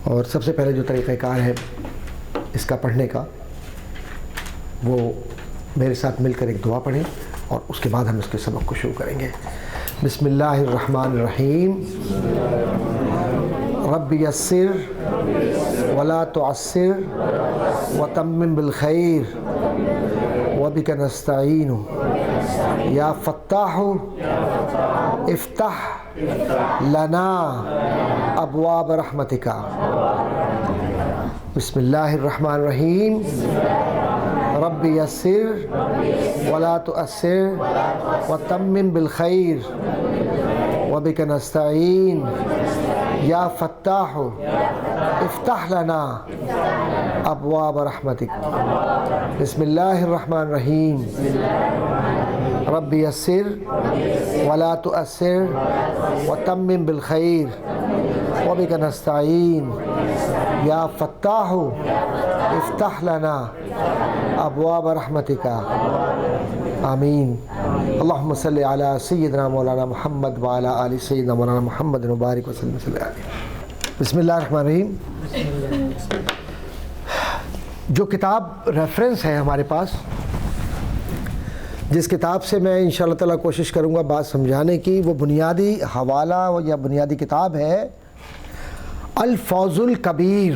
اور سب سے پہلے جو طریقہ کار ہے اس کا پڑھنے کا، وہ میرے ساتھ مل کر ایک دعا پڑھیں اور اس کے بعد ہم اس کے سبق کو شروع کریں گے۔ بسم اللہ الرحمن الرحیم۔ رب یسر ولا تعسر وتمم بالخیر وبک نستعین یا فتاح افتح لنا ابواب رحمتک۔ بسم اللہ الرحمن الرحیم۔ رب یسر ولا تعسر وتمم بالخیر وبک نستعین یا فتاح افتح لنا ابواب رحمتک۔ بسم اللہ الرحمن الرحیم۔ رب یسر ولا تعسر وتمم بالخیر وبک نستعین یا فتاح افتح لنا ابواب رحمتک۔ آمین۔ اللہم صلی علی سیدنا مولانا محمد وعلی آل سیدنا مولانا محمد مبارک وسلم صلی اللہ علیہ۔ بسم اللہ الرحمن الرحیم۔ جو کتاب ریفرنس ہے ہمارے پاس، جس کتاب سے میں انشاءاللہ تعالیٰ کوشش کروں گا بات سمجھانے کی، وہ بنیادی حوالہ یا بنیادی کتاب ہے الفوز الکبیر۔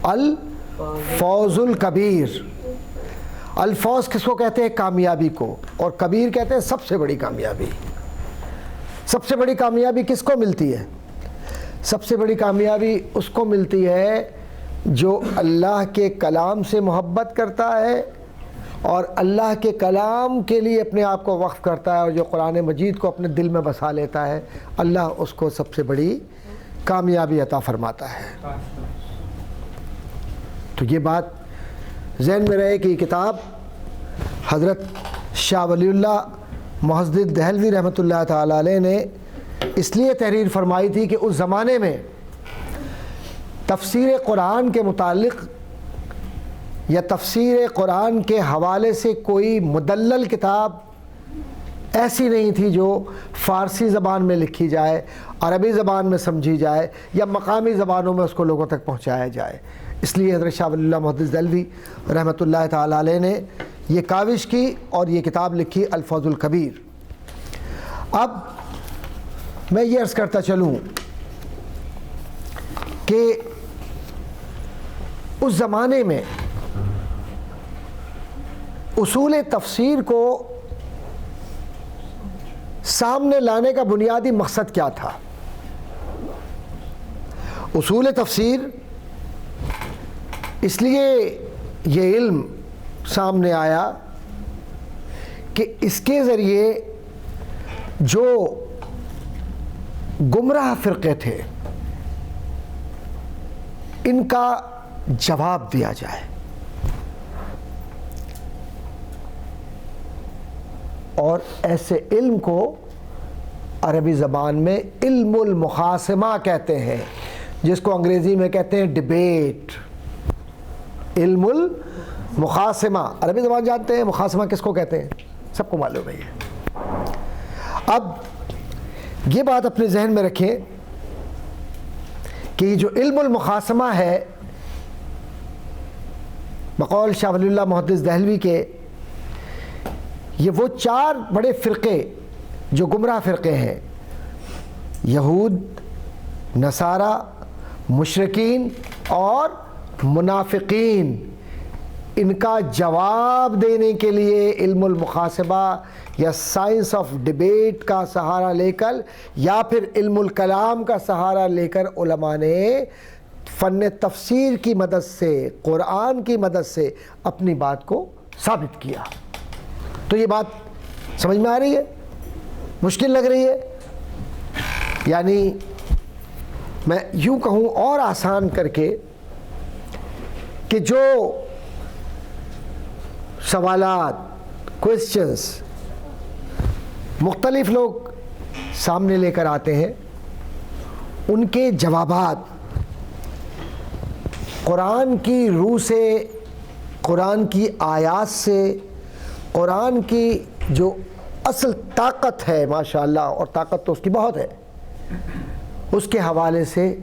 الفوز الکبیر۔ الفوز کس کو کہتے ہیں؟ کامیابی کو، اور کبیر کہتے ہیں سب سے بڑی کامیابی۔ سب سے بڑی کامیابی کس کو ملتی ہے؟ سب سے بڑی کامیابی اس کو ملتی ہے جو اللہ کے کلام سے محبت کرتا ہے اور اللہ کے کلام کے لیے اپنے آپ کو وقف کرتا ہے، اور جو قرآن مجید کو اپنے دل میں بسا لیتا ہے، اللہ اس کو سب سے بڑی کامیابی عطا فرماتا ہے۔ تو یہ بات ذہن میں رہے کہ یہ کتاب حضرت شاہ ولی اللہ محدث دہلوی رحمۃ اللہ تعالی علیہ نے اس لیے تحریر فرمائی تھی کہ اس زمانے میں تفسیر قرآن کے متعلق یا تفسیر قرآن کے حوالے سے کوئی مدلل کتاب ایسی نہیں تھی جو فارسی زبان میں لکھی جائے، عربی زبان میں سمجھی جائے یا مقامی زبانوں میں اس کو لوگوں تک پہنچایا جائے۔ اس لیے حضرت شاہ ولی اللہ محدث دہلوی رحمۃ اللہ تعالی علیہ نے یہ کاوش کی اور یہ کتاب لکھی الفوز الکبیر۔ اب میں یہ عرض کرتا چلوں کہ اس زمانے میں اصول تفسیر کو سامنے لانے کا بنیادی مقصد کیا تھا؟ اصول تفسیر اس لیے یہ علم سامنے آیا کہ اس کے ذریعے جو گمراہ فرقے تھے ان کا جواب دیا جائے، اور ایسے علم کو عربی زبان میں علم المخاصمہ کہتے ہیں، جس کو انگریزی میں کہتے ہیں ڈیبیٹ۔ علم المخاصمہ، عربی زبان جانتے ہیں، مخاصمہ کس کو کہتے ہیں؟ سب کو معلوم ہے یہ۔ اب یہ بات اپنے ذہن میں رکھیں کہ یہ جو علم المخاصمہ ہے، بقول شاہ ولی اللہ محدث دہلوی کے، یہ وہ چار بڑے فرقے جو گمراہ فرقے ہیں، یہود، نصارہ، مشرکین اور منافقین، ان کا جواب دینے کے لیے علم المخاصمہ یا سائنس آف ڈیبیٹ کا سہارا لے کر یا پھر علم الکلام کا سہارا لے کر علماء نے فن تفسیر کی مدد سے، قرآن کی مدد سے اپنی بات کو ثابت کیا۔ تو یہ بات سمجھ میں آ رہی ہے؟ مشکل لگ رہی ہے؟ یعنی میں یوں کہوں اور آسان کر کے کہ جو سوالات، کوئسچنز مختلف لوگ سامنے لے کر آتے ہیں، ان کے جوابات قرآن کی روح سے، قرآن کی آیات سے، قرآن کی جو اصل طاقت ہے ماشاءاللہ، اور طاقت تو اس کی بہت ہے، اس کے حوالے سے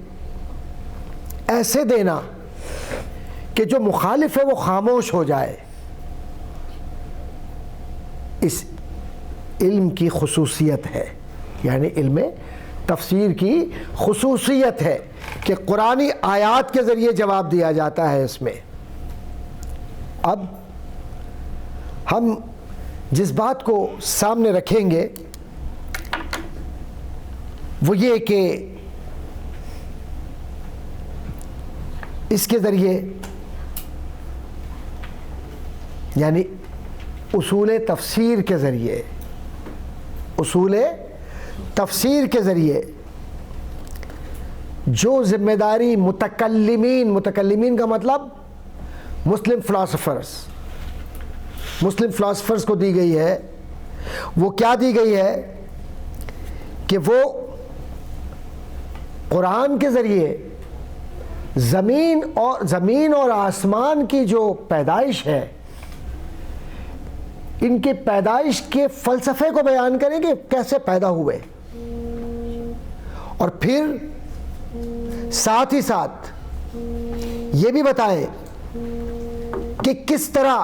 ایسے دینا کہ جو مخالف ہے وہ خاموش ہو جائے، اس علم کی خصوصیت ہے، یعنی علم تفسیر کی خصوصیت ہے کہ قرآنی آیات کے ذریعے جواب دیا جاتا ہے اس میں۔ اب ہم جس بات کو سامنے رکھیں گے وہ یہ کہ اس کے ذریعے یعنی اصول تفسیر کے ذریعے، اصول تفسیر کے ذریعے جو ذمہ داری متکلمین کا مطلب مسلم فلاسفرز کو دی گئی ہے، وہ کیا دی گئی ہے کہ وہ قرآن کے ذریعے زمین اور آسمان کی جو پیدائش ہے، ان کے پیدائش کے فلسفے کو بیان کریں کہ کیسے پیدا ہوئے، اور پھر ساتھ ہی ساتھ یہ بھی بتائیں کہ کس طرح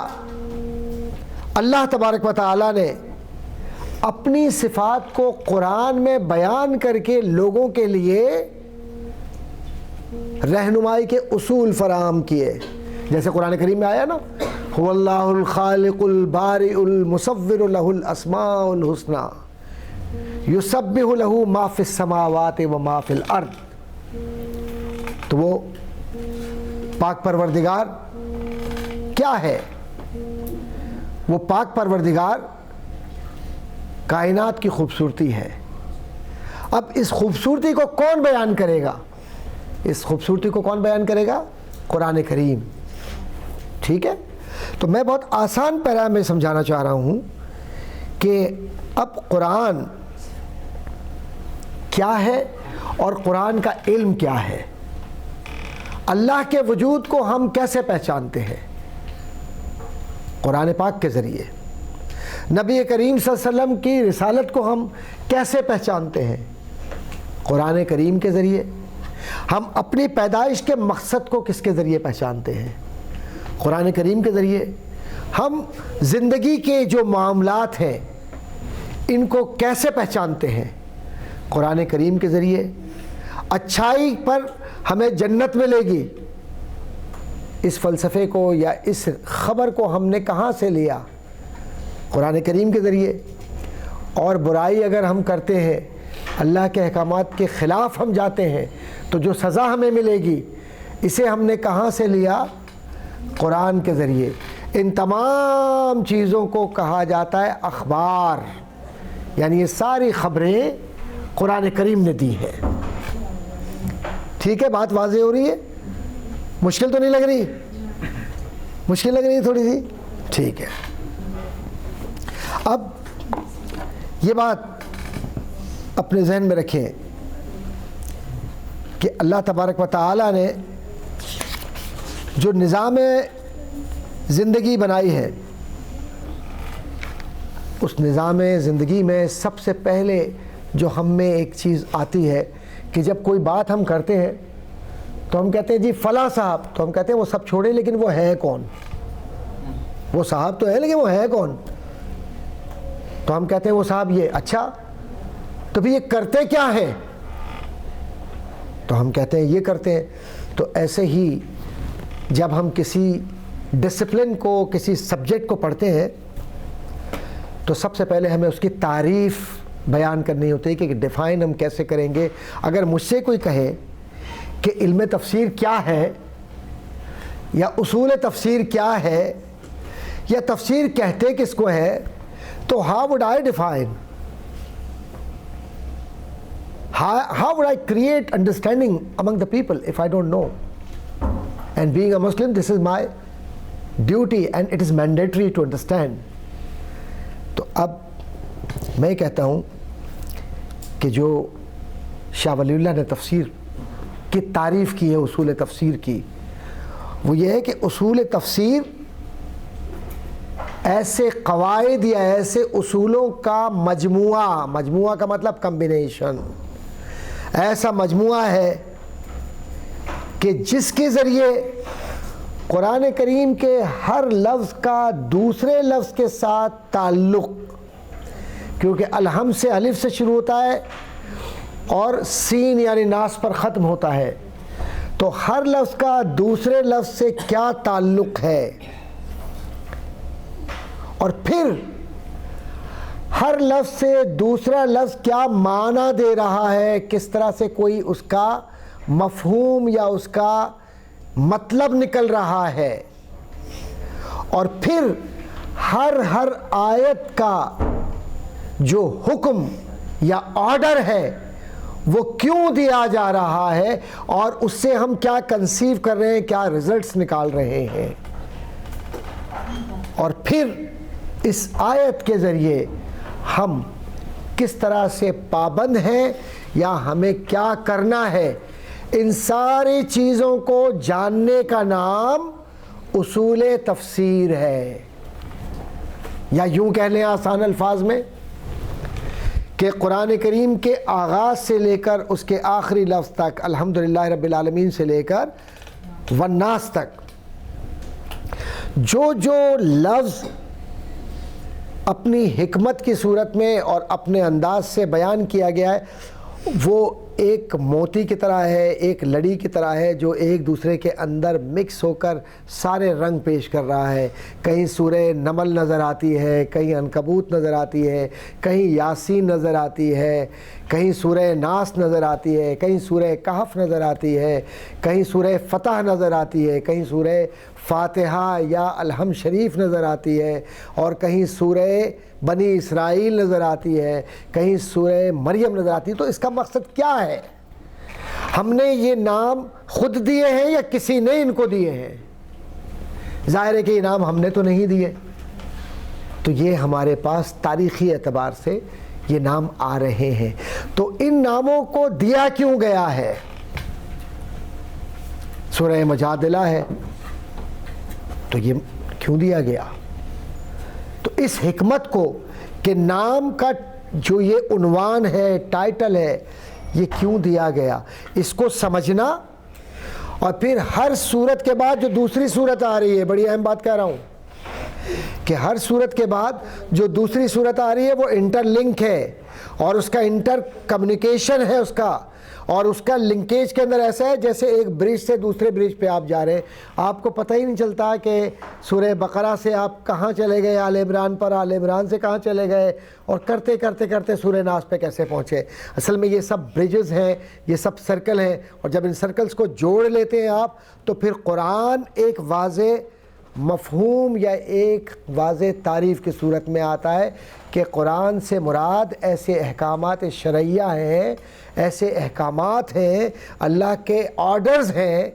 اللہ تبارک و تعالی نے اپنی صفات کو قرآن میں بیان کر کے لوگوں کے لیے رہنمائی کے اصول فراہم کیے، جیسے قرآن کریم میں آیا نا، هو اللہ الخالق البارئ المصور له الاسماء الحسنى یسبح له ما فی السماوات و ما فی الارض۔ تو وہ پاک پروردگار کیا ہے؟ وہ پاک پروردگار کائنات کی خوبصورتی ہے۔ اب اس خوبصورتی کو کون بیان کرے گا؟ اس خوبصورتی کو کون بیان کرے گا؟ قرآن کریم۔ ٹھیک ہے، تو میں بہت آسان پیرا میں سمجھانا چاہ رہا ہوں کہ اب قرآن کیا ہے اور قرآن کا علم کیا ہے، اللہ کے وجود کو ہم کیسے پہچانتے ہیں؟ قرآن پاک کے ذریعے۔ نبی کریم صلی اللہ علیہ وسلم کی رسالت کو ہم کیسے پہچانتے ہیں؟ قرآن کریم کے ذریعے۔ ہم اپنی پیدائش کے مقصد کو کس کے ذریعے پہچانتے ہیں؟ قرآن کریم کے ذریعے۔ ہم زندگی کے جو معاملات ہیں ان کو کیسے پہچانتے ہیں؟ قرآن کریم کے ذریعے۔ اچھائی پر ہمیں جنت ملے گی، اس فلسفے کو یا اس خبر کو ہم نے کہاں سے لیا؟ قرآن کریم کے ذریعے۔ اور برائی اگر ہم کرتے ہیں، اللہ کے احکامات کے خلاف ہم جاتے ہیں، تو جو سزا ہمیں ملے گی اسے ہم نے کہاں سے لیا؟ قرآن کے ذریعے۔ ان تمام چیزوں کو کہا جاتا ہے اخبار، یعنی یہ ساری خبریں قرآن کریم نے دی ہے۔ ٹھیک ہے، بات واضح ہو رہی ہے؟ مشکل تو نہیں لگ رہی؟ مشکل لگ رہی ہے تھوڑی سی؟ ٹھیک ہے۔ اب یہ بات اپنے ذہن میں رکھیں کہ اللہ تبارک و تعالی نے جو نظام زندگی بنائی ہے، اس نظام زندگی میں سب سے پہلے جو ہم میں ایک چیز آتی ہے کہ جب کوئی بات ہم کرتے ہیں تو ہم کہتے ہیں جی فلاں صاحب، تو ہم کہتے ہیں وہ سب چھوڑیں لیکن وہ ہے کون؟ وہ صاحب تو ہے لیکن وہ ہے کون؟ تو ہم کہتے ہیں وہ صاحب یہ، اچھا تو پھر یہ کرتے کیا ہے؟ تو ہم کہتے ہیں یہ کرتے ہیں۔ تو ایسے ہی جب ہم کسی ڈسپلن کو، کسی سبجیکٹ کو پڑھتے ہیں تو سب سے پہلے ہمیں اس کی تعریف بیان کرنی ہوتی ہے کہ ڈیفائن ہم کیسے کریں گے۔ اگر مجھ سے کوئی کہے کہ علم تفسیر کیا ہے یا اصول تفسیر کیا ہے یا تفسیر کہتے کس کو ہے، تو how would I define? How would I create understanding among the people if I don't know? And being a Muslim, this is my duty and it is mandatory to understand. تو اب میں کہتا ہوں کہ جو شاہ ولی اللہ نے تفسیر کی تعریف کی ہے، اصول تفسیر کی، وہ یہ ہے کہ اصول تفسیر ایسے قواعد یا ایسے اصولوں کا مجموعہ کا مطلب کمبینیشن، ایسا مجموعہ ہے کہ جس کے ذریعے قرآن کریم کے ہر لفظ کا دوسرے لفظ کے ساتھ تعلق، کیونکہ الحم سے الف سے شروع ہوتا ہے اور سین یعنی ناس پر ختم ہوتا ہے، تو ہر لفظ کا دوسرے لفظ سے کیا تعلق ہے، اور پھر ہر لفظ سے دوسرا لفظ کیا معنی دے رہا ہے، کس طرح سے کوئی اس کا مفہوم یا اس کا مطلب نکل رہا ہے، اور پھر ہر آیت کا جو حکم یا آرڈر ہے وہ کیوں دیا جا رہا ہے، اور اس سے ہم کیا کنسیو کر رہے ہیں، کیا ریزلٹس نکال رہے ہیں، اور پھر اس آیت کے ذریعے ہم کس طرح سے پابند ہیں یا ہمیں کیا کرنا ہے، ان ساری چیزوں کو جاننے کا نام اصول تفسیر ہے، یا یوں کہہ لیں آسان الفاظ میں کہ قرآن کریم کے آغاز سے لے کر اس کے آخری لفظ تک، الحمدللہ رب العالمین سے لے کر والناس تک، جو لفظ اپنی حکمت کی صورت میں اور اپنے انداز سے بیان کیا گیا ہے، وہ ایک موتی کی طرح ہے، ایک لڑی کی طرح ہے جو ایک دوسرے کے اندر مکس ہو کر سارے رنگ پیش کر رہا ہے۔ کہیں سورہ نمل نظر آتی ہے، کہیں عنکبوت نظر آتی ہے، کہیں یاسین نظر آتی ہے، کہیں سورہ ناس نظر آتی ہے، کہیں سورہ کہف نظر آتی ہے، کہیں سورہ فتح نظر آتی ہے، کہیں سورہ فاتحہ یا الحم شریف نظر آتی ہے، اور کہیں سورہ بنی اسرائیل نظر آتی ہے، کہیں سورہ مریم نظر آتی ہے۔ تو اس کا مقصد کیا ہے؟ ہم نے یہ نام خود دیے ہیں یا کسی نے ان کو دیے ہیں؟ ظاہر ہے کہ یہ نام ہم نے تو نہیں دیے، تو یہ ہمارے پاس تاریخی اعتبار سے یہ نام آ رہے ہیں۔ تو ان ناموں کو دیا کیوں گیا ہے؟ سورہ مجادلہ ہے تو یہ کیوں دیا گیا؟ تو اس حکمت کو کہ نام کا جو یہ عنوان ہے، ٹائٹل ہے، یہ کیوں دیا گیا، اس کو سمجھنا، اور پھر ہر سورت کے بعد جو دوسری سورت آ رہی ہے، بڑی اہم بات کہہ رہا ہوں کہ ہر سورت کے بعد جو دوسری سورت آ رہی ہے وہ انٹر لنک ہے، اور اس کا انٹر کمیونیکیشن ہے اس کا، اور اس کا لنکیج کے اندر ایسا ہے جیسے ایک برج سے دوسرے برج پہ آپ جا رہے ہیں، آپ کو پتہ ہی نہیں چلتا کہ سورہ بقرہ سے آپ کہاں چلے گئے، آل عمران پر، آل عمران سے کہاں چلے گئے، اور کرتے کرتے کرتے سورہ ناس پہ کیسے پہنچے۔ اصل میں یہ سب بریجز ہیں، یہ سب سرکل ہیں، اور جب ان سرکلز کو جوڑ لیتے ہیں آپ تو پھر قرآن ایک واضح مفہوم یا ایک واضح تعریف کی صورت میں آتا ہے کہ قرآن سے مراد ایسے احکامات شرعیہ ہیں، ایسے احکامات ہیں، اللہ کے آرڈرز ہیں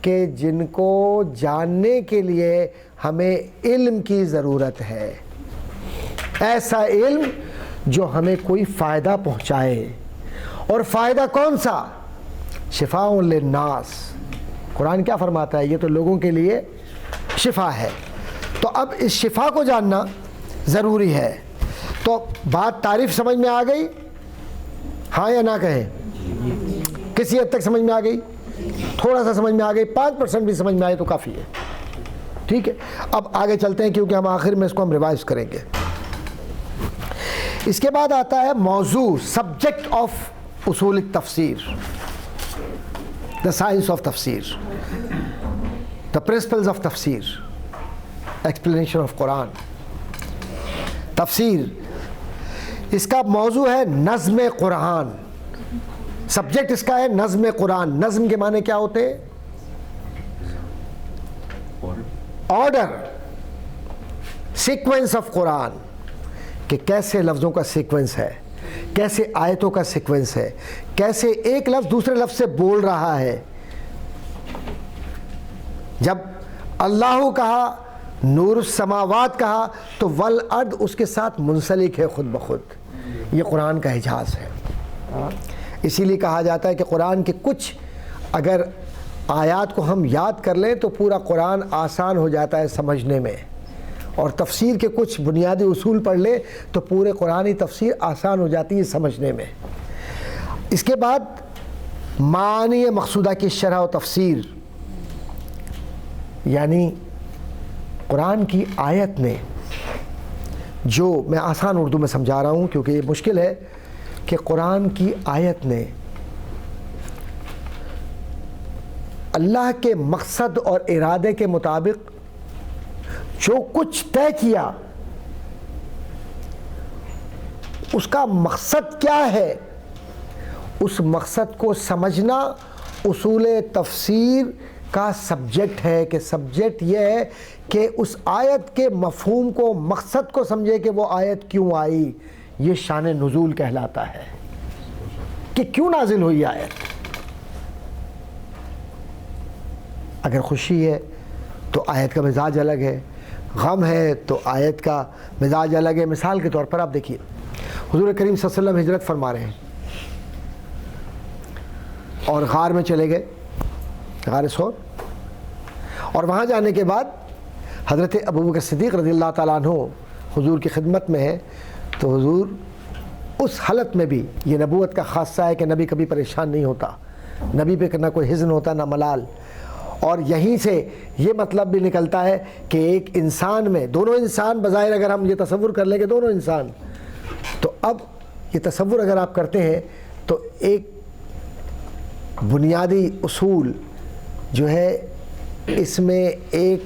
کہ جن کو جاننے کے لیے ہمیں علم کی ضرورت ہے، ایسا علم جو ہمیں کوئی فائدہ پہنچائے۔ اور فائدہ کون سا؟ شفاء للناس۔ قرآن کیا فرماتا ہے؟ یہ تو لوگوں کے لیے شفا ہے۔ تو اب اس شفا کو جاننا ضروری ہے۔ تو بات تعریف سمجھ میں آ گئی؟ ہاں یا نہ کہیں؟ کسی حد تک سمجھ میں آ گئی؟ تھوڑا سا سمجھ میں آ گئی، 5% بھی سمجھ میں آئے تو کافی ہے، ٹھیک ہے۔ اب آگے چلتے ہیں کیونکہ ہم آخر میں اس کو ہم ریوائز کریں گے۔ اس کے بعد آتا ہے موضوع، سبجیکٹ آف اصول التفسیر، دا سائنس آف تفسیر، the principles of تفسیر، explanation of قرآن۔ تفسیر اس کا موضوع ہے نظم قرآن، سبجیکٹ اس کا ہے نظم قرآن۔ نظم کے معنی کیا ہوتے ہیں؟ آرڈر، سیکوینس آف قرآن، کہ کیسے لفظوں کا سیکوینس ہے، کیسے آیتوں کا سیکوینس ہے، کیسے ایک لفظ دوسرے لفظ سے بول رہا ہے۔ جب اللہ کہا، نور السماوات کہا، تو والارض اس کے ساتھ منسلک ہے خود بخود۔ یہ قرآن کا اعجاز ہے۔ اسی لیے کہا جاتا ہے کہ قرآن کے کچھ اگر آیات کو ہم یاد کر لیں تو پورا قرآن آسان ہو جاتا ہے سمجھنے میں، اور تفسیر کے کچھ بنیادی اصول پڑھ لیں تو پورے قرآنی تفسیر آسان ہو جاتی ہے سمجھنے میں۔ اس کے بعد معانی مقصودہ کی شرح و تفسیر، یعنی قرآن کی آیت نے جو، میں آسان اردو میں سمجھا رہا ہوں کیونکہ یہ مشکل ہے، کہ قرآن کی آیت نے اللہ کے مقصد اور ارادے کے مطابق جو کچھ طے کیا، اس کا مقصد کیا ہے، اس مقصد کو سمجھنا اصول تفسیر کا سبجیکٹ ہے، کہ سبجیکٹ یہ ہے کہ اس آیت کے مفہوم کو، مقصد کو سمجھے کہ وہ آیت کیوں آئی۔ یہ شان نزول کہلاتا ہے کہ کیوں نازل ہوئی آیت۔ اگر خوشی ہے تو آیت کا مزاج الگ ہے، غم ہے تو آیت کا مزاج الگ ہے۔ مثال کے طور پر آپ دیکھیے، حضور کریم صلی اللہ علیہ وسلم ہجرت فرما رہے ہیں اور غار میں چلے گئے، غار ثور، اور وہاں جانے کے بعد حضرت ابوبکر صدیق رضی اللہ تعالیٰ عنہ حضور کی خدمت میں ہے، تو حضور اس حالت میں بھی، یہ نبوت کا خاصہ ہے کہ نبی کبھی پریشان نہیں ہوتا، نبی پہ نہ کوئی حزن ہوتا نہ ملال۔ اور یہیں سے یہ مطلب بھی نکلتا ہے کہ ایک انسان میں، دونوں انسان بظاہر اگر ہم یہ تصور کر لیں کہ دونوں انسان، تو اب یہ تصور اگر آپ کرتے ہیں تو ایک بنیادی اصول جو ہے، اس میں ایک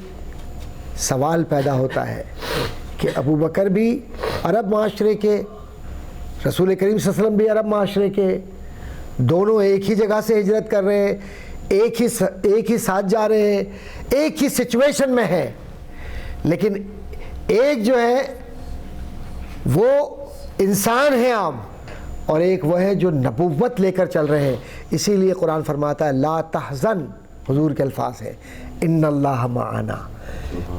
سوال پیدا ہوتا ہے کہ ابو بکر بھی عرب معاشرے کے، رسول کریم صلی اللہ علیہ وسلم بھی عرب معاشرے کے، دونوں ایک ہی جگہ سے ہجرت کر رہے ہیں، ایک ہی ساتھ جا رہے ہیں، ایک ہی سچویشن میں ہیں، لیکن ایک جو ہے وہ انسان ہے عام، اور ایک وہ ہے جو نبوت لے کر چل رہے ہیں۔ اسی لیے قرآن فرماتا ہے لا تحزن، حضور کے الفاظ ہیں، ان اللہ معنا۔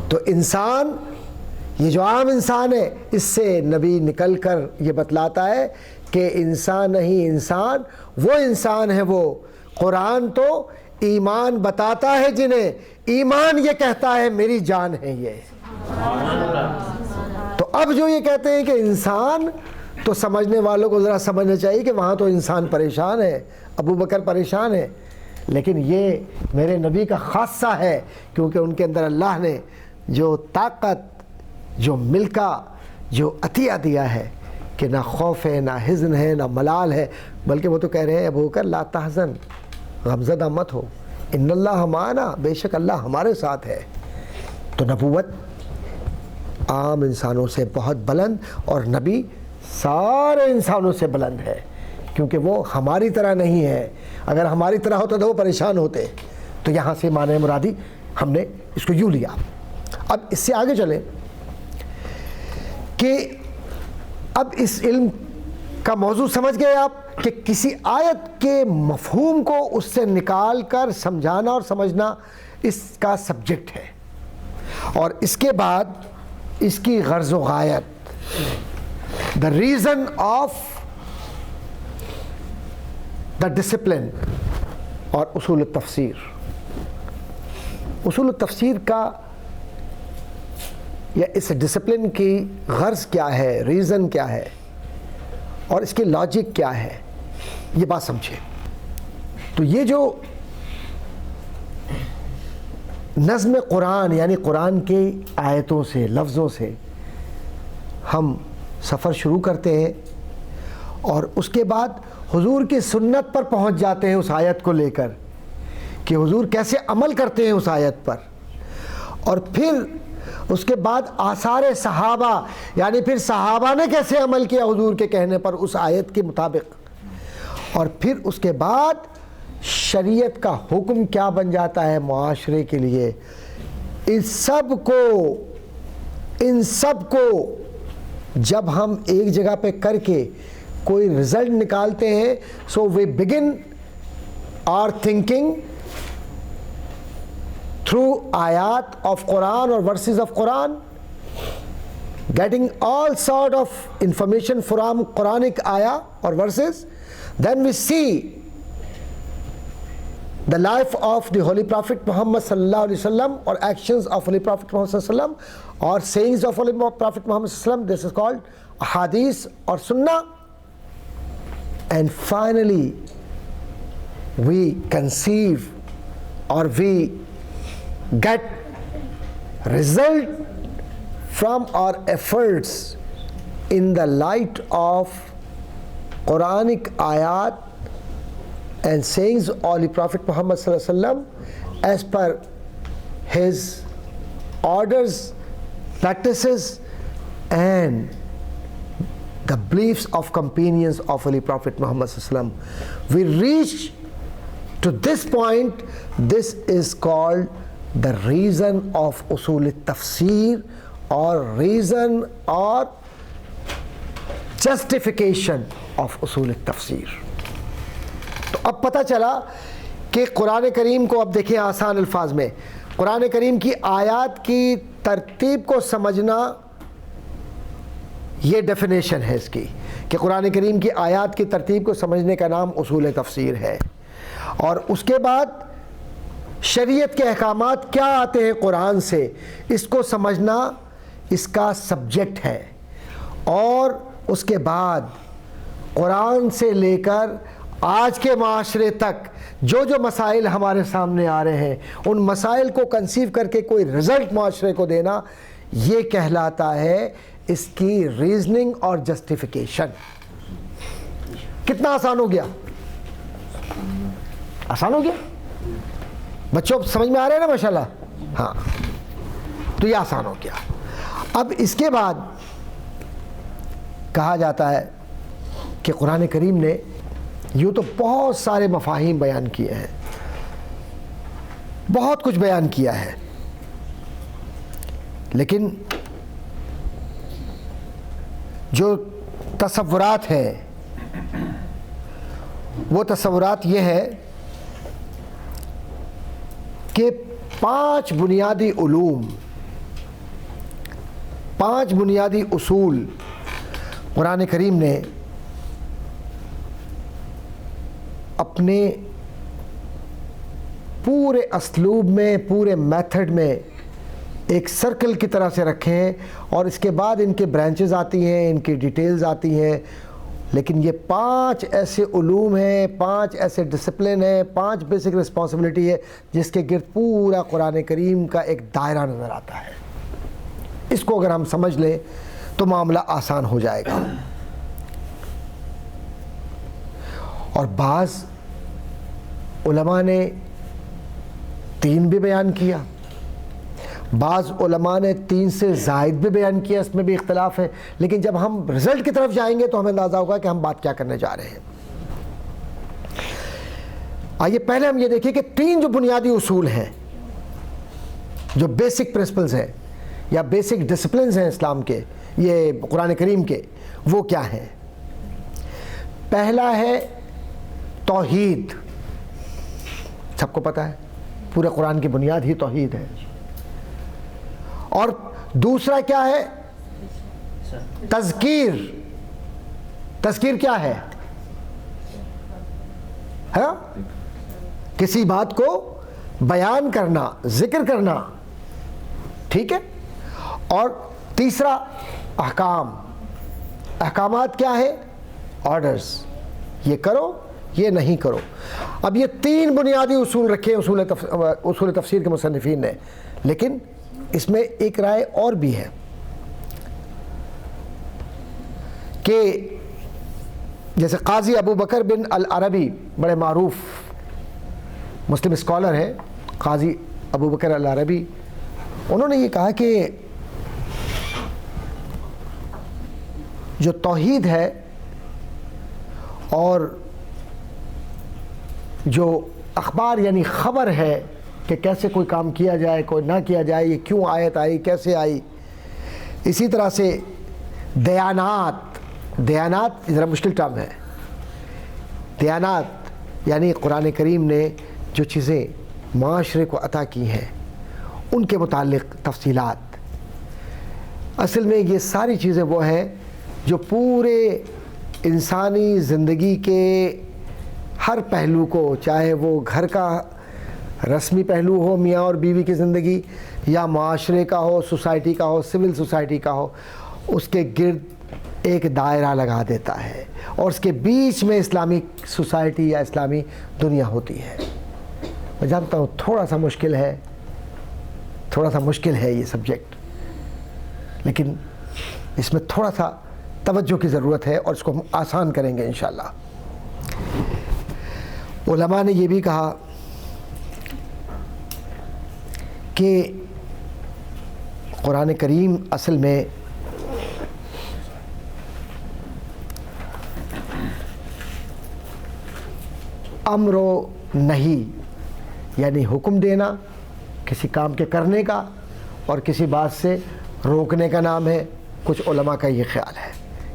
تو انسان، یہ جو عام انسان ہے، اس سے نبی نکل کر یہ بتلاتا ہے کہ انسان نہیں، انسان وہ انسان ہے، وہ قرآن تو ایمان بتاتا ہے جنہیں، ایمان یہ کہتا ہے میری جان ہے یہ۔ تو اب جو یہ کہتے ہیں کہ انسان، تو سمجھنے والوں کو ذرا سمجھنا چاہیے کہ وہاں تو انسان پریشان ہے، ابو بکر پریشان ہے، لیکن یہ میرے نبی کا خاصہ ہے، کیونکہ ان کے اندر اللہ نے جو طاقت، جو ملکہ، جو عطیہ دیا ہے کہ نہ خوف ہے، نہ حزن ہے، نہ ملال ہے، بلکہ وہ تو کہہ رہے ہیں ابو بکر لا تحزن، غمزدہ مت ہو، ان اللہ معنا، بے شک اللہ ہمارے ساتھ ہے۔ تو نبوت عام انسانوں سے بہت بلند، اور نبی سارے انسانوں سے بلند ہے، کیونکہ وہ ہماری طرح نہیں ہے۔ اگر ہماری طرح ہوتا تو وہ پریشان ہوتے۔ تو یہاں سے معنی مرادی ہم نے اس کو یوں لیا۔ اب اس سے آگے چلیں کہ اب اس علم کا موضوع سمجھ گئے آپ کہ کسی آیت کے مفہوم کو اس سے نکال کر سمجھانا اور سمجھنا اس کا سبجیکٹ ہے، اور اس کے بعد اس کی غرض و غایت، the reason of the discipline، اور اصول التفسیر۔ اصول التفسیر کا یا اس ڈسپلن کی غرض کیا ہے، ریزن کیا ہے، اور اس کی لاجک کیا ہے، یہ بات سمجھے۔ تو یہ جو نظم قرآن، یعنی قرآن کی آیتوں سے، لفظوں سے ہم سفر شروع کرتے ہیں، اور اس کے بعد حضور کی سنت پر پہنچ جاتے ہیں اس آیت کو لے کر کہ حضور کیسے عمل کرتے ہیں اس آیت پر، اور پھر اس کے بعد آثار صحابہ، یعنی پھر صحابہ نے کیسے عمل کیا حضور کے کہنے پر اس آیت کے مطابق، اور پھر اس کے بعد شریعت کا حکم کیا بن جاتا ہے معاشرے کے لیے۔ ان سب کو جب ہم ایک جگہ پہ کر کے کوئی رزلٹ نکالتے ہیں، so we began are thinking through ayat of Quran or verses of Quran, getting all sort of information from Quranic ayah or verses, then we see the life of the Holy Prophet Muhammad sallallahu alaihi wasallam, or actions of Holy Prophet Muhammad sallallahu alaihi wasallam, or sayings of Holy Prophet Muhammad sallallahu alaihi wasallam. This is called hadith or sunnah. And finally we conceive or we get result from our efforts in the light of Quranic ayat and sayings of Holy Prophet Muhammad sallallahu alaihi wasallam as per his orders, practices and the beliefs of companions of Holy Prophet Muhammad sallallahu alaihi wasallam. We reach to this point. This is called the reason of usul al-tafsir or reason or justification of usul al-tafsir. تو اب پتہ چلا کہ قرآن کریم کو اب دیکھیں آسان الفاظ میں قرآن کریم کی آیات کی ترتیب کو سمجھنا، یہ ڈیفینیشن ہے اس کی کہ قرآن کریم کی آیات کی ترتیب کو سمجھنے کا نام اصول تفسیر ہے. اور اس کے بعد شریعت کے احکامات کیا آتے ہیں قرآن سے، اس کو سمجھنا اس کا سبجیکٹ ہے. اور اس کے بعد قرآن سے لے کر آج کے معاشرے تک جو مسائل ہمارے سامنے آ رہے ہیں ان مسائل کو کنسیو کر کے کوئی رزلٹ معاشرے کو دینا، یہ کہلاتا ہے اس کی ریزننگ اور جسٹیفیکیشن. کتنا آسان ہو گیا؟ آسان ہو گیا؟ بچوں سمجھ میں آ رہے ہیں نا ماشاءاللہ؟ ہاں، تو یہ آسان ہو گیا. اب اس کے بعد کہا جاتا ہے کہ قرآن کریم نے یوں تو بہت سارے مفاہیم بیان کیے ہیں، بہت کچھ بیان کیا ہے، لیکن جو تصورات ہیں وہ تصورات یہ ہے کہ 5 بنیادی علوم، 5 بنیادی اصول قرآن کریم نے اپنے پورے اسلوب میں، پورے میتھڈ میں ایک سرکل کی طرح سے رکھے ہیں. اور اس کے بعد ان کے برانچز آتی ہیں، ان کی ڈیٹیلز آتی ہیں، لیکن یہ 5 ایسے علوم ہیں، 5 ایسے ڈسپلن ہیں، 5 بیسک رسپانسبلٹی ہے جس کے گرد پورا قرآن کریم کا ایک دائرہ نظر آتا ہے. اس کو اگر ہم سمجھ لیں تو معاملہ آسان ہو جائے گا. اور بعض علماء نے 3 بھی بیان کیا، بعض علماء نے 3 سے زائد بھی بیان کیا، اس میں بھی اختلاف ہے. لیکن جب ہم رزلٹ کی طرف جائیں گے تو ہمیں اندازہ ہوگا کہ ہم بات کیا کرنے جا رہے ہیں. آئیے پہلے ہم یہ دیکھیں کہ 3 جو بنیادی اصول ہیں، جو بیسک پرنسپلز ہیں یا بیسک ڈسپلنز ہیں اسلام کے، یہ قرآن کریم کے، وہ کیا ہیں. پہلا ہے توحید. سب کو پتہ ہے پورے قرآن کی بنیاد ہی توحید ہے. اور دوسرا کیا ہے؟ تذکیر. تذکیر کیا ہے؟ ہاں، کسی بات کو بیان کرنا، ذکر کرنا، ٹھیک ہے. اور تیسرا احکام. احکامات کیا ہے؟ آرڈرز، یہ کرو یہ نہیں کرو. اب یہ 3 بنیادی اصول رکھے اصول تفسیر کے مصنفین نے، لیکن اس میں ایک رائے اور بھی ہے کہ جیسے قاضی ابو بکر بن العربی، بڑے معروف مسلم اسکالر ہیں قاضی ابو بکر العربی، انہوں نے یہ کہا کہ جو توحید ہے اور جو اخبار یعنی خبر ہے کہ کیسے کوئی کام کیا جائے کوئی نہ کیا جائے، یہ کیوں آیت آئی، کیسے آئی. اسی طرح سے دیانات. دیانات ذرا مشکل ٹرم ہے. دیانات یعنی قرآن کریم نے جو چیزیں معاشرے کو عطا کی ہیں ان کے متعلق تفصیلات. اصل میں یہ ساری چیزیں وہ ہیں جو پورے انسانی زندگی کے ہر پہلو کو، چاہے وہ گھر کا رسمی پہلو ہو، میاں اور بیوی کی زندگی، یا معاشرے کا ہو، سوسائٹی کا ہو، سول سوسائٹی کا ہو، اس کے گرد ایک دائرہ لگا دیتا ہے اور اس کے بیچ میں اسلامک سوسائٹی یا اسلامی دنیا ہوتی ہے. میں جانتا ہوں تھوڑا سا مشکل ہے یہ سبجیکٹ، لیکن اس میں تھوڑا سا توجہ کی ضرورت ہے اور اس کو ہم آسان کریں گے انشاءاللہ. علماء نے یہ بھی کہا کہ قرآن کریم اصل میں امر و نہی یعنی حکم دینا کسی کام کے کرنے کا اور کسی بات سے روکنے کا نام ہے. کچھ علماء کا یہ خیال ہے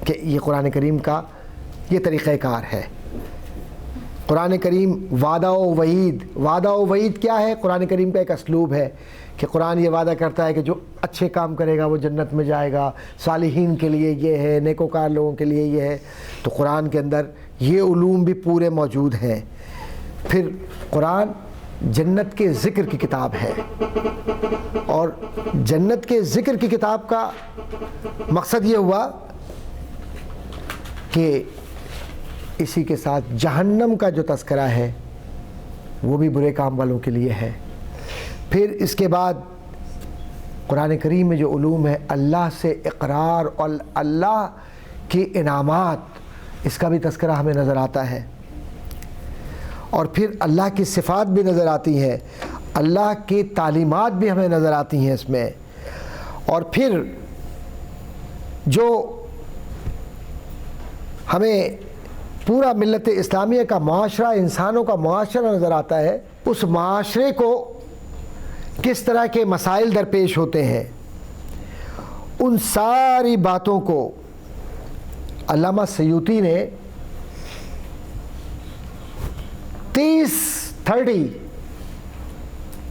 کہ یہ قرآن کریم کا یہ طریقہ کار ہے. قرآن کریم وعدہ و وعید کیا ہے؟ قرآن کریم کا ایک اسلوب ہے کہ قرآن یہ وعدہ کرتا ہے کہ جو اچھے کام کرے گا وہ جنت میں جائے گا، صالحین کے لیے یہ ہے، نیکوکار لوگوں کے لیے یہ ہے. تو قرآن کے اندر یہ علوم بھی پورے موجود ہیں. پھر قرآن جنت کے ذکر کی کتاب ہے، اور جنت کے ذکر کی کتاب کا مقصد یہ ہوا کہ اسی کے ساتھ جہنم کا جو تذکرہ ہے وہ بھی برے کام والوں کے لیے ہے. پھر اس کے بعد قرآن کریم میں جو علوم ہے، اللہ سے اقرار اور اللہ کی انعامات، اس کا بھی تذکرہ ہمیں نظر آتا ہے. اور پھر اللہ کی صفات بھی نظر آتی ہیں، اللہ کی تعلیمات بھی ہمیں نظر آتی ہیں اس میں. اور پھر جو ہمیں پورا ملت اسلامیہ کا معاشرہ، انسانوں کا معاشرہ نظر آتا ہے، اس معاشرے کو کس طرح کے مسائل درپیش ہوتے ہیں، ان ساری باتوں کو علامہ سیوطی نے 30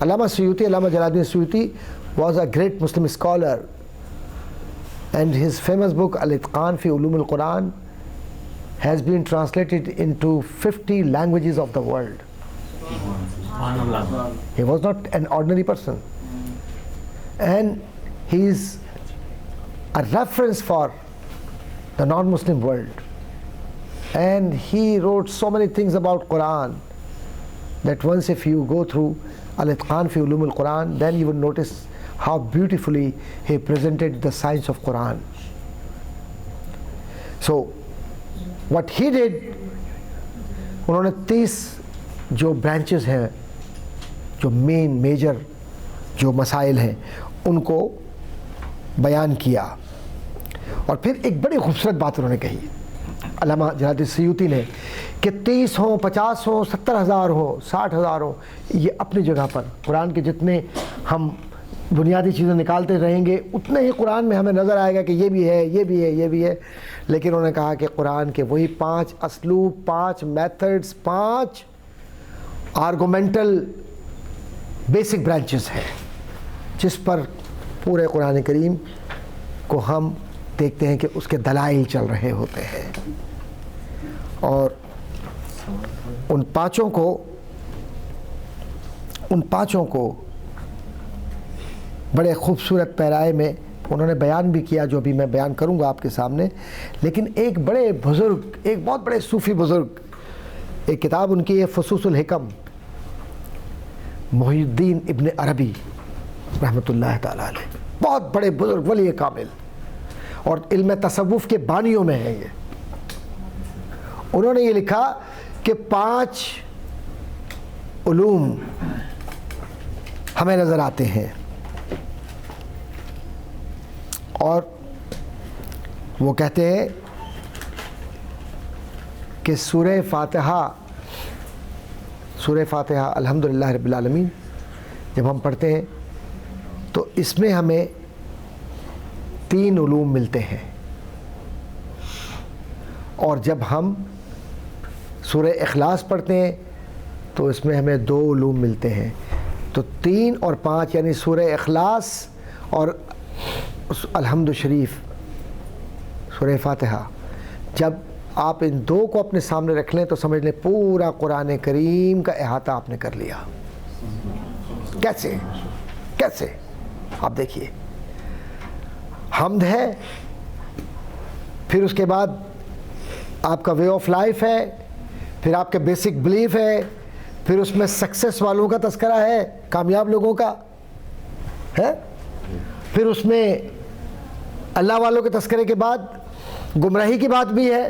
علامہ جلال الدین Suyuti was a great Muslim scholar, and his famous book Al-Itqan fi Ulum al-Quran has been translated into 50 languages of the world. He was not an ordinary person, and he is a reference for the non-Muslim world, and he wrote so many things about Quran that once if you go through Al-Itqan fi Ulum al-Quran, then you will notice how beautifully he presented the science of Quran. So what he did, انہوں نے 30 جو branches ہیں، جو major جو مسائل ہیں، ان کو بیان کیا. اور پھر ایک بڑی خوبصورت بات انہوں نے کہی علامہ جلال الدین سیوطی نے کہ 30 ہوں، 50 ہوں، 70,000 ہوں، 60,000 ہوں، یہ اپنی جگہ پر قرآن کے جتنے ہم بنیادی چیزیں نکالتے رہیں گے اتنے ہی قرآن میں ہمیں نظر آئے گا کہ یہ بھی ہے، یہ بھی ہے، یہ بھی ہے. لیکن انہوں نے کہا کہ قرآن کے وہی 5 اسلوب، 5 میتھڈز، 5 آرگومنٹل بیسک برانچز ہیں جس پر پورے قرآن کریم کو ہم دیکھتے ہیں کہ اس کے دلائل چل رہے ہوتے ہیں. اور ان پانچوں کو بڑے خوبصورت پیرائے میں انہوں نے بیان بھی کیا، جو بھی میں بیان کروں گا آپ کے سامنے. لیکن ایک بڑے بزرگ، ایک بہت بڑے صوفی بزرگ، ایک کتاب ان کی ہے فصوص الحکم، محی الدین ابن عربی رحمۃ اللہ تعالی علیہ، بہت بڑے بزرگ ولی کامل اور علم تصوف کے بانیوں میں ہیں یہ. انہوں نے یہ لکھا کہ 5 علوم ہمیں نظر آتے ہیں، اور وہ کہتے ہیں کہ سورہ فاتحہ الحمدللہ رب العالمین جب ہم پڑھتے ہیں تو اس میں ہمیں 3 علوم ملتے ہیں، اور جب ہم سورہ اخلاص پڑھتے ہیں تو اس میں ہمیں 2 علوم ملتے ہیں. تو 3 اور 5 یعنی سورہ اخلاص اور الحمد شریف، سورہ فاتحہ، جب آپ ان 2 کو اپنے سامنے رکھ لیں تو سمجھ لیں پورا قرآن کریم کا احاطہ آپ نے کر لیا. کیسے آپ دیکھیے، حمد ہے، پھر اس کے بعد آپ کا وے آف لائف ہے، پھر آپ کے بیسک بلیف ہے، پھر اس میں سکسیس والوں کا تذکرہ ہے، کامیاب لوگوں کا ہے، پھر اس میں اللہ والوں کے تذکرے کے بعد گمراہی کی بات بھی ہے،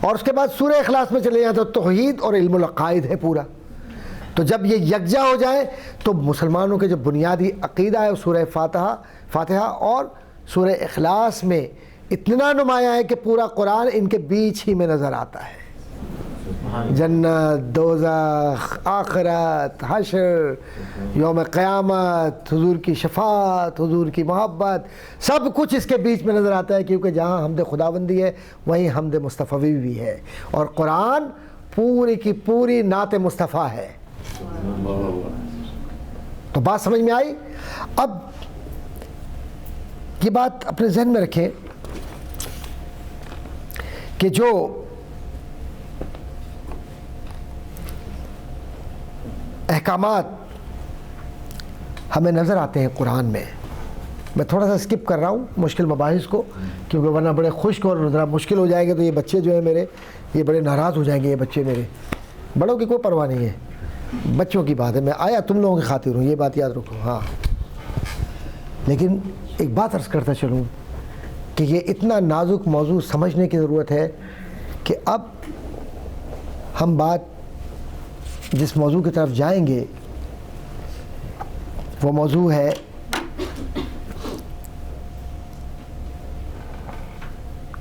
اور اس کے بعد سورہ اخلاص میں چلے جائیں تو توحید اور علم العقائد ہے پورا۔ تو جب یہ یکجا ہو جائے تو مسلمانوں کے جو بنیادی عقیدہ ہے سورہ فاتحہ اور سورہ اخلاص میں اتنا نمایاں ہے کہ پورا قرآن ان کے بیچ ہی میں نظر آتا ہے۔ جنت، دوزخ، آخرت، حشر، یوم قیامت، حضور کی شفاعت، حضور کی محبت، سب کچھ اس کے بیچ میں نظر آتا ہے، کیونکہ جہاں حمد خداوندی ہے وہیں حمد مصطفی بھی ہے، اور قرآن پوری کی پوری نعت مصطفیٰ ہے۔ تو بات سمجھ میں آئی؟ اب یہ بات اپنے ذہن میں رکھیں کہ جو احکامات ہمیں نظر آتے ہیں قرآن میں تھوڑا سا اسکپ کر رہا ہوں مشکل مباحث کو، کیونکہ ورنہ بڑے خشک اور ذرا مشکل ہو جائیں گے تو یہ بچے جو ہیں میرے یہ بڑے ناراض ہو جائیں گے۔ یہ بچے میرے، بڑوں کی کوئی پرواہ نہیں ہے، بچوں کی بات ہے، میں آیا تم لوگوں کی خاطر ہوں، یہ بات یاد رکھو۔ ہاں، لیکن ایک بات عرض کرتا چلوں کہ یہ اتنا نازک موضوع سمجھنے کی ضرورت ہے کہ اب ہم بات جس موضوع کی طرف جائیں گے وہ موضوع ہے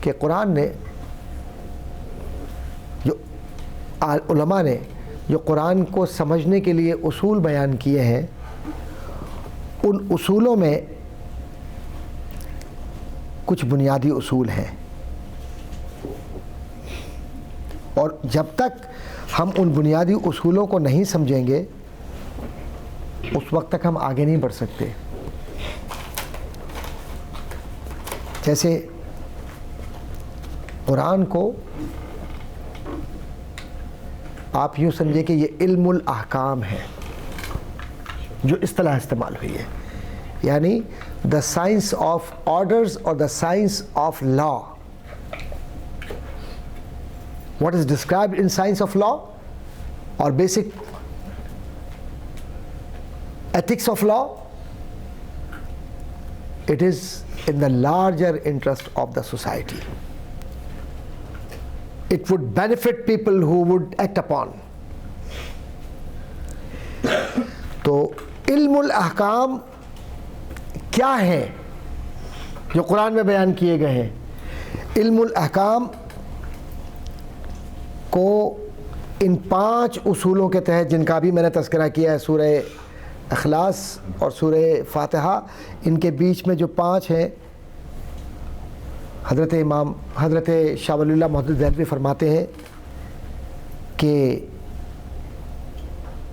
کہ قرآن نے جو علماء نے جو قرآن کو سمجھنے کے لیے اصول بیان کیے ہیں، ان اصولوں میں کچھ بنیادی اصول ہیں، اور جب تک ہم ان بنیادی اصولوں کو نہیں سمجھیں گے اس وقت تک ہم آگے نہیں بڑھ سکتے۔ جیسے قرآن کو آپ یوں سمجھے کہ یہ علم الاحکام ہے جو اصطلاح استعمال ہوئی ہے، یعنی دا سائنس آف آرڈرز اور the science of law. What is described in science of law or basic ethics of law? It is in the larger interest of the society. It would benefit people who would act upon. تو علم الاحکام کیا ہے جو قرآن میں بیان کیے گئے ہیں؟ علم الاحکام کو ان 5 اصولوں کے تحت، جن کا بھی میں نے تذکرہ کیا ہے، سورہ اخلاص اور سورہ فاتحہ، ان کے بیچ میں جو 5 ہیں، حضرت شاہ ولی اللہ محدث دہلوی فرماتے ہیں کہ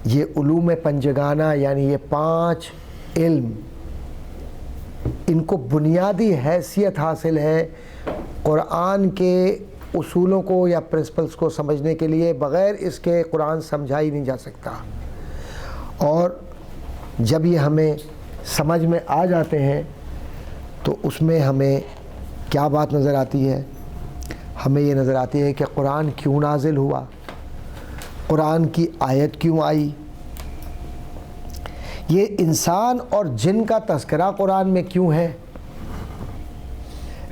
یہ علوم پنجگانہ، یعنی یہ 5 علم، ان کو بنیادی حیثیت حاصل ہے قرآن کے اصولوں کو یا پرنسپلز کو سمجھنے کے لیے۔ بغیر اس کے قرآن سمجھا ہی نہیں جا سکتا، اور جب یہ ہمیں سمجھ میں آ جاتے ہیں تو اس میں ہمیں کیا بات نظر آتی ہے؟ ہمیں یہ نظر آتی ہے کہ قرآن کیوں نازل ہوا، قرآن کی آیت کیوں آئی، یہ انسان اور جن کا تذکرہ قرآن میں کیوں ہے،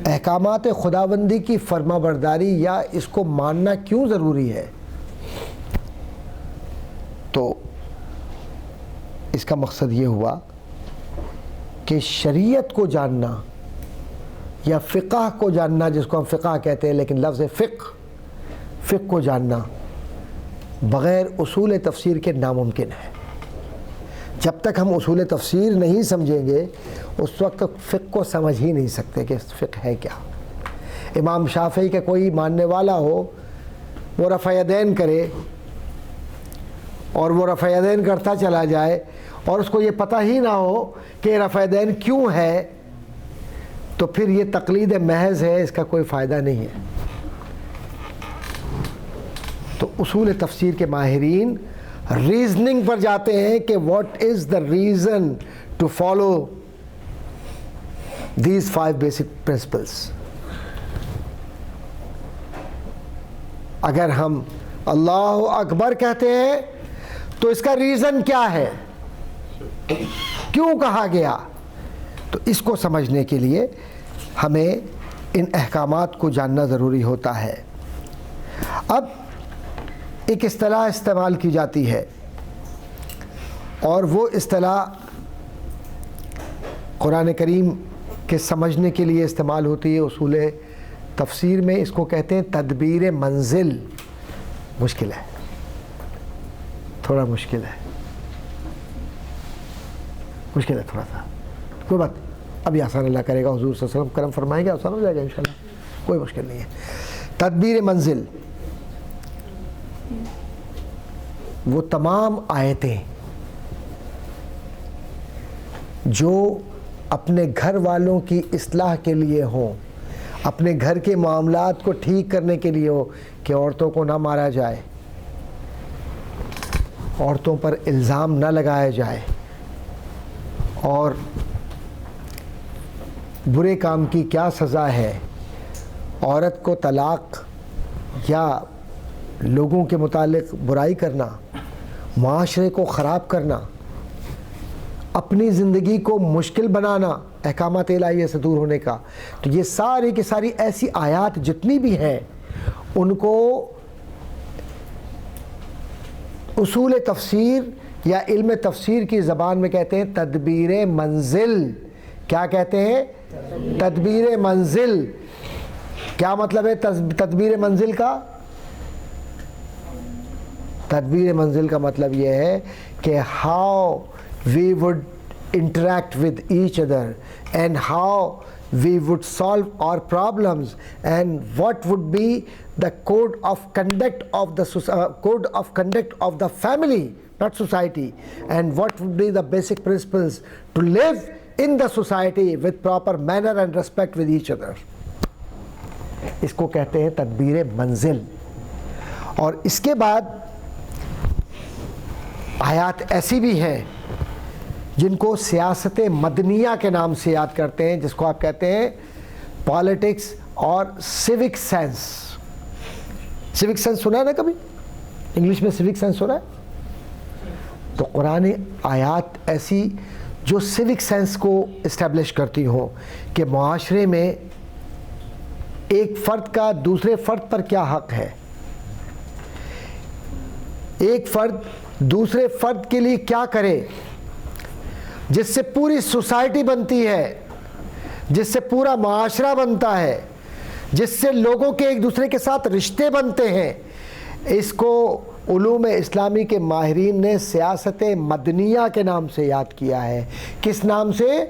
احکامات خداوندی کی فرما برداری یا اس کو ماننا کیوں ضروری ہے۔ تو اس کا مقصد یہ ہوا کہ شریعت کو جاننا یا فقہ کو جاننا، جس کو ہم فقہ کہتے ہیں لیکن لفظ فقہ کو جاننا بغیر اصول تفسیر کے ناممکن ہے۔ جب تک ہم اصول تفسیر نہیں سمجھیں گے اس وقت تک فقہ کو سمجھ ہی نہیں سکتے کہ فقہ ہے کیا۔ امام شافعی کا کوئی ماننے والا ہو، وہ رفع یدین کرے اور وہ رفع یدین کرتا چلا جائے اور اس کو یہ پتہ ہی نہ ہو کہ رفع یدین کیوں ہے، تو پھر یہ تقلید محض ہے، اس کا کوئی فائدہ نہیں ہے۔ تو اصول تفسیر کے ماہرین ریزننگ پر جاتے ہیں کہ what is the reason to follow these 5 basic principles. اگر ہم اللہ اکبر کہتے ہیں تو اس کا ریزن کیا ہے، کیوں کہا گیا؟ تو اس کو سمجھنے کے لیے ہمیں ان احکامات کو جاننا ضروری ہوتا ہے۔ اب ایک اصطلاح استعمال کی جاتی ہے، اور وہ اصطلاح قرآن کریم کے سمجھنے کے لیے استعمال ہوتی ہے۔ اصول تفسیر میں اس کو کہتے ہیں تدبیر منزل۔ مشکل ہے، تھوڑا مشکل ہے تھوڑا سا، کوئی بات، ابھی آسان اللہ کرے گا، حضور صلی اللہ علیہ وسلم کرم فرمائیں گے، آسان ہو جائے گا انشاءاللہ، کوئی مشکل نہیں ہے۔ تدبیر منزل وہ تمام آیتیں جو اپنے گھر والوں کی اصلاح کے لیے ہوں، اپنے گھر کے معاملات کو ٹھیک کرنے کے لیے ہو، کہ عورتوں کو نہ مارا جائے، عورتوں پر الزام نہ لگایا جائے، اور برے کام کی کیا سزا ہے، عورت کو طلاق یا لوگوں کے متعلق برائی کرنا، معاشرے کو خراب کرنا، اپنی زندگی کو مشکل بنانا، احکامات الہیہ سے دور ہونے کا، تو یہ ساری کی ساری ایسی آیات جتنی بھی ہیں ان کو اصول تفسیر یا علم تفسیر کی زبان میں کہتے ہیں تدبیر منزل۔ کیا کہتے ہیں؟ تدبیر منزل۔ کیا مطلب ہے تدبیر منزل کا؟ تدبیر منزل کا مطلب یہ ہے کہ how we would interact with each other and how we would solve our problems and what would be the code of conduct of the family, not society, and what would be the basic principles to live in the society with proper manner and respect with each other. اس کو کہتے ہیں تدبیر منزل۔ اور اس کے بعد آیات ایسی بھی ہیں جن کو سیاست مدنیہ کے نام سے یاد کرتے ہیں، جس کو آپ کہتے ہیں پالیٹکس اور سیوک سینس۔ سیوک سینس سنا ہے نا کبھی؟ انگلش میں سیوک سینس سنا ہے؟ تو قرآن آیات ایسی جو سیوک سینس کو اسٹیبلش کرتی ہوں کہ معاشرے میں ایک فرد کا دوسرے فرد پر کیا حق ہے، ایک فرد دوسرے فرد کے لیے کیا کرے، جس سے پوری سوسائٹی بنتی ہے، جس سے پورا معاشرہ بنتا ہے، جس سے لوگوں کے ایک دوسرے کے ساتھ رشتے بنتے ہیں۔ اس کو علوم اسلامی کے ماہرین نے سیاست مدنیہ کے نام سے یاد کیا ہے۔ کس نام سے؟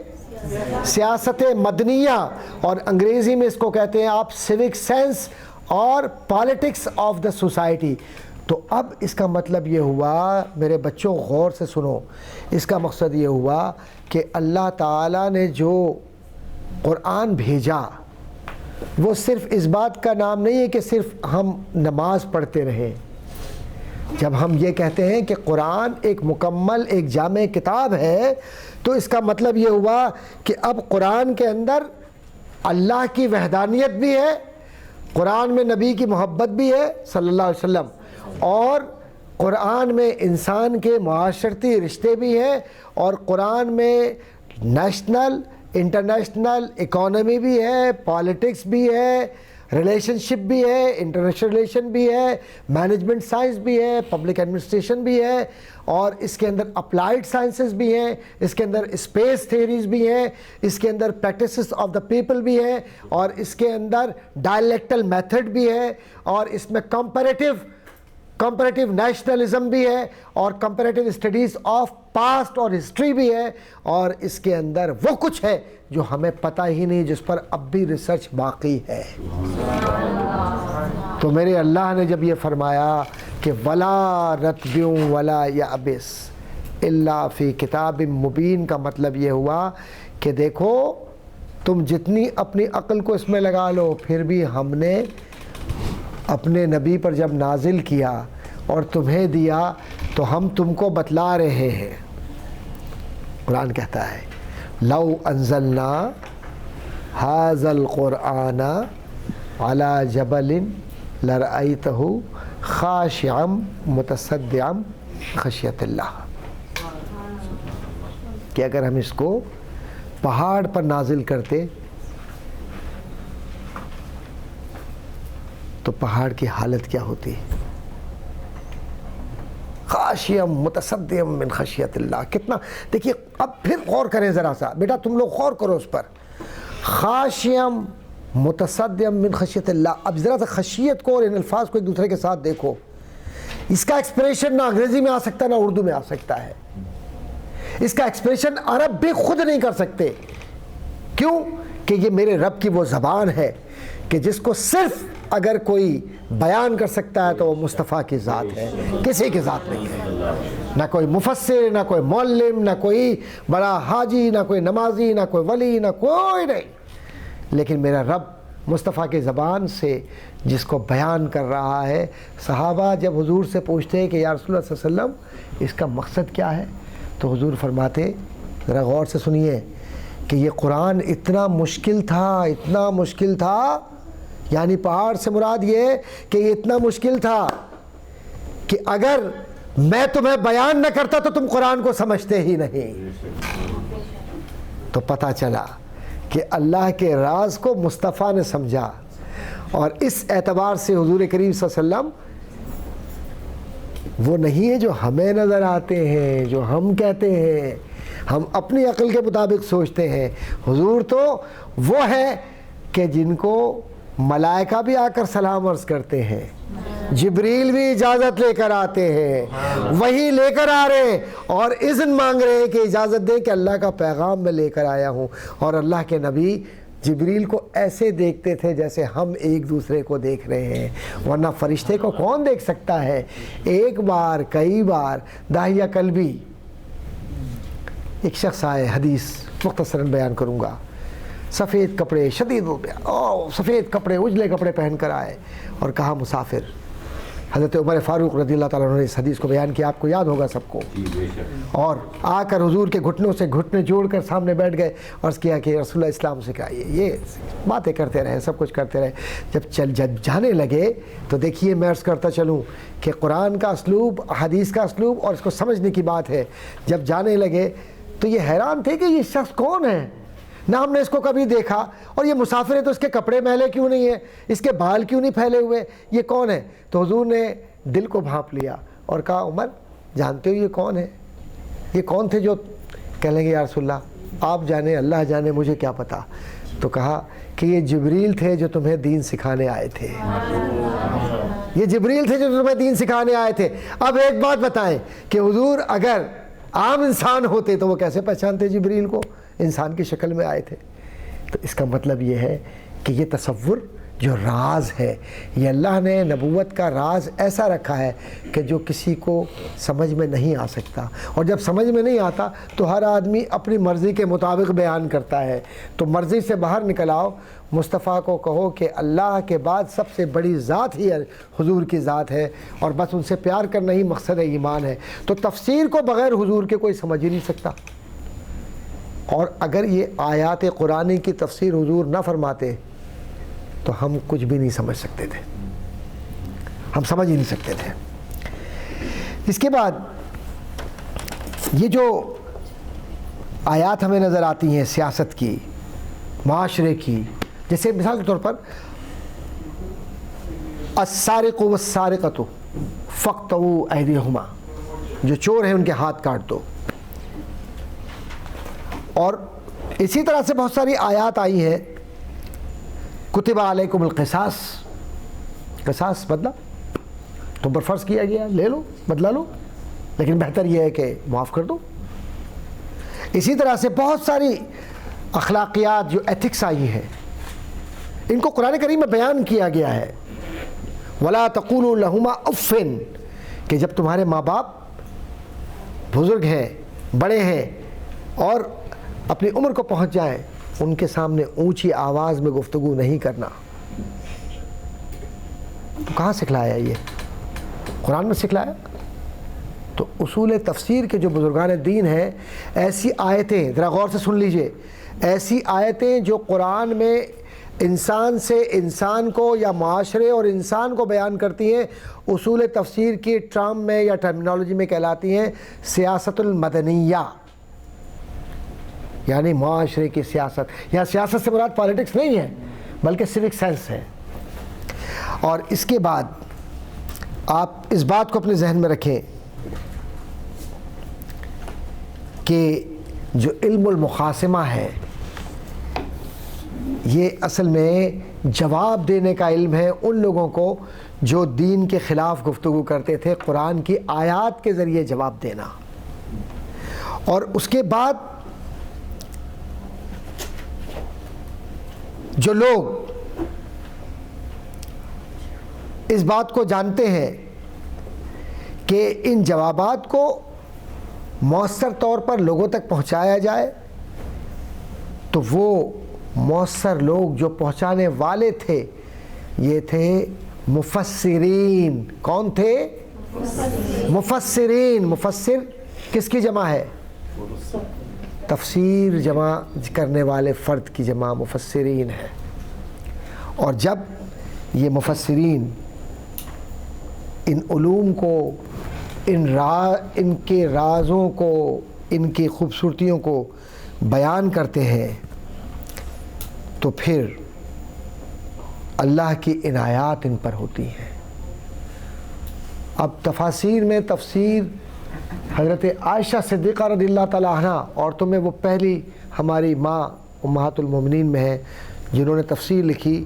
سیاست مدنیہ، اور انگریزی میں اس کو کہتے ہیں آپ سیوک سینس اور پالیٹکس آف دا سوسائٹی۔ تو اب اس کا مطلب یہ ہوا، میرے بچوں غور سے سنو، اس کا مقصد یہ ہوا کہ اللہ تعالیٰ نے جو قرآن بھیجا وہ صرف اس بات کا نام نہیں ہے کہ صرف ہم نماز پڑھتے رہیں۔ جب ہم یہ کہتے ہیں کہ قرآن ایک مکمل ایک جامع کتاب ہے، تو اس کا مطلب یہ ہوا کہ اب قرآن کے اندر اللہ کی وحدانیت بھی ہے، قرآن میں نبی کی محبت بھی ہے صلی اللہ علیہ وسلم، اور قرآن میں انسان کے معاشرتی رشتے بھی ہیں، اور قرآن میں نیشنل انٹرنیشنل اکانومی بھی ہے، پالیٹکس بھی ہے، ریلیشن شپ بھی ہے، انٹرنیشنل ریلیشن بھی ہے، مینجمنٹ سائنس بھی ہے، پبلک ایڈمنسٹریشن بھی ہے، اور اس کے اندر اپلائیڈ سائنسز بھی ہیں، اس کے اندر اسپیس تھیوریز بھی ہیں، اس کے اندر پریکٹسز آف دا پیپل بھی ہیں، اور اس کے اندر ڈائلیکٹل میتھڈ بھی ہے، اور اس میں کمپیریٹیو نیشنلزم بھی ہے، اور کمپیریٹیو اسٹڈیز آف پاسٹ اور ہسٹری بھی ہے، اور اس کے اندر وہ کچھ ہے جو ہمیں پتہ ہی نہیں، جس پر اب بھی ریسرچ باقی ہے۔ تو میرے اللہ نے جب یہ فرمایا کہ وَلَا رَتْبٍ وَلَا يَأْبِسْ إِلَّا فِي كِتَابٍ مُبِينٍ کا مطلب یہ ہوا کہ دیکھو تم جتنی اپنی عقل کو اس میں لگا لو، پھر بھی ہم نے اپنے نبی پر جب نازل کیا اور تمہیں دیا تو ہم تم کو بتلا رہے ہیں۔ قرآن کہتا ہے لو انزلنا هذا القرآن على جبل لرأیتہ خاشعا متصدعا خشیت اللہ، کہ اگر ہم اس کو پہاڑ پر نازل کرتے تو پہاڑ کی حالت کیا ہوتی؟ خاشعا متصدعا من خشیت اللہ. کتنا دیکھیے، اب پھر غور کریں ذرا سا بیٹا، تم لوگ غور کرو اس پر. خاشعا متصدعا من خشیت اللہ. اب ذرا سا خشیت کو اور ان الفاظ کو ایک دوسرے کے ساتھ دیکھو. اس کا ایکسپریشن نہ انگریزی میں آ سکتا ہے نہ اردو میں آ سکتا ہے. اس کا ایکسپریشن عرب بھی خود نہیں کر سکتے. کیوں؟ کہ یہ میرے رب کی وہ زبان ہے کہ جس کو صرف اگر کوئی بیان کر سکتا ہے تو وہ مصطفیٰ کی ذات ہے، کسی کی ذات نہیں ہے. نہ کوئی مفسر، نہ کوئی معلم، نہ کوئی بڑا حاجی، نہ کوئی نمازی، نہ کوئی ولی، نہ کوئی نہیں. لیکن میرا رب مصطفیٰ کی زبان سے جس کو بیان کر رہا ہے. صحابہ جب حضور سے پوچھتے ہیں کہ یا رسول اللہ صلی اللہ علیہ وسلم اس کا مقصد کیا ہے، تو حضور فرماتے، ذرا غور سے سنیے، کہ یہ قرآن اتنا مشکل تھا، اتنا مشکل تھا، یعنی پہاڑ سے مراد یہ کہ یہ اتنا مشکل تھا کہ اگر میں تمہیں بیان نہ کرتا تو تم قرآن کو سمجھتے ہی نہیں. تو پتہ چلا کہ اللہ کے راز کو مصطفیٰ نے سمجھا. اور اس اعتبار سے حضور کریم صلی اللہ علیہ وسلم وہ نہیں ہے جو ہمیں نظر آتے ہیں، جو ہم کہتے ہیں، ہم اپنی عقل کے مطابق سوچتے ہیں. حضور تو وہ ہے کہ جن کو ملائکہ بھی آ کر سلام عرض کرتے ہیں، جبریل بھی اجازت لے کر آتے ہیں، وہی لے کر آ رہے ہیں اور اذن مانگ رہے ہیں کہ اجازت دیں کہ اللہ کا پیغام میں لے کر آیا ہوں. اور اللہ کے نبی جبریل کو ایسے دیکھتے تھے جیسے ہم ایک دوسرے کو دیکھ رہے ہیں، ورنہ فرشتے کو کون دیکھ سکتا ہے؟ ایک بار، کئی بار، داہیہ قلبی ایک شخص آئے، حدیث مختصراً بیان کروں گا. سفید کپڑے، شدید سفید کپڑے، اجلے کپڑے پہن کر آئے اور کہا مسافر. حضرت عمر فاروق رضی اللہ تعالیٰ عنہ نے اس حدیث کو بیان کیا، آپ کو یاد ہوگا سب کو. اور آ کر حضور کے گھٹنوں سے گھٹنے جوڑ کر سامنے بیٹھ گئے اور عرض کیا کہ رسول اللہ اسلام سکھائیے. یہ باتیں کرتے رہے، سب کچھ کرتے رہے. جب جانے لگے تو دیکھیے، میں عرض کرتا چلوں کہ قرآن کا اسلوب، حدیث کا اسلوب اور اس کو سمجھنے کی بات ہے. جب جانے لگے تو یہ حیران تھے کہ یہ شخص کون ہے، نہ ہم نے اس کو کبھی دیکھا، اور یہ مسافر ہے تو اس کے کپڑے میلے کیوں نہیں ہیں، اس کے بال کیوں نہیں پھیلے ہوئے، یہ کون ہے؟ تو حضور نے دل کو بھانپ لیا اور کہا عمر جانتے ہو یہ کون ہے؟ یہ کون تھے جو کہہ لیں گے یا رسول اللہ آپ جانے، اللہ جانے، مجھے کیا پتا. تو کہا کہ یہ جبریل تھے جو تمہیں دین سکھانے آئے تھے. یہ جبریل تھے جو تمہیں دین سکھانے آئے تھے. اب ایک بات بتائیں کہ حضور اگر عام انسان ہوتے تو وہ کیسے پہچانتے جبریل کو؟ انسان کی شکل میں آئے تھے. تو اس کا مطلب یہ ہے کہ یہ تصور جو راز ہے، یہ اللہ نے نبوت کا راز ایسا رکھا ہے کہ جو کسی کو سمجھ میں نہیں آ سکتا. اور جب سمجھ میں نہیں آتا تو ہر آدمی اپنی مرضی کے مطابق بیان کرتا ہے. تو مرضی سے باہر نکل آؤ، مصطفیٰ کو کہو کہ اللہ کے بعد سب سے بڑی ذات ہی حضور کی ذات ہے، اور بس ان سے پیار کرنا ہی مقصد ایمان ہے. تو تفسیر کو بغیر حضور کے کوئی سمجھ ہی نہیں سکتا. اور اگر یہ آیات قرآنی کی تفسیر حضور نہ فرماتے تو ہم کچھ بھی نہیں سمجھ سکتے تھے، ہم سمجھ ہی نہیں سکتے تھے. اس کے بعد یہ جو آیات ہمیں نظر آتی ہیں سیاست کی، معاشرے کی، جیسے مثال کے طور پر السارق والسارقۃ فاقطعوا ایدیہما، جو چور ہیں ان کے ہاتھ کاٹ دو. اور اسی طرح سے بہت ساری آیات آئی ہیں، کتب علیکم القصاص، قصاص بدلہ تم پر فرض کیا گیا، لے لو، بدلہ لو، لیکن بہتر یہ ہے کہ معاف کر دو. اسی طرح سے بہت ساری اخلاقیات جو ایتھکس آئی ہیں، ان کو قرآن کریم میں بیان کیا گیا ہے. وَلَا تَقُولُوا لَهُمَا أُفٍّ، کہ جب تمہارے ماں باپ بزرگ ہیں، بڑے ہیں اور اپنی عمر کو پہنچ جائیں، ان کے سامنے اونچی آواز میں گفتگو نہیں کرنا. تو کہاں سکھلایا یہ؟ قرآن میں سکھلایا. تو اصول تفسیر کے جو بزرگان دین ہیں، ایسی آیتیں ذرا غور سے سن لیجئے، ایسی آیتیں جو قرآن میں انسان سے انسان کو یا معاشرے اور انسان کو بیان کرتی ہیں، اصول تفسیر کی ٹرم میں یا ٹرمینالوجی میں کہلاتی ہیں سیاست المدنیہ، یعنی معاشرے کی سیاست. یا سیاست سے مراد پالیٹکس نہیں ہے بلکہ سیوک سینس ہے. اور اس کے بعد آپ اس بات کو اپنے ذہن میں رکھیں کہ جو علم المقاسمہ ہے یہ اصل میں جواب دینے کا علم ہے ان لوگوں کو جو دین کے خلاف گفتگو کرتے تھے، قرآن کی آیات کے ذریعے جواب دینا. اور اس کے بعد جو لوگ اس بات کو جانتے ہیں کہ ان جوابات کو مؤثر طور پر لوگوں تک پہنچایا جائے، تو وہ مؤثر لوگ جو پہنچانے والے تھے یہ تھے مفسرین. کون تھے؟ مفسرین. مفسر کس کی جمع ہے؟ تفسیر جمع کرنے والے فرد کی جمع مفسرین ہے. اور جب یہ مفسرین ان علوم کو، ان کے رازوں کو، ان کی خوبصورتیوں کو بیان کرتے ہیں تو پھر اللہ کی عنایات ان پر ہوتی ہیں. اب تفاسیر میں تفسیر حضرت عائشہ صدیقہ رضی اللہ تعالیٰ عنہ، عورتوں میں وہ پہلی ہماری ماں امہات المومنین میں ہے جنہوں نے تفسیر لکھی.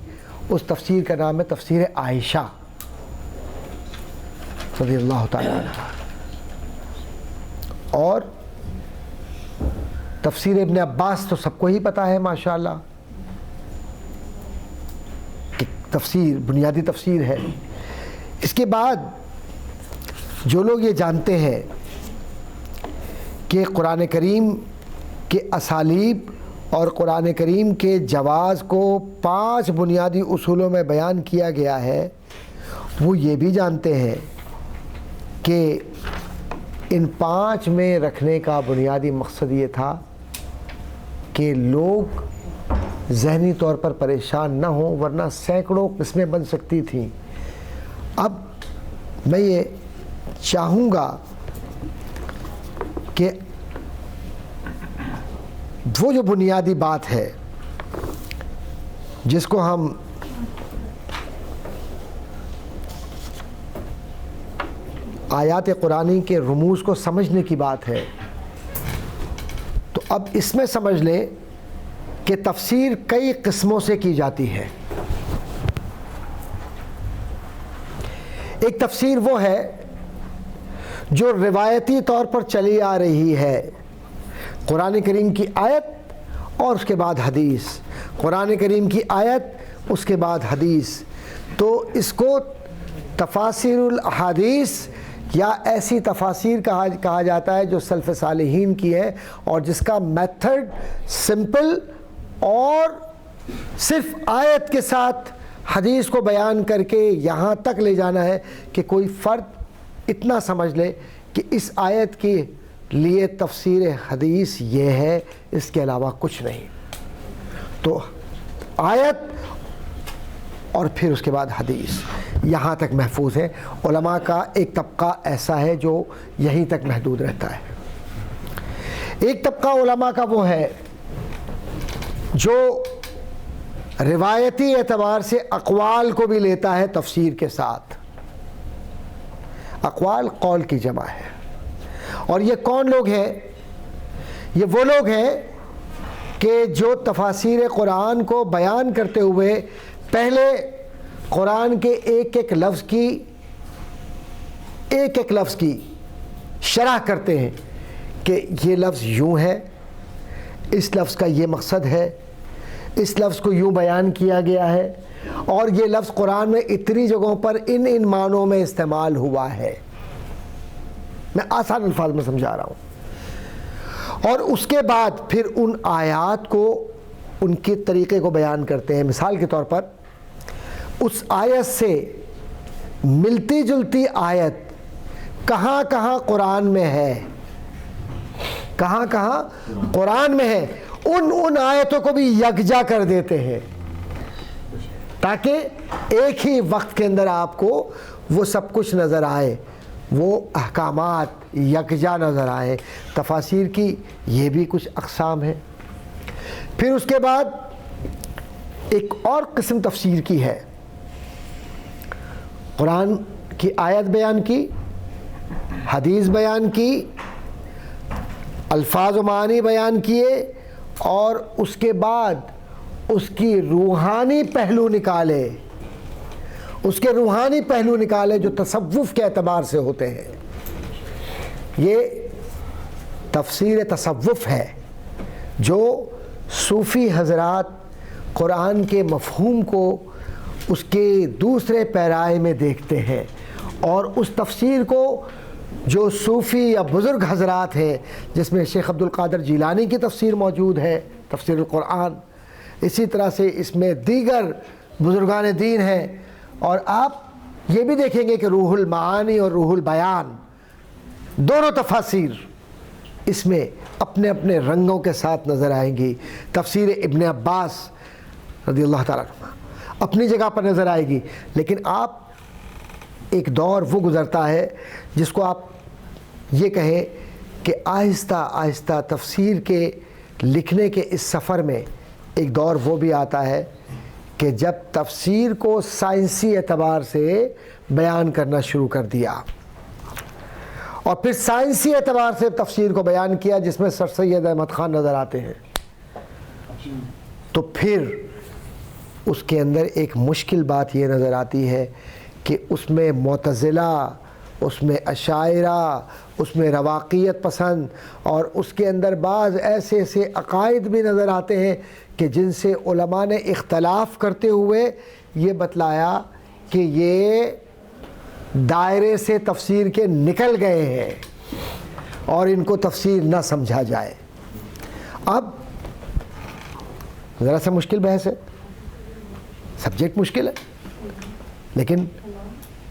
اس تفسیر کا نام ہے تفسیر عائشہ رضی اللہ تعالیٰ عنہ. اور تفسیر ابن عباس تو سب کو ہی پتہ ہے ماشاءاللہ کہ تفسیر بنیادی تفسیر ہے. اس کے بعد جو لوگ یہ جانتے ہیں کہ قرآن کریم کے اسالیب اور قرآن کریم کے جواز کو 5 بنیادی اصولوں میں بیان کیا گیا ہے، وہ یہ بھی جانتے ہیں کہ ان 5 میں رکھنے کا بنیادی مقصد یہ تھا کہ لوگ ذہنی طور پر پریشان نہ ہوں، ورنہ سینکڑوں قسمیں بن سکتی تھیں. اب میں یہ چاہوں گا کہ وہ جو بنیادی بات ہے جس کو ہم آیات قرآنی کے رموز کو سمجھنے کی بات ہے، تو اب اس میں سمجھ لیں کہ تفسیر کئی قسموں سے کی جاتی ہے. ایک تفسیر وہ ہے جو روایتی طور پر چلی آ رہی ہے، قرآن کریم کی آیت اور اس کے بعد حدیث، قرآن کریم کی آیت اس کے بعد حدیث. تو اس کو تفاسیر الاحادیث یا ایسی تفاسیر کہا جاتا ہے جو سلف صالحین کی ہے، اور جس کا میتھڈ سمپل اور صرف آیت کے ساتھ حدیث کو بیان کر کے یہاں تک لے جانا ہے کہ کوئی فرد اتنا سمجھ لے کہ اس آیت کے لیے تفسیر حدیث یہ ہے، اس کے علاوہ کچھ نہیں. تو آیت اور پھر اس کے بعد حدیث یہاں تک محفوظ ہے. علماء کا ایک طبقہ ایسا ہے جو یہیں تک محدود رہتا ہے. ایک طبقہ علماء کا وہ ہے جو روایتی اعتبار سے اقوال کو بھی لیتا ہے تفسیر کے ساتھ. اقوال قول کی جمع ہے. اور یہ کون لوگ ہیں؟ یہ وہ لوگ ہیں کہ جو تفاسیر قرآن کو بیان کرتے ہوئے پہلے قرآن کے ایک ایک لفظ کی شرح کرتے ہیں کہ یہ لفظ یوں ہے، اس لفظ کا یہ مقصد ہے، اس لفظ کو یوں بیان کیا گیا ہے، اور یہ لفظ قرآن میں اتنی جگہوں پر ان معنوں میں استعمال ہوا ہے. میں آسان الفاظ میں سمجھا رہا ہوں. اور اس کے بعد پھر ان آیات کو، ان کے طریقے کو بیان کرتے ہیں. مثال کے طور پر اس آیت سے ملتی جلتی آیت کہاں کہاں قرآن میں ہے، کہاں کہاں قرآن میں ہے، ان آیتوں کو بھی یکجا کر دیتے ہیں. تاکہ ایک ہی وقت کے اندر آپ کو وہ سب کچھ نظر آئے، وہ احکامات یکجا نظر آئے۔ تفاسیر کی یہ بھی کچھ اقسام ہیں۔ پھر اس کے بعد ایک اور قسم تفسیر کی ہے، قرآن کی آیت بیان کی، حدیث بیان کی، الفاظ و معانی بیان کیے، اور اس کے بعد اس کی روحانی پہلو نکالے، اس کے روحانی پہلو نکالے جو تصوف کے اعتبار سے ہوتے ہیں۔ یہ تفسیر تصوف ہے، جو صوفی حضرات قرآن کے مفہوم کو اس کے دوسرے پیرائے میں دیکھتے ہیں، اور اس تفسیر کو جو صوفی یا بزرگ حضرات ہیں، جس میں شیخ عبد القادر جیلانی کی تفسیر موجود ہے، تفسیر القرآن، اسی طرح سے اس میں دیگر بزرگان دین ہیں، اور آپ یہ بھی دیکھیں گے کہ روح المعانی اور روح البیان دونوں تفاسیر اس میں اپنے اپنے رنگوں کے ساتھ نظر آئیں گی۔ تفسیر ابن عباس رضی اللہ تعالیٰ عنہ اپنی جگہ پر نظر آئے گی، لیکن آپ ایک دور وہ گزرتا ہے جس کو آپ یہ کہیں کہ آہستہ آہستہ تفسیر کے لکھنے کے اس سفر میں ایک دور وہ بھی آتا ہے کہ جب تفسیر کو سائنسی اعتبار سے بیان کرنا شروع کر دیا، اور پھر سائنسی اعتبار سے تفسیر کو بیان کیا، جس میں سر سید احمد خان نظر آتے ہیں، تو پھر اس کے اندر ایک مشکل بات یہ نظر آتی ہے کہ اس میں معتزلہ، اس میں اشاعرہ، اس میں رواقیت پسند، اور اس کے اندر بعض ایسے ایسے عقائد بھی نظر آتے ہیں کہ جن سے علماء نے اختلاف کرتے ہوئے یہ بتلایا کہ یہ دائرے سے تفسیر کے نکل گئے ہیں اور ان کو تفسیر نہ سمجھا جائے۔ اب ذرا سا مشکل بحث ہے، سبجیکٹ مشکل ہے، لیکن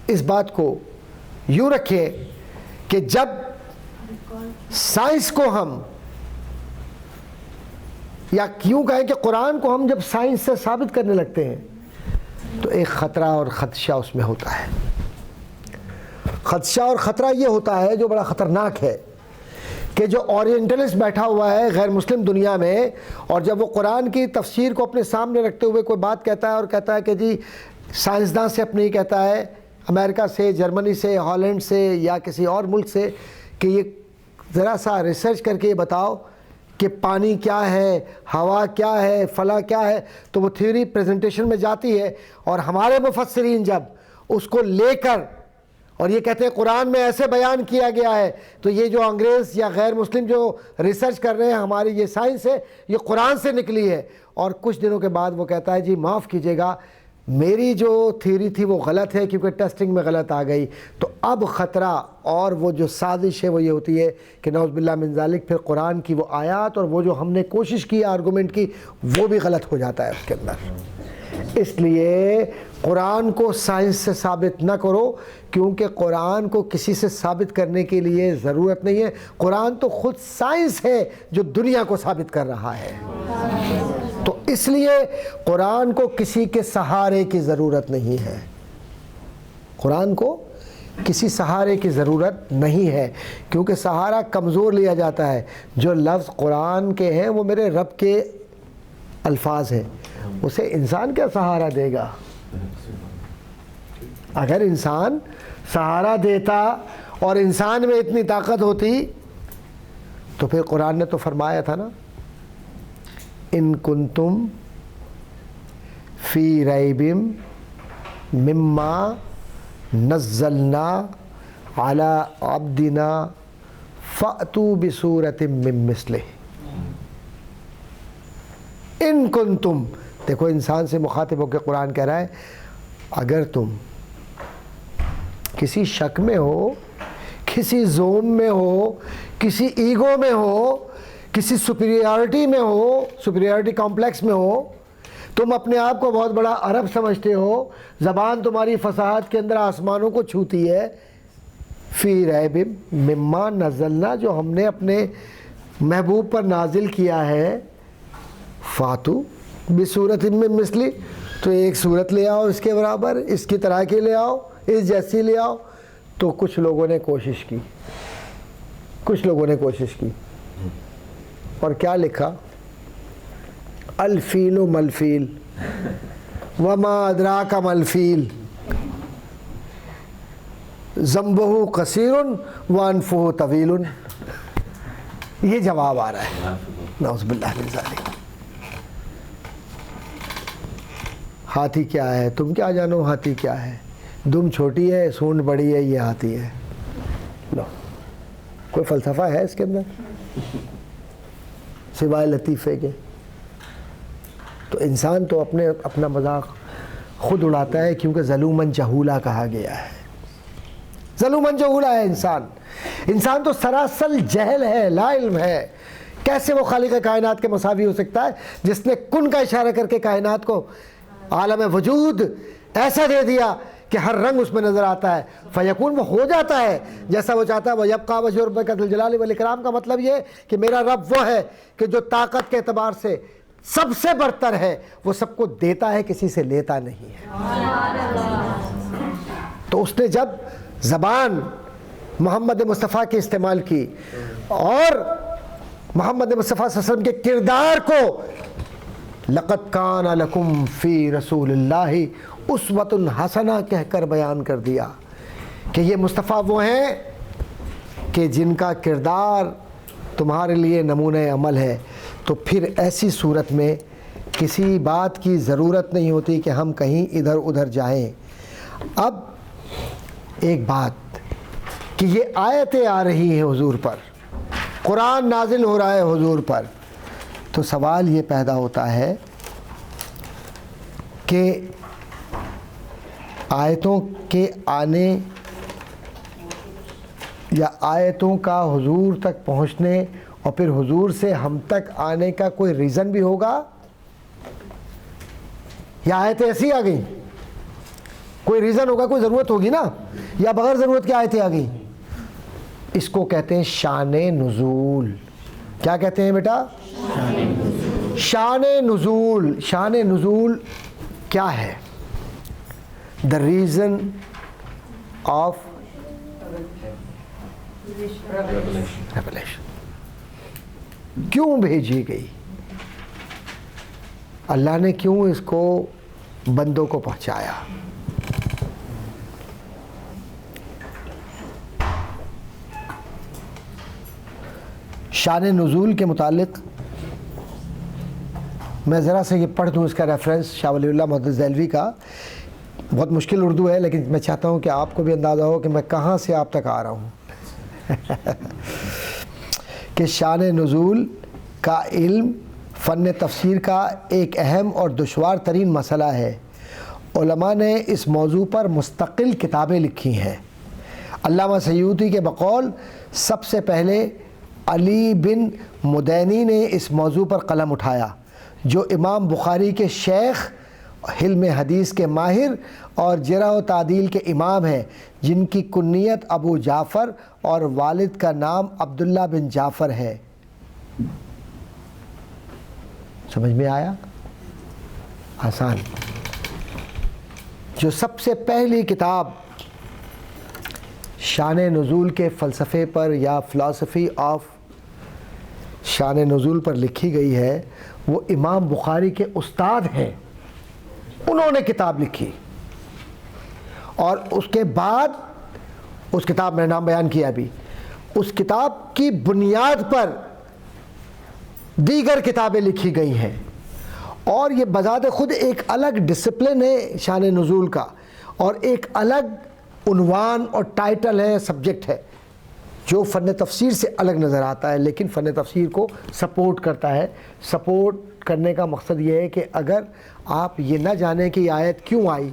اس بات کو یوں رکھیں کہ جب سائنس کو ہم، یا کیوں کہیں کہ قرآن کو ہم جب سائنس سے ثابت کرنے لگتے ہیں تو ایک خطرہ اور خدشہ اس میں ہوتا ہے۔ خدشہ اور خطرہ یہ ہوتا ہے جو بڑا خطرناک ہے کہ جو اورینٹلسٹ بیٹھا ہوا ہے غیر مسلم دنیا میں، اور جب وہ قرآن کی تفسیر کو اپنے سامنے رکھتے ہوئے کوئی بات کہتا ہے اور کہتا ہے کہ جی سائنسداں سے اپنی کہتا ہے امریکہ سے، جرمنی سے، ہالینڈ سے یا کسی اور ملک سے کہ یہ ذرا سا ریسرچ کر کے یہ بتاؤ کہ پانی کیا ہے، ہوا کیا ہے، فلاں کیا ہے، تو وہ تھیوری پریزنٹیشن میں جاتی ہے، اور ہمارے مفسرین جب اس کو لے کر اور یہ کہتے ہیں قرآن میں ایسے بیان کیا گیا ہے، تو یہ جو انگریز یا غیر مسلم جو ریسرچ کر رہے ہیں، ہماری یہ سائنس ہے، یہ قرآن سے نکلی ہے، اور کچھ دنوں کے بعد وہ کہتا ہے جی معاف کیجیے گا، میری جو تھیوری تھی وہ غلط ہے کیونکہ ٹیسٹنگ میں غلط آ گئی۔ تو اب خطرہ اور وہ جو سازش ہے وہ یہ ہوتی ہے کہ نعوذ باللہ من ذالک پھر قرآن کی وہ آیات اور وہ جو ہم نے کوشش کی آرگومنٹ کی وہ بھی غلط ہو جاتا ہے اس کے اندر۔ اس لیے قرآن کو سائنس سے ثابت نہ کرو، کیونکہ قرآن کو کسی سے ثابت کرنے کے لیے ضرورت نہیں ہے، قرآن تو خود سائنس ہے جو دنیا کو ثابت کر رہا ہے۔ تو اس لیے قرآن کو کسی کے سہارے کی ضرورت نہیں ہے، قرآن کو کسی سہارے کی ضرورت نہیں ہے، کیونکہ سہارا کمزور لیا جاتا ہے۔ جو لفظ قرآن کے ہیں وہ میرے رب کے الفاظ ہیں، اسے انسان کیا سہارا دے گا؟ اگر انسان سہارا دیتا اور انسان میں اتنی طاقت ہوتی تو پھر قرآن نے تو فرمایا تھا نا، ان کنتم فی ریب مما نزلنا علی عبدنا فأتوا بسورۃ من مثلہ۔ ان کنتم، دیکھو انسان سے مخاطب ہو کے قرآن کہہ رہا ہے اگر تم کسی شک میں ہو، کسی زوم میں ہو، کسی ایگو میں ہو، کسی سپیریارٹی میں ہو، سپیریارٹی کمپلیکس میں ہو، تم اپنے آپ کو بہت بڑا عرب سمجھتے ہو، زبان تمہاری فصاحت کے اندر آسمانوں کو چھوتی ہے، فی ریب مما نزلنا، جو ہم نے اپنے محبوب پر نازل کیا ہے، فاتو بصورت من مثلی، تو ایک صورت لے آؤ اس کے برابر، اس کی طرح کی لے آؤ، اس جیسی لے آؤ. تو کچھ لوگوں نے کوشش کی، اور کیا لکھا؟ الفیل ملفیل وما ادراک ملفیل ذنبہ قصیر وانفہ طویل. یہ جواب آ رہا ہے. نعوذ باللہ من ذالک. ہاتھی کیا ہے؟ تم کیا جانو ہاتھی کیا ہے؟ دم چھوٹی ہے، سونڈ بڑی ہے، یہ ہاتھی ہے. لو، کوئی فلسفہ ہے اس کے اندر سوائے لطیفے کے؟ تو انسان تو اپنا مذاق خود اڑاتا ہے، کیونکہ ظلوماً جہولا کہا گیا ہے. ظلوماً جہولا ہے انسان تو سراسر جہل ہے، لا علم ہے. کیسے وہ خالق کائنات کے مساوی ہو سکتا ہے جس نے کن کا اشارہ کر کے کائنات کو عالم وجود ایسا دے دیا کہ ہر رنگ اس میں نظر آتا ہے. فیکون، وہ ہو جاتا ہے جیسا وہ چاہتا ہے. وہ یبقیٰ وجہ ربک ذو الجلال والاکرام کا مطلب یہ کہ میرا رب وہ ہے کہ جو طاقت کے اعتبار سے سب سے برتر ہے، وہ سب کو دیتا ہے، کسی سے لیتا نہیں ہے. تو اس نے جب زبان محمد مصطفیٰ کی استعمال کی اور محمد مصطفیٰ صلی اللہ علیہ وسلم کے کردار کو لقد کان لکم فی رسول اللہ اسوۃ حسنہ کہہ کر بیان کر دیا کہ یہ مصطفیٰ وہ ہیں کہ جن کا کردار تمہارے لیے نمونہ عمل ہے. تو پھر ایسی صورت میں کسی بات کی ضرورت نہیں ہوتی کہ ہم کہیں ادھر ادھر جائیں. اب ایک بات کہ یہ آیتیں آ رہی ہیں حضور پر، قرآن نازل ہو رہا ہے حضور پر، تو سوال یہ پیدا ہوتا ہے کہ آیتوں کے آنے یا آیتوں کا حضور تک پہنچنے اور پھر حضور سے ہم تک آنے کا کوئی ریزن بھی ہوگا، یا آیتیں ایسی آ گئیں؟ کوئی ریزن ہوگا، کوئی ضرورت ہوگی نا، یا بغیر ضرورت کی آیتیں آ گئیں؟ اس کو کہتے ہیں شان نزول. کیا کہتے ہیں بیٹا؟ شان نزول. شان نزول کیا ہے؟ The reason of revelation. کیوں بھیجی گئی؟ اللہ نے کیوں اس کو بندوں کو پہنچایا؟ شان نزول کے متعلق میں ذرا سے یہ پڑھ دوں اس کا ریفرنس شاہ ولی اللہ محدث دہلوی کا. بہت مشکل اردو ہے، لیکن میں چاہتا ہوں کہ آپ کو بھی اندازہ ہو کہ میں کہاں سے آپ تک آ رہا ہوں. کہ شان نزول کا علم فن تفسیر کا ایک اہم اور دشوار ترین مسئلہ ہے. علماء نے اس موضوع پر مستقل کتابیں لکھی ہیں. علامہ سیوطی کے بقول سب سے پہلے علی بن مدینی نے اس موضوع پر قلم اٹھایا، جو امام بخاری کے شیخ، علم حدیث کے ماہر اور جرح و تعدیل کے امام ہیں، جن کی کنیت ابو جعفر اور والد کا نام عبداللہ بن جعفر ہے. سمجھ میں آیا؟ آسان. جو سب سے پہلی کتاب شان نزول کے فلسفے پر یا فلسفی آف شان نزول پر لکھی گئی ہے، وہ امام بخاری کے استاد ہیں. انہوں نے کتاب لکھی، اور اس کے بعد اس کتاب میں نام بیان کیا بھی، اس کتاب کی بنیاد پر دیگر کتابیں لکھی گئی ہیں. اور یہ بذات خود ایک الگ ڈسپلن ہے شان نزول کا، اور ایک الگ عنوان اور ٹائٹل ہے، سبجیکٹ ہے، جو فن تفسیر سے الگ نظر آتا ہے، لیکن فن تفسیر کو سپورٹ کرتا ہے. سپورٹ کرنے کا مقصد یہ ہے کہ اگر آپ یہ نہ جانیں کہ یہ آیت کیوں آئی،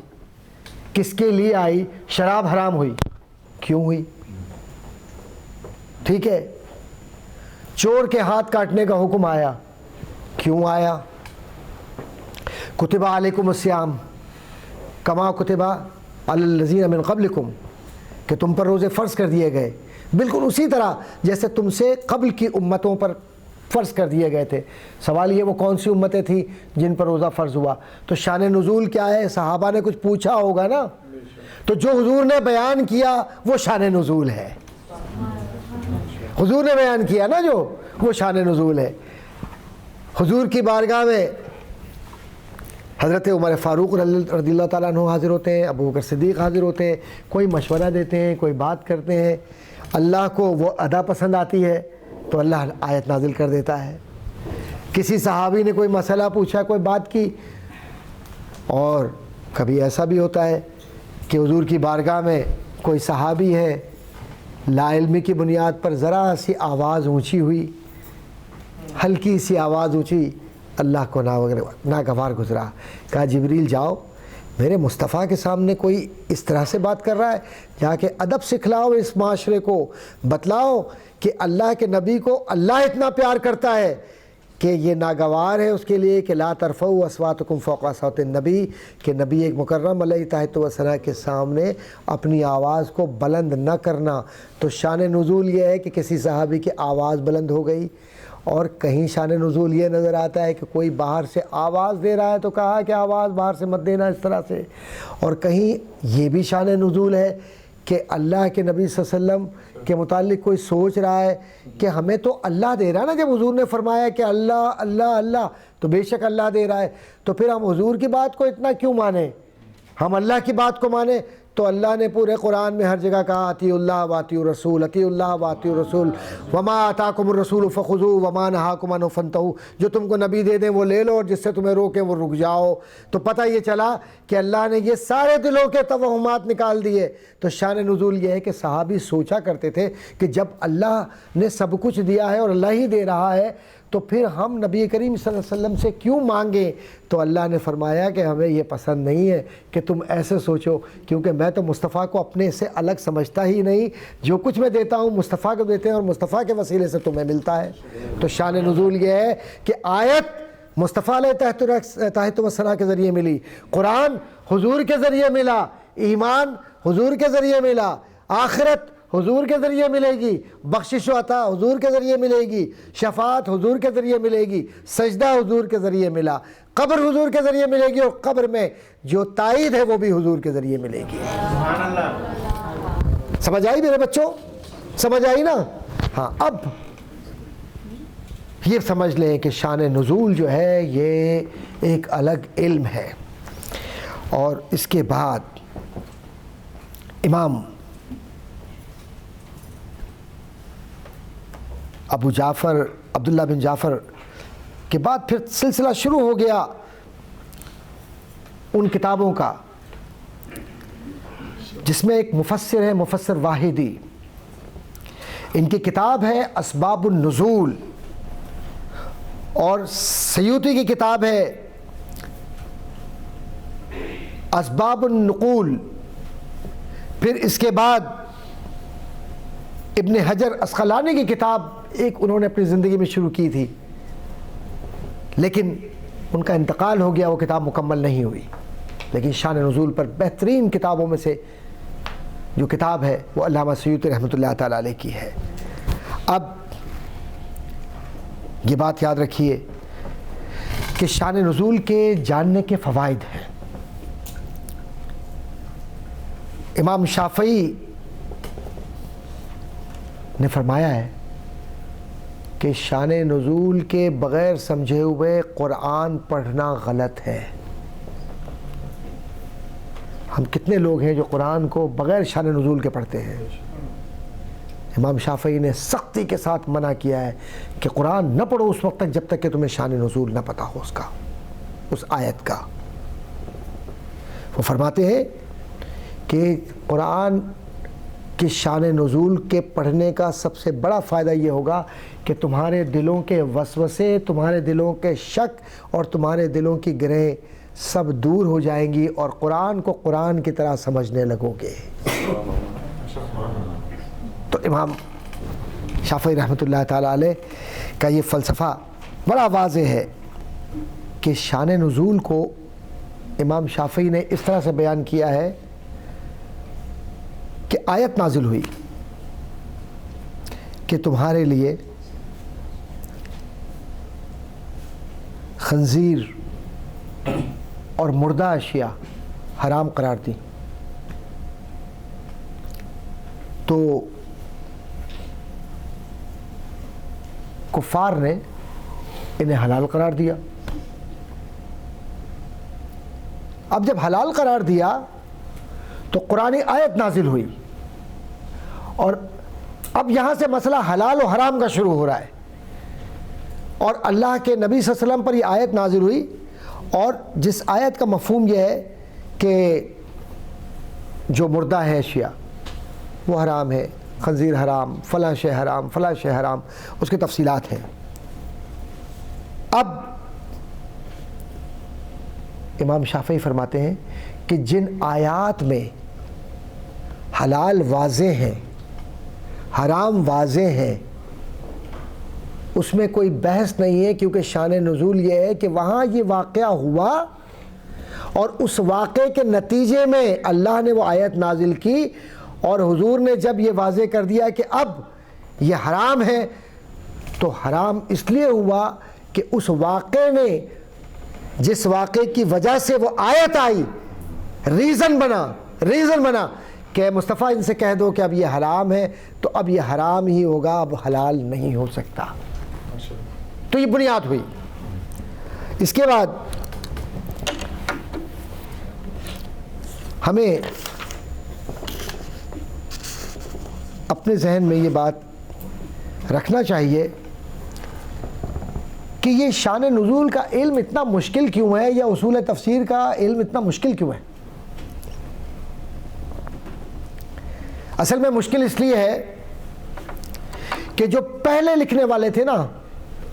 کس کے لیے آئی، شراب حرام ہوئی کیوں ہوئی، ٹھیک ہے، چور کے ہاتھ کاٹنے کا حکم آیا کیوں آیا، کتب علیکم الصیام کما کتب علی الذین من قبلکم، کہ تم پر روزے فرض کر دیے گئے بالکل اسی طرح جیسے تم سے قبل کی امتوں پر فرض کر دیے گئے تھے۔ سوال یہ وہ کون سی امتیں تھیں جن پر روزہ فرض ہوا؟ تو شان نزول کیا ہے؟ صحابہ نے کچھ پوچھا ہوگا نا، تو جو حضور نے بیان کیا وہ شان نزول ہے۔ حضور نے بیان کیا نا جو، وہ شان نزول ہے۔ حضور کی بارگاہ میں حضرت عمر فاروق رضی اللہ تعالیٰ عنہ حاضر ہوتے ہیں، ابو بکر صدیق حاضر ہوتے ہیں، کوئی مشورہ دیتے ہیں، کوئی بات کرتے ہیں، اللہ کو وہ ادا پسند آتی ہے تو اللہ آیت نازل کر دیتا ہے۔ کسی صحابی نے کوئی مسئلہ پوچھا، کوئی بات کی، اور کبھی ایسا بھی ہوتا ہے کہ حضور کی بارگاہ میں کوئی صحابی ہے، لا علمی کی بنیاد پر ذرا سی آواز اونچی ہوئی، ہلکی سی آواز اونچی، اللہ کو ناگوار گزرا، کہا جبریل جاؤ، میرے مصطفیٰ کے سامنے کوئی اس طرح سے بات کر رہا ہے، جا کے ادب سکھلاؤ، اس معاشرے کو بتلاؤ کہ اللہ کے نبی کو اللہ اتنا پیار کرتا ہے کہ یہ ناگوار ہے اس کے لیے کہ لا ترفعوا اصواتکم فوق صوت النبی، کہ نبی ایک مکرم علیہ تحت و ثنا کے سامنے اپنی آواز کو بلند نہ کرنا۔ تو شان نزول یہ ہے کہ کسی صحابی کی آواز بلند ہو گئی، اور کہیں شان نزول یہ نظر آتا ہے کہ کوئی باہر سے آواز دے رہا ہے تو کہا کہ آواز باہر سے مت دینا اس طرح سے، اور کہیں یہ بھی شان نزول ہے کہ اللہ کے نبی صلی اللہ علیہ وسلم کے متعلق کوئی سوچ رہا ہے کہ ہمیں تو اللہ دے رہا ہے نا، جب حضور نے فرمایا کہ اللہ اللہ اللہ تو بے شک اللہ دے رہا ہے، تو پھر ہم حضور کی بات کو اتنا کیوں مانیں، ہم اللہ کی بات کو مانیں۔ تو اللہ نے پورے قرآن میں ہر جگہ کہا اطیعوا اللہ واطیعوا الرسول، اطیعوا اللہ واطیعوا الرسول، وما آتاکم الرسول فخذوہ وما نہاکم عنہ فانتہوا، جو تم کو نبی دے دیں وہ لے لو، اور جس سے تمہیں روکیں وہ رک جاؤ۔ تو پتہ یہ چلا کہ اللہ نے یہ سارے دلوں کے توہمات نکال دیے۔ تو شان نزول یہ ہے کہ صحابی سوچا کرتے تھے کہ جب اللہ نے سب کچھ دیا ہے اور اللہ ہی دے رہا ہے تو پھر ہم نبی کریم صلی اللہ علیہ وسلم سے کیوں مانگیں؟ تو اللہ نے فرمایا کہ ہمیں یہ پسند نہیں ہے کہ تم ایسے سوچو، کیونکہ میں تو مصطفیٰ کو اپنے سے الگ سمجھتا ہی نہیں، جو کچھ میں دیتا ہوں مصطفیٰ کو دیتے ہیں اور مصطفیٰ کے وسیلے سے تمہیں ملتا ہے۔ تو شان نزول یہ ہے کہ آیت مصطفیٰ علیہ تحت و ثنا کے ذریعے ملی، قرآن حضور کے ذریعے ملا، ایمان حضور کے ذریعے ملا، آخرت حضور کے ذریعے ملے گی، بخشش و عطا حضور کے ذریعے ملے گی، شفاعت حضور کے ذریعے ملے گی، سجدہ حضور کے ذریعے ملا، قبر حضور کے ذریعے ملے گی، اور قبر میں جو تائید ہے وہ بھی حضور کے ذریعے ملے گی۔ سبحان اللہ۔ سمجھ آئی میرے بچوں؟ سمجھ آئی نا؟ ہاں، اب یہ سمجھ لیں کہ شان نزول جو ہے یہ ایک الگ علم ہے۔ اور اس کے بعد امام ابو جعفر عبداللہ بن جعفر کے بعد پھر سلسلہ شروع ہو گیا ان کتابوں کا، جس میں ایک مفسر ہے، مفسر واحدی، ان کی کتاب ہے اسباب النزول، اور سیوطی کی کتاب ہے اسباب النقول۔ پھر اس کے بعد ابن حجر اسقلانی کی کتاب ایک انہوں نے اپنی زندگی میں شروع کی تھی، لیکن ان کا انتقال ہو گیا، وہ کتاب مکمل نہیں ہوئی۔ لیکن شان نزول پر بہترین کتابوں میں سے جو کتاب ہے وہ علامہ سیوطی رحمۃ اللہ تعالیٰ علیہ کی ہے۔ اب یہ بات یاد رکھیے کہ شان نزول کے جاننے کے فوائد ہیں۔ امام شافعی نے فرمایا ہے کہ شان نزول کے بغیر سمجھے ہوئے قرآن پڑھنا غلط ہے۔ ہم کتنے لوگ ہیں جو قرآن کو بغیر شان نزول کے پڑھتے ہیں؟ امام شافعی نے سختی کے ساتھ منع کیا ہے کہ قرآن نہ پڑھو اس وقت تک جب تک کہ تمہیں شان نزول نہ پتہ ہو اس آیت کا۔ وہ فرماتے ہیں کہ قرآن کی شان نزول کے پڑھنے کا سب سے بڑا فائدہ یہ ہوگا کہ تمہارے دلوں کے وسوسے، تمہارے دلوں کے شک اور تمہارے دلوں کی گرہیں سب دور ہو جائیں گی، اور قرآن کو قرآن کی طرح سمجھنے لگو گے۔ تو امام شافعی رحمۃ اللہ تعالیٰ علیہ کا یہ فلسفہ بڑا واضح ہے کہ شان نزول کو امام شافعی نے اس طرح سے بیان کیا ہے کہ آیت نازل ہوئی کہ تمہارے لیے خنزیر اور مردہ اشیاء حرام قرار دی تو کفار نے انہیں حلال قرار دیا. اب جب حلال قرار دیا تو قرآنی آیت نازل ہوئی اور اب یہاں سے مسئلہ حلال و حرام کا شروع ہو رہا ہے, اور اللہ کے نبی صلی اللہ علیہ وسلم پر یہ آیت نازل ہوئی, اور جس آیت کا مفہوم یہ ہے کہ جو مردہ ہے اشیاء وہ حرام ہے, خنزیر حرام, فلاں شے حرام, فلاں شے حرام, اس کی تفصیلات ہیں. اب امام شافعی فرماتے ہیں کہ جن آیات میں حلال واضح ہیں, حرام واضح ہیں, اس میں کوئی بحث نہیں ہے, کیونکہ شان نزول یہ ہے کہ وہاں یہ واقعہ ہوا اور اس واقعے کے نتیجے میں اللہ نے وہ آیت نازل کی, اور حضور نے جب یہ واضح کر دیا کہ اب یہ حرام ہے تو حرام اس لیے ہوا کہ اس واقعے نے, جس واقعے کی وجہ سے وہ آیت آئی, ریزن بنا کہ مصطفیٰ ان سے کہہ دو کہ اب یہ حرام ہے, تو اب یہ حرام ہی ہوگا, اب حلال نہیں ہو سکتا. تو یہ بنیاد ہوئی. اس کے بعد ہمیں اپنے ذہن میں یہ بات رکھنا چاہیے کہ یہ شان نزول کا علم اتنا مشکل کیوں ہے, یا اصول تفسیر کا علم اتنا مشکل کیوں ہے. اصل میں مشکل اس لیے ہے کہ جو پہلے لکھنے والے تھے نا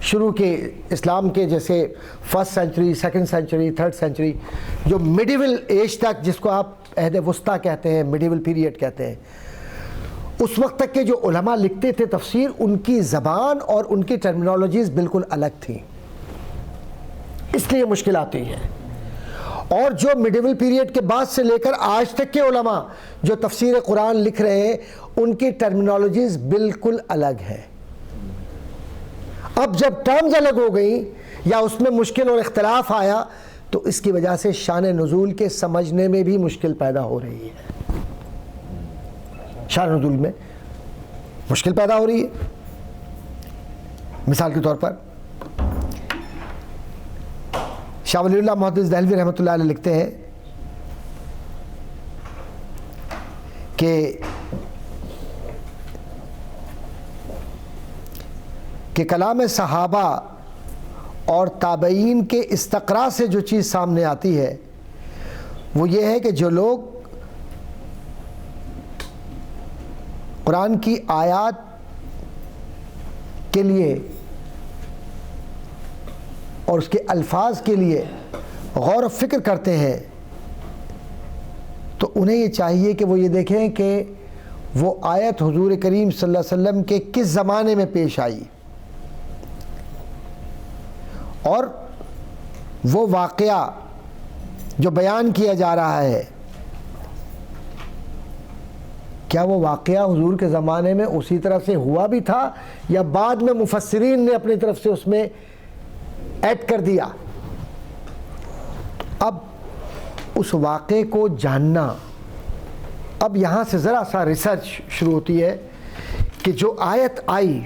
شروع کے اسلام کے, جیسے first century, second century, third century, جو میڈیول ایج تک, جس کو آپ عہد وسطیٰ کہتے ہیں, میڈیول پیریڈ کہتے ہیں, اس وقت تک کے جو علماء لکھتے تھے تفسیر, ان کی زبان اور ان کی ٹرمینالوجیز بالکل الگ تھیں, اس لیے مشکل آتی ہے. اور جو میڈیول پیریڈ کے بعد سے لے کر آج تک کے علماء جو تفسیر قرآن لکھ رہے ہیں, ان کی ٹرمینالوجیز بالکل الگ ہے. اب جب ٹرمز الگ ہو گئیں یا اس میں مشکل اور اختلاف آیا, تو اس کی وجہ سے شان نزول کے سمجھنے میں بھی مشکل پیدا ہو رہی ہے. شان نزول میں مشکل پیدا ہو رہی ہے. مثال کے طور پر شاہ ولی اللہ محدث دہلوی رحمۃ اللہ علیہ لکھتے ہیں کہ کلام صحابہ اور تابعین کے استقراء سے جو چیز سامنے آتی ہے وہ یہ ہے کہ جو لوگ قرآن کی آیات کے لیے اور اس کے الفاظ کے لیے غور و فکر کرتے ہیں, تو انہیں یہ چاہیے کہ وہ یہ دیکھیں کہ وہ آیت حضور کریم صلی اللہ علیہ وسلم کے کس زمانے میں پیش آئی, اور وہ واقعہ جو بیان کیا جا رہا ہے کیا وہ واقعہ حضور کے زمانے میں اسی طرح سے ہوا بھی تھا, یا بعد میں مفسرین نے اپنی طرف سے اس میں ایڈ کر دیا. اب اس واقعے کو جاننا, اب یہاں سے ذرا سا ریسرچ شروع ہوتی ہے کہ جو آیت آئی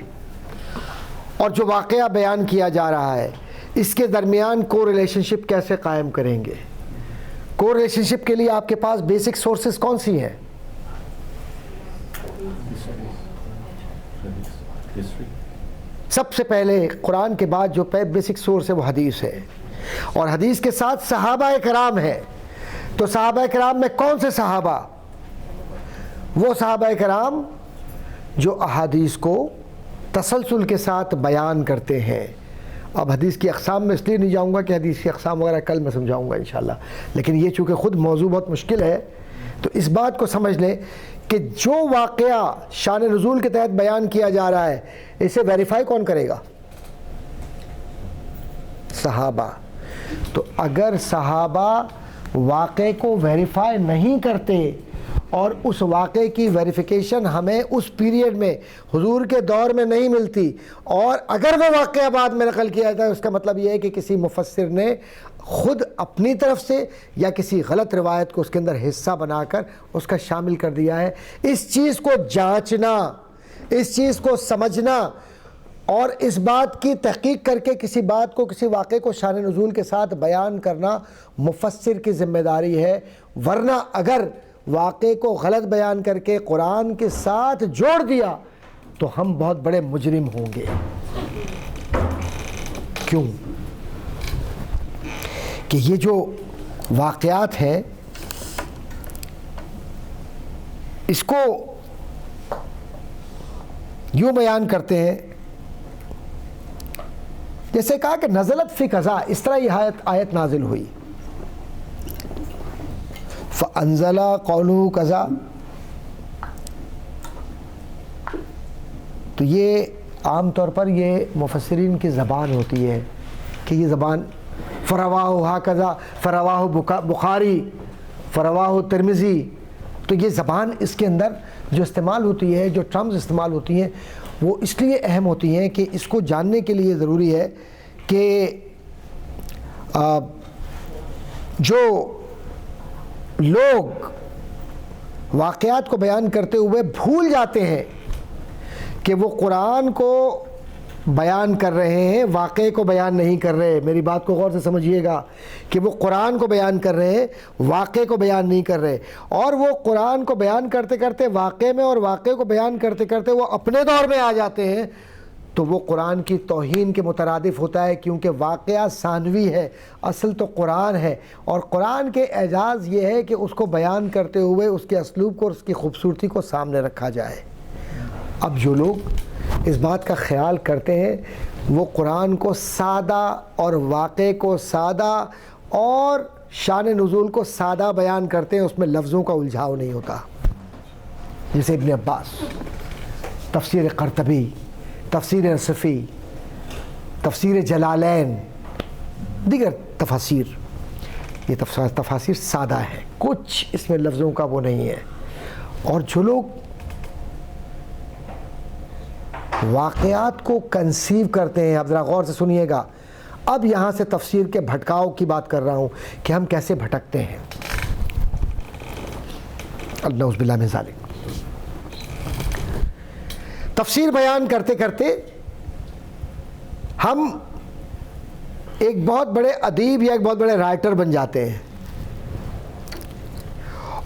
اور جو واقعہ بیان کیا جا رہا ہے, اس کے درمیان کو ریلیشن شپ کیسے قائم کریں گے. کو ریلیشن شپ کے لیے آپ کے پاس بیسک سورسز کون سی ہیں؟ سب سے پہلے قرآن کے بعد جو بیسک سورس ہے وہ حدیث ہے, اور حدیث کے ساتھ صحابہ کرام ہے. تو صحابہ کرام میں کون سے صحابہ؟ وہ صحابہ کرام جو احادیث کو تسلسل کے ساتھ بیان کرتے ہیں. اب حدیث کی اقسام میں اس لیے نہیں جاؤں گا کہ حدیث کی اقسام وغیرہ کل میں سمجھاؤں گا انشاءاللہ, لیکن یہ چونکہ خود موضوع بہت مشکل ہے, تو اس بات کو سمجھ لیں کہ جو واقعہ شان نزول کے تحت بیان کیا جا رہا ہے, اسے ویریفائی کون کرے گا؟ صحابہ. تو اگر صحابہ واقعے کو ویریفائی نہیں کرتے اور اس واقعے کی ویریفیکیشن ہمیں اس پیریڈ میں حضور کے دور میں نہیں ملتی، اور اگر وہ واقعہ بعد میں نقل کیا جاتا ہے اس کا مطلب یہ ہے کہ کسی مفسر نے خود اپنی طرف سے یا کسی غلط روایت کو اس کے اندر حصہ بنا کر اس کا شامل کر دیا ہے۔ اس چیز کو جانچنا، اس چیز کو سمجھنا اور اس بات کی تحقیق کر کے کسی بات کو، کسی واقعے کو شان نزول کے ساتھ بیان کرنا مفسر کی ذمہ داری ہے، ورنہ اگر واقعے کو غلط بیان کر کے قرآن کے ساتھ جوڑ دیا تو ہم بہت بڑے مجرم ہوں گے۔ کیوں؟ کہ یہ جو واقعات ہیں اس کو یوں بیان کرتے ہیں جیسے کہا کہ نزلت فی قضا، اس طرح یہ آیت نازل ہوئی، فَأَنزَلَ قَوْلُهُ قضا، تو یہ عام طور پر یہ مفسرین کی زبان ہوتی ہے کہ یہ زبان فرواہ ہاکذا، فرواہ بخاری، فرواہ ترمذی، تو یہ زبان اس کے اندر جو استعمال ہوتی ہے، جو ٹرمز استعمال ہوتی ہیں وہ اس لیے اہم ہوتی ہیں کہ اس کو جاننے کے لیے ضروری ہے کہ جو لوگ واقعات کو بیان کرتے ہوئے بھول جاتے ہیں کہ وہ قرآن کو بیان کر رہے ہیں، واقعے کو بیان نہیں کر رہے، میری بات کو غور سے سمجھیے گا کہ وہ قرآن کو بیان کر رہے ہیں، واقعے کو بیان نہیں کر رہے، اور وہ قرآن کو بیان کرتے کرتے واقعے میں اور واقعے کو بیان کرتے کرتے وہ اپنے دور میں آ جاتے ہیں، تو وہ قرآن کی توہین کے مترادف ہوتا ہے، کیونکہ واقعہ ثانوی ہے، اصل تو قرآن ہے، اور قرآن کے اعجاز یہ ہے کہ اس کو بیان کرتے ہوئے اس کے اسلوب کو اور اس کی خوبصورتی کو سامنے رکھا جائے۔ اب جو لوگ اس بات کا خیال کرتے ہیں وہ قرآن کو سادہ اور واقعے کو سادہ اور شان نزول کو سادہ بیان کرتے ہیں، اس میں لفظوں کا الجھاؤ نہیں ہوتا، جیسے ابن عباس، تفسیر قرطبی، تفسیر نصفی، تفسیر جلالین، دیگر تفاسیر، یہ تفاسیر سادہ ہے، کچھ اس میں لفظوں کا وہ نہیں ہے۔ اور جو لوگ واقعات کو کنسیو کرتے ہیں، اب ذرا غور سے سنیے گا، اب یہاں سے تفسیر کے بھٹکاؤ کی بات کر رہا ہوں کہ ہم کیسے بھٹکتے ہیں، نعوذ باللہ من ذالک۔ تفسیر بیان کرتے کرتے ہم ایک بہت بڑے ادیب یا ایک بہت بڑے رائٹر بن جاتے ہیں،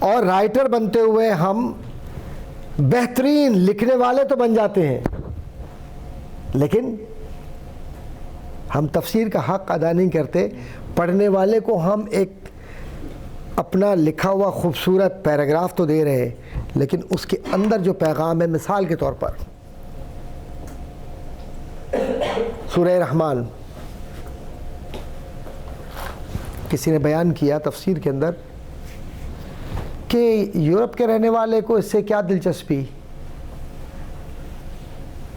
اور رائٹر بنتے ہوئے ہم بہترین لکھنے والے تو بن جاتے ہیں، لیکن ہم تفسیر کا حق ادا نہیں کرتے۔ پڑھنے والے کو ہم ایک اپنا لکھا ہوا خوبصورت پیراگراف تو دے رہے ہیں، لیکن اس کے اندر جو پیغام ہے، مثال کے طور پر سورہ رحمان، کسی نے بیان کیا تفسیر کے اندر کہ یورپ کے رہنے والے کو اس سے کیا دلچسپی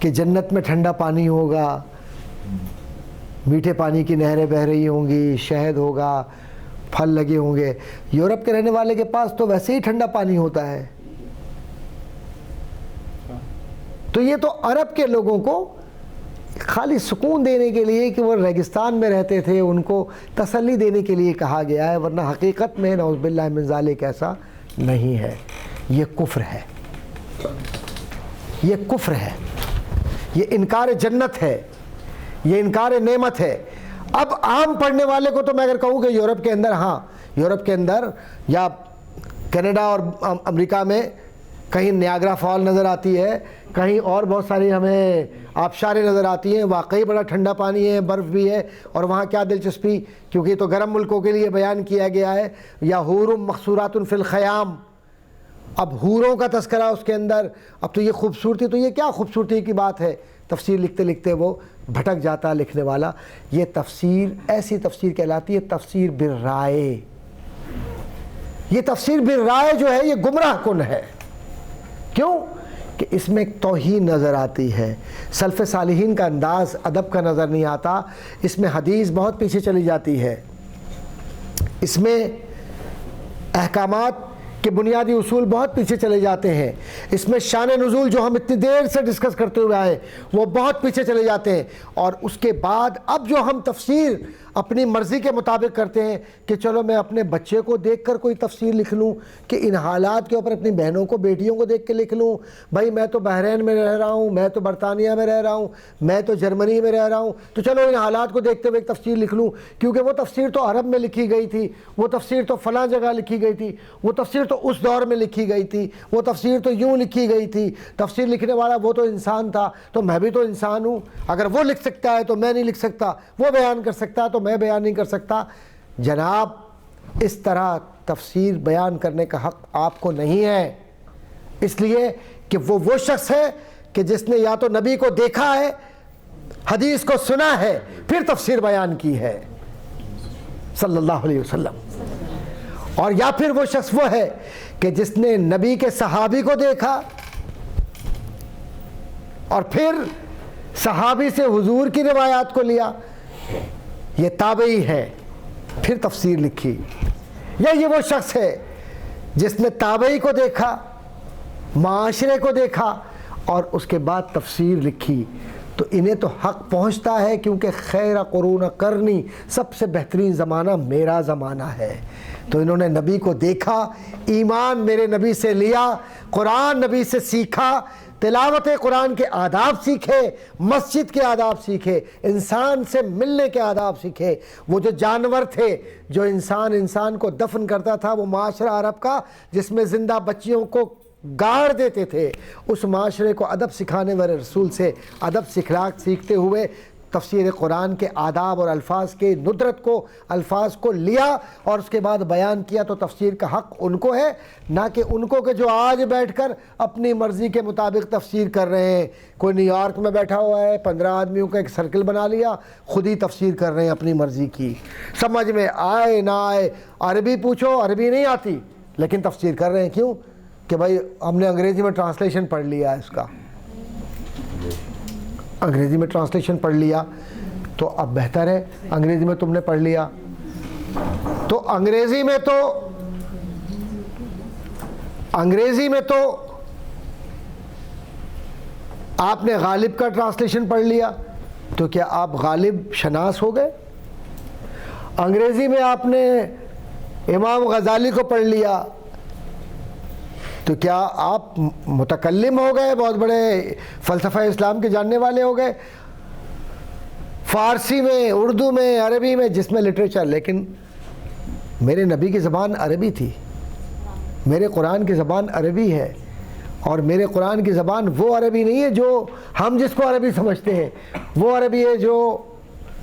کہ جنت میں ٹھنڈا پانی ہوگا، میٹھے پانی کی نہریں بہہ رہی ہوں گی، شہد ہوگا، پھل لگے ہوں گے۔ یورپ کے رہنے والے کے پاس تو ویسے ہی ٹھنڈا پانی ہوتا ہے۔ تو یہ تو عرب کے لوگوں کو خالی سکون دینے کے لیے کہ وہ ریگستان میں رہتے تھے ان کو تسلی دینے کے لیے کہا گیا ہے، ورنہ حقیقت میں نعوذ باللہ من ذالک ایسا نہیں ہے۔ یہ کفر ہے، یہ کفر ہے، یہ انکار جنت ہے، یہ انکار نعمت ہے۔ اب عام پڑھنے والے کو تو میں اگر کہوں کہ یورپ کے اندر، ہاں یورپ کے اندر یا کینیڈا اور امریکہ میں کہیں نیاگرا فال نظر آتی ہے، کہیں اور بہت ساری ہمیں آبشاریں نظر آتی ہیں، واقعی بڑا ٹھنڈا پانی ہے، برف بھی ہے، اور وہاں کیا دلچسپی، کیونکہ یہ تو گرم ملکوں کے لیے بیان کیا گیا ہے۔ یا حور مقصورات فی الخیام، اب حوروں کا تذکرہ اس کے اندر، اب تو یہ خوبصورتی، تو یہ کیا خوبصورتی کی بات ہے؟ تفسیر لکھتے لکھتے وہ بھٹک جاتا لکھنے والا۔ یہ تفسیر ایسی تفسیر کہلاتی ہے تفسیر بالرائے۔ یہ تفسیر بالرائے جو ہے یہ گمراہ کن ہے۔ کیوں؟ کہ اس میں ایک توہین نظر آتی ہے، سلف صالحین کا انداز ادب کا نظر نہیں آتا، اس میں حدیث بہت پیچھے چلی جاتی ہے، اس میں احکامات کے بنیادی اصول بہت پیچھے چلے جاتے ہیں، اس میں شان نزول جو ہم اتنی دیر سے ڈسکس کرتے ہوئے آئے وہ بہت پیچھے چلے جاتے ہیں، اور اس کے بعد اب جو ہم تفسیر اپنی مرضی کے مطابق کرتے ہیں کہ چلو میں اپنے بچے کو دیکھ کر کوئی تفسیر لکھ لوں، کہ ان حالات کے اوپر اپنی بہنوں کو بیٹیوں کو دیکھ کے لکھ لوں، بھائی میں تو بحرین میں رہ رہا ہوں، میں تو برطانیہ میں رہ رہا ہوں، میں تو جرمنی میں رہ رہا ہوں، تو چلو ان حالات کو دیکھتے ہوئے ایک تفسیر لکھ لوں، کیونکہ وہ تفسیر تو عرب میں لکھی گئی تھی، وہ تفسیر تو فلاں جگہ لکھی گئی تھی، وہ تفسیر تو اس دور میں لکھی گئی تھی، وہ تفسیر تو یوں لکھی گئی تھی، تفسیر لکھنے والا وہ تو انسان تھا، تو میں بھی تو انسان ہوں، اگر وہ لکھ سکتا ہے تو میں نہیں لکھ سکتا، وہ بیان کر سکتا ہے تو میں بیان نہیں کر سکتا۔ جناب اس طرح تفسیر بیان کرنے کا حق آپ کو نہیں ہے، اس لیے کہ وہ شخص ہے کہ جس نے یا تو نبی کو دیکھا ہے، حدیث کو سنا ہے، پھر تفسیر بیان کی ہے صلی اللہ علیہ وسلم، اور یا پھر وہ شخص وہ ہے کہ جس نے نبی کے صحابی کو دیکھا اور پھر صحابی سے حضور کی روایات کو لیا، یہ تابعی ہے، پھر تفسیر لکھی، یا یہ وہ شخص ہے جس نے تابعی کو دیکھا، معاشرے کو دیکھا اور اس کے بعد تفسیر لکھی، تو انہیں تو حق پہنچتا ہے، کیونکہ خیر قرون قرنی، سب سے بہترین زمانہ میرا زمانہ ہے۔ تو انہوں نے نبی کو دیکھا، ایمان میرے نبی سے لیا، قرآن نبی سے سیکھا، تلاوت قرآن کے آداب سیکھے، مسجد کے آداب سیکھے، انسان سے ملنے کے آداب سیکھے۔ وہ جو جانور تھے، جو انسان کو دفن کرتا تھا، وہ معاشرہ عرب کا جس میں زندہ بچیوں کو گاڑ دیتے تھے، اس معاشرے کو ادب سکھانے والے رسول سے ادب سیکھتے ہوئے تفسیر قرآن کے آداب اور الفاظ کے ندرت کو، الفاظ کو لیا اور اس کے بعد بیان کیا۔ تو تفسیر کا حق ان کو ہے، نہ کہ ان کو کہ جو آج بیٹھ کر اپنی مرضی کے مطابق تفسیر کر رہے ہیں۔ کوئی نیو یارک میں بیٹھا ہوا ہے، 15 آدمیوں کا ایک سرکل بنا لیا، خود ہی تفسیر کر رہے ہیں اپنی مرضی کی، سمجھ میں آئے نہ آئے۔ عربی پوچھو، عربی نہیں آتی لیکن تفسیر کر رہے ہیں، کیوں؟ کہ بھائی ہم نے انگریزی میں ٹرانسلیشن پڑھ لیا ہے، اس کا انگریزی میں ٹرانسلیشن پڑھ لیا تو اب بہتر ہے، انگریزی میں تم نے پڑھ لیا تو انگریزی میں تو آپ نے غالب کا ٹرانسلیشن پڑھ لیا تو کیا آپ غالب شناس ہو گئے؟ انگریزی میں آپ نے امام غزالی کو پڑھ لیا تو کیا آپ متکلم ہو گئے، بہت بڑے فلسفہ اسلام کے جاننے والے ہو گئے؟ فارسی میں، اردو میں، عربی میں، جس میں لٹریچر، لیکن میرے نبی کی زبان عربی تھی، میرے قرآن کی زبان عربی ہے، اور میرے قرآن کی زبان وہ عربی نہیں ہے جو ہم جس کو عربی سمجھتے ہیں، وہ عربی ہے جو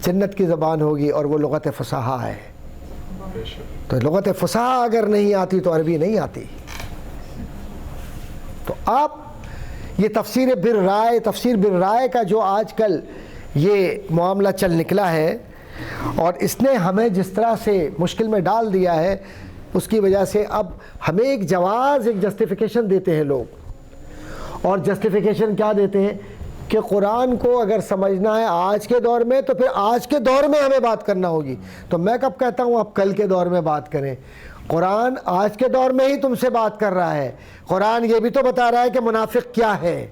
جنت کی زبان ہوگی، اور وہ لغت فصاحہ ہے۔ تو لغت فصاحہ اگر نہیں آتی تو عربی نہیں آتی۔ تو آپ یہ تفسیر بالرائے کا جو آج کل یہ معاملہ چل نکلا ہے، اور اس نے ہمیں جس طرح سے مشکل میں ڈال دیا ہے، اس کی وجہ سے اب ہمیں ایک جسٹیفیکیشن دیتے ہیں لوگ، اور جسٹیفیکیشن کیا دیتے ہیں کہ قرآن کو اگر سمجھنا ہے آج کے دور میں تو پھر آج کے دور میں ہمیں بات کرنا ہوگی۔ تو میں کب کہتا ہوں آپ کل کے دور میں بات کریں؟ قرآن آج کے دور میں ہی تم سے بات کر رہا ہے۔ قرآن یہ بھی تو بتا رہا ہے کہ منافق کیا ہے،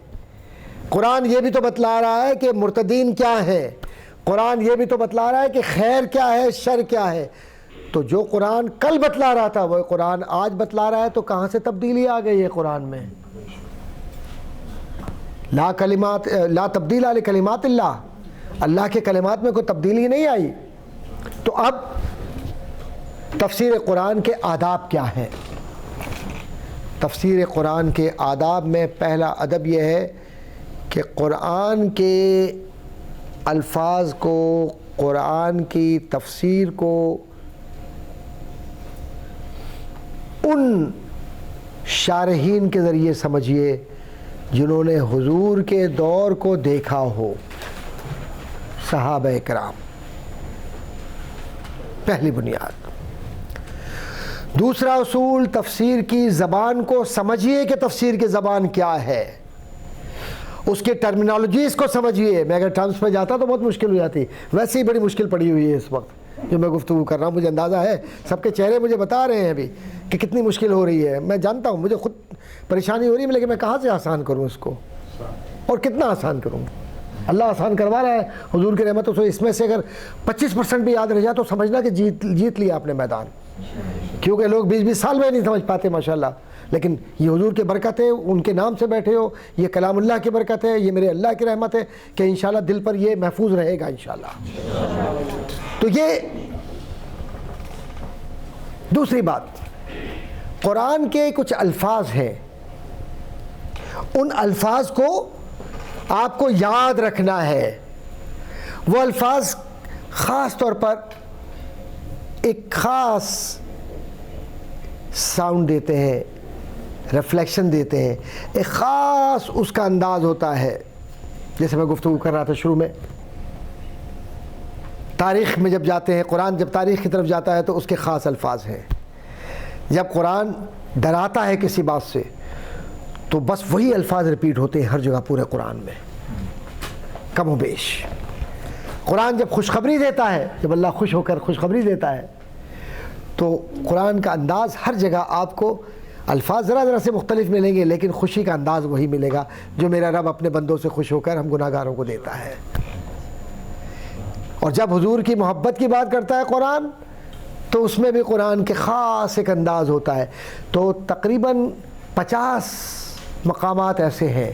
قرآن یہ بھی تو بتلا رہا ہے کہ مرتدین کیا ہے، قرآن یہ بھی تو بتلا رہا ہے کہ خیر کیا ہے، شر کیا ہے۔ تو جو قرآن کل بتلا رہا تھا وہ قرآن آج بتلا رہا ہے، تو کہاں سے تبدیلی آ گئی ہے قرآن میں؟ لا تبدیل لکلمات اللہ، اللہ کے کلمات میں کوئی تبدیلی نہیں آئی۔ تو اب تفسیر قرآن کے آداب کیا ہیں؟ تفسیر قرآن کے آداب میں پہلا ادب یہ ہے کہ قرآن کے الفاظ کو، قرآن کی تفسیر کو ان شارحین کے ذریعے سمجھیے جنہوں نے حضور کے دور کو دیکھا ہو، صحابہ کرام، پہلی بنیاد۔ دوسرا اصول، تفسیر کی زبان کو سمجھیے کہ تفسیر کی زبان کیا ہے، اس کی ٹرمینالوجیز کو سمجھیے۔ میں اگر ٹرمز پہ جاتا تو بہت مشکل ہو جاتی، ویسے ہی بڑی مشکل پڑی ہوئی ہے اس وقت۔ جو میں گفتگو کر رہا ہوں. مجھے اندازہ ہے سب کے چہرے مجھے بتا رہے ہیں ابھی کہ کتنی مشکل ہو رہی ہے. میں جانتا ہوں مجھے خود پریشانی ہو رہی ہے, لیکن میں کہاں سے آسان کروں اس کو, اور کتنا آسان کروں. اللہ آسان کروا رہا ہے حضور کی رحمتوں سے. اس میں سے اگر 25% بھی یاد رہ جائے تو سمجھنا کہ جیت لیا آپ نے میدان, کیونکہ لوگ 20-20 سال میں نہیں سمجھ پاتے ماشاءاللہ. لیکن یہ حضور کی برکت ہے, ان کے نام سے بیٹھے ہو, یہ کلام اللہ کی برکت ہے, یہ میرے اللہ کی رحمت ہے کہ انشاءاللہ دل پر یہ محفوظ رہے گا انشاءاللہ. تو یہ دوسری بات, قرآن کے کچھ الفاظ ہیں, ان الفاظ کو آپ کو یاد رکھنا ہے. وہ الفاظ خاص طور پر ایک خاص ساؤنڈ دیتے ہیں, ریفلیکشن دیتے ہیں, ایک خاص اس کا انداز ہوتا ہے. جیسے میں گفتگو کر رہا تھا شروع میں, تاریخ میں جب جاتے ہیں, قرآن جب تاریخ کی طرف جاتا ہے تو اس کے خاص الفاظ ہیں. جب قرآن ڈراتا ہے کسی بات سے تو بس وہی الفاظ ریپیٹ ہوتے ہیں ہر جگہ پورے قرآن میں کم و بیش. قرآن جب خوشخبری دیتا ہے, جب اللہ خوش ہو کر خوشخبری دیتا ہے تو قرآن کا انداز ہر جگہ آپ کو الفاظ ذرا ذرا سے مختلف ملیں گے, لیکن خوشی کا انداز وہی ملے گا جو میرا رب اپنے بندوں سے خوش ہو کر ہم گناہ گاروں کو دیتا ہے. اور جب حضور کی محبت کی بات کرتا ہے قرآن تو اس میں بھی قرآن کے خاص ایک انداز ہوتا ہے. تو تقریباً 50 مقامات ایسے ہیں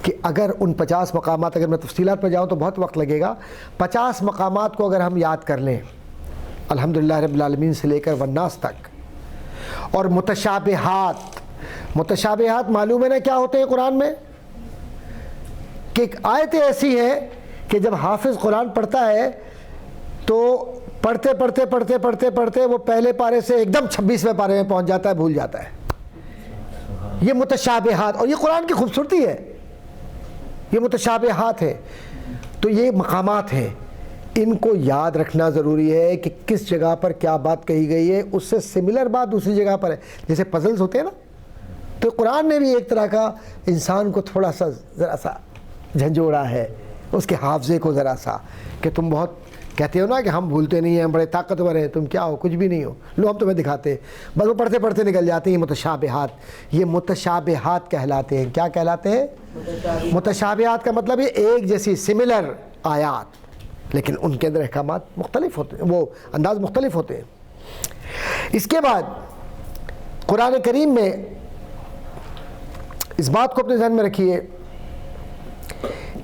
کہ اگر ان 50 مقامات, اگر میں تفصیلات میں جاؤں تو بہت وقت لگے گا, 50 مقامات کو اگر ہم یاد کر لیں الحمدللہ رب العالمین سے لے کر والناس تک. اور متشابہات معلوم ہے نا کیا ہوتے ہیں قرآن میں, کہ ایک آیتیں ایسی ہیں کہ جب حافظ قرآن پڑھتا ہے تو پڑھتے وہ پہلے پارے سے ایک دم 26ویں پارے میں پہنچ جاتا ہے, بھول جاتا ہے. یہ متشابہات, اور یہ قرآن کی خوبصورتی ہے, یہ متشابہات ہے. تو یہ مقامات ہیں, ان کو یاد رکھنا ضروری ہے کہ کس جگہ پر کیا بات کہی گئی ہے, اس سے سملر بات دوسری جگہ پر ہے. جیسے پزلز ہوتے ہیں نا, تو قرآن نے بھی ایک طرح کا انسان کو تھوڑا سا ذرا سا جھنجھوڑا ہے, اس کے حافظے کو ذرا سا, کہ تم بہت کہتے ہو نا کہ ہم بھولتے نہیں ہیں, ہم بڑے طاقتور ہیں, تم کیا ہو, کچھ بھی نہیں ہو, لو ہم تمہیں دکھاتے ہیں. بس وہ پڑھتے نکل جاتے ہیں. یہ متشابہات کہلاتے ہیں. کیا کہلاتے ہیں؟ متشابہات کا مطلب یہ ایک جیسی سملر آیات, لیکن ان کے اندر احکامات مختلف ہوتے ہیں, وہ انداز مختلف ہوتے ہیں. اس کے بعد قرآن کریم میں اس بات کو اپنے ذہن میں رکھیے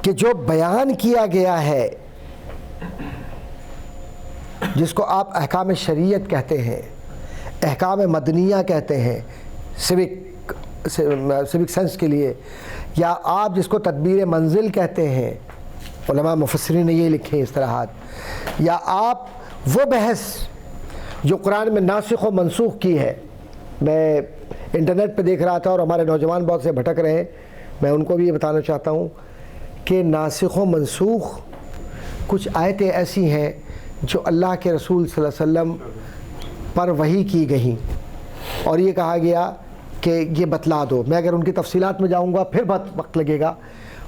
کہ جو بیان کیا گیا ہے, جس کو آپ احکام شریعت کہتے ہیں, احکام مدنیہ کہتے ہیں سیوک سینس کے لیے, یا آپ جس کو تدبیر منزل کہتے ہیں, علماء مفسرین نے یہ لکھے اصطلاحات, یا آپ وہ بحث جو قرآن میں ناسخ و منسوخ کی ہے. میں انٹرنیٹ پہ دیکھ رہا تھا اور ہمارے نوجوان بہت سے بھٹک رہے ہیں, میں ان کو بھی یہ بتانا چاہتا ہوں کہ ناسخ و منسوخ کچھ آیتیں ایسی ہیں جو اللہ کے رسول صلی اللہ علیہ وسلم پر وحی کی گئیں اور یہ کہا گیا کہ یہ بتلا دو. میں اگر ان کی تفصیلات میں جاؤں گا پھر بہت وقت لگے گا.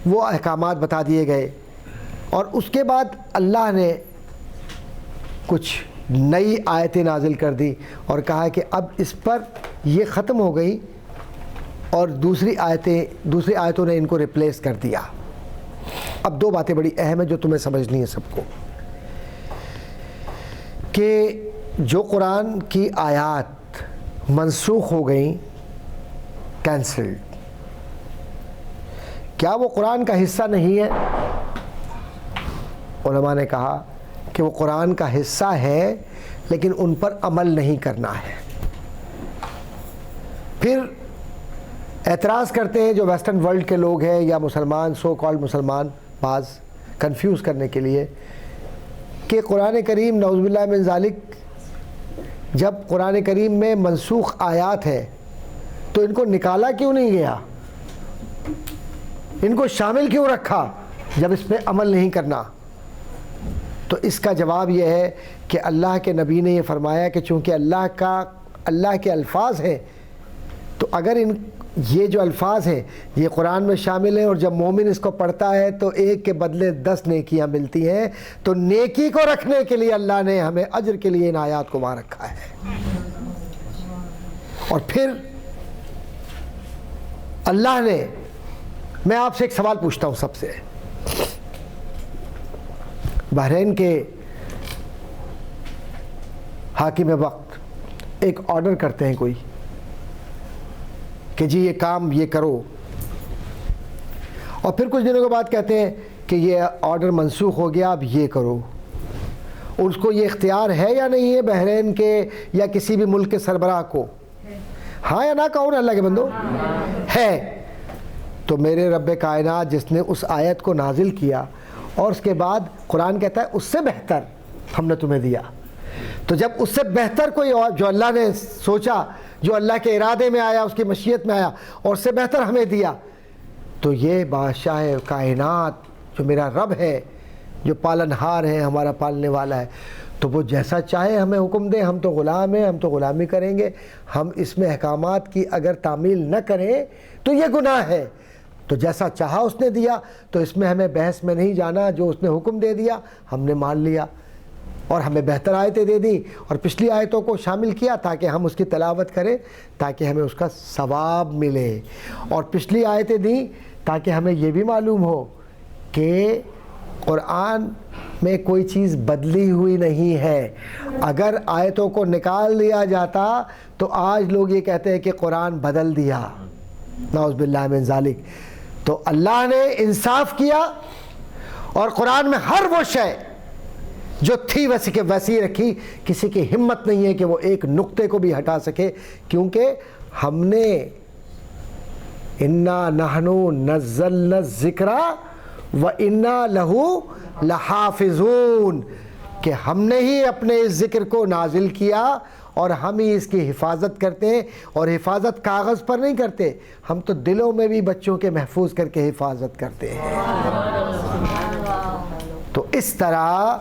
وہ احکامات بتا دیے گئے اور اس کے بعد اللہ نے کچھ نئی آیتیں نازل کر دی اور کہا کہ اب اس پر یہ ختم ہو گئی اور دوسری آیتوں نے ان کو ریپلیس کر دیا. اب دو باتیں بڑی اہم ہیں جو تمہیں سمجھنی ہے سب کو, کہ جو قرآن کی آیات منسوخ ہو گئیں, کینسلڈ, کیا وہ قرآن کا حصہ نہیں ہے؟ علماء نے کہا کہ وہ قرآن کا حصہ ہے لیکن ان پر عمل نہیں کرنا ہے. پھر اعتراض کرتے ہیں جو ویسٹرن ورلڈ کے لوگ ہیں یا مسلمان, سو کالڈ مسلمان, بعض کنفیوز کرنے کے لیے, کہ قرآن کریم نعوذ باللہ من ذالک, جب قرآن کریم میں منسوخ آیات ہیں تو ان کو نکالا کیوں نہیں گیا, ان کو شامل کیوں رکھا جب اس پہ عمل نہیں کرنا؟ تو اس کا جواب یہ ہے کہ اللہ کے نبی نے یہ فرمایا کہ چونکہ اللہ کے الفاظ ہیں تو اگر یہ جو الفاظ ہیں یہ قرآن میں شامل ہیں، اور جب مومن اس کو پڑھتا ہے تو ایک کے بدلے 10 نیکیاں ملتی ہیں. تو نیکی کو رکھنے کے لیے اللہ نے ہمیں اجر کے لیے ان آیات کو وہاں رکھا ہے. اور پھر اللہ نے، میں آپ سے ایک سوال پوچھتا ہوں سب سے، بحرین کے حاکم وقت ایک آرڈر کرتے ہیں کوئی کہ جی یہ کام یہ کرو، اور پھر کچھ دنوں کے بعد کہتے ہیں کہ یہ آرڈر منسوخ ہو گیا، اب یہ کرو. اس کو یہ اختیار ہے یا نہیں ہے بحرین کے یا کسی بھی ملک کے سربراہ کو؟ ہاں یا نہ کہو نا اللہ کے بندو؟ ہے. تو میرے رب کائنات جس نے اس آیت کو نازل کیا اور اس کے بعد قرآن کہتا ہے اس سے بہتر ہم نے تمہیں دیا. تو جب اس سے بہتر کوئی اور جو اللہ نے سوچا، جو اللہ کے ارادے میں آیا، اس کی مشیت میں آیا، اور اس سے بہتر ہمیں دیا، تو یہ بادشاہ کائنات جو میرا رب ہے، جو پالنہار ہے، ہمارا پالنے والا ہے، تو وہ جیسا چاہے ہمیں حکم دے. ہم تو غلام ہیں، ہم تو غلامی کریں گے. ہم اس میں احکامات کی اگر تعمیل نہ کریں تو یہ گناہ ہے. تو جیسا چاہا اس نے دیا، تو اس میں ہمیں بحث میں نہیں جانا. جو اس نے حکم دے دیا ہم نے مان لیا، اور ہمیں بہتر آیتیں دے دی اور پچھلی آیتوں کو شامل کیا تاکہ ہم اس کی تلاوت کریں، تاکہ ہمیں اس کا ثواب ملے. اور پچھلی آیتیں دیں تاکہ ہمیں یہ بھی معلوم ہو کہ قرآن میں کوئی چیز بدلی ہوئی نہیں ہے. اگر آیتوں کو نکال دیا جاتا تو آج لوگ یہ کہتے ہیں کہ قرآن بدل دیا، نعوذ باللہ من ذالک. تو اللہ نے انصاف کیا اور قرآن میں ہر وہ شے جو تھی ویسی کے ویسی رکھی. کسی کی ہمت نہیں ہے کہ وہ ایک نقطے کو بھی ہٹا سکے، کیونکہ ہم نے انا نحن نزلنا الذکر وَإِنَّا لَهُ لَحَافِظُونَ، کہ ہم نے ہی اپنے اس ذکر کو نازل کیا اور ہم ہی اس کی حفاظت کرتے ہیں. اور حفاظت کاغذ پر نہیں کرتے، ہم تو دلوں میں بھی بچوں کے محفوظ کر کے حفاظت کرتے ہیں. تو اس طرح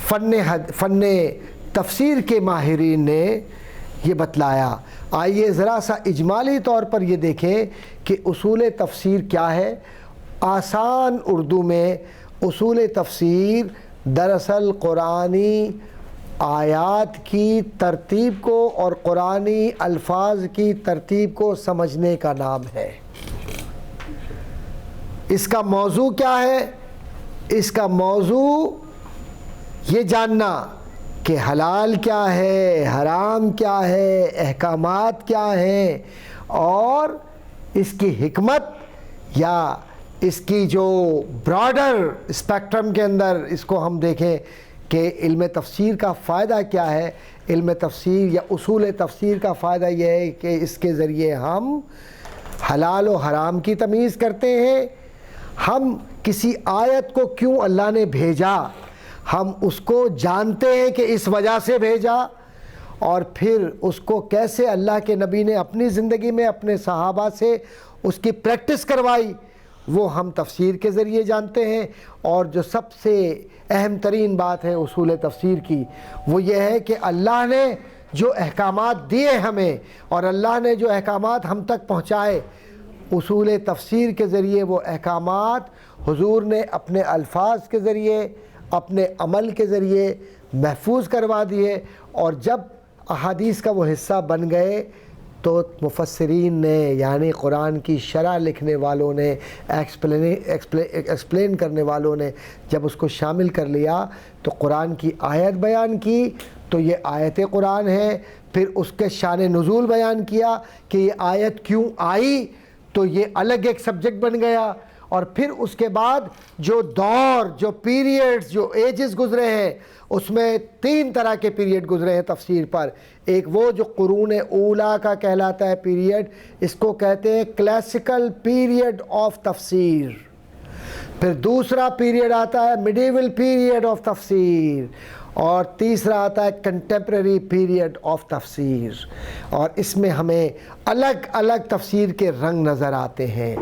فن تفسیر کے ماہرین نے یہ بتلایا. آئیے ذرا سا اجمالی طور پر یہ دیکھیں کہ اصول تفسیر کیا ہے. آسان اردو میں اصول تفسیر دراصل قرآنی آیات کی ترتیب کو اور قرآنی الفاظ کی ترتیب کو سمجھنے کا نام ہے. اس کا موضوع کیا ہے؟ اس کا موضوع یہ جاننا کہ حلال کیا ہے، حرام کیا ہے، احکامات کیا ہیں، اور اس کی حکمت یا اس کی جو براڈر اسپیکٹرم کے اندر اس کو ہم دیکھیں کہ علم تفسیر کا فائدہ کیا ہے. علم تفسیر یا اصول تفسیر کا فائدہ یہ ہے کہ اس کے ذریعے ہم حلال و حرام کی تمیز کرتے ہیں. ہم کسی آیت کو کیوں اللہ نے بھیجا ہم اس کو جانتے ہیں کہ اس وجہ سے بھیجا، اور پھر اس کو کیسے اللہ کے نبی نے اپنی زندگی میں اپنے صحابہ سے اس کی پریکٹس کروائی وہ ہم تفسیر کے ذریعے جانتے ہیں. اور جو سب سے اہم ترین بات ہے اصول تفسیر کی وہ یہ ہے کہ اللہ نے جو احکامات دیے ہمیں اور اللہ نے جو احکامات ہم تک پہنچائے، اصول تفسیر کے ذریعے وہ احکامات حضور نے اپنے الفاظ کے ذریعے، اپنے عمل کے ذریعے محفوظ کروا دیے. اور جب احادیث کا وہ حصہ بن گئے تو مفسرین نے یعنی قرآن کی شرح لکھنے والوں نے، ایکسپلین کرنے والوں نے جب اس کو شامل کر لیا تو قرآن کی آیت بیان کی تو یہ آیت قرآن ہے. پھر اس کے شان نزول بیان کیا کہ یہ آیت کیوں آئی، تو یہ الگ ایک سبجیکٹ بن گیا. اور پھر اس کے بعد جو دور، جو پیریڈز، جو ایجز گزرے ہیں، اس میں 3 طرح کے پیریڈ گزرے ہیں تفسیر پر. ایک وہ جو قرون اولا کا کہلاتا ہے پیریڈ، اس کو کہتے ہیں کلاسیکل پیریڈ آف تفسیر. پھر دوسرا پیریڈ آتا ہے میڈیول پیریڈ آف تفسیر، اور تیسرا آتا ہے کنٹمپریری پیریڈ آف تفسیر، اور اس میں ہمیں الگ الگ تفسیر کے رنگ نظر آتے ہیں۔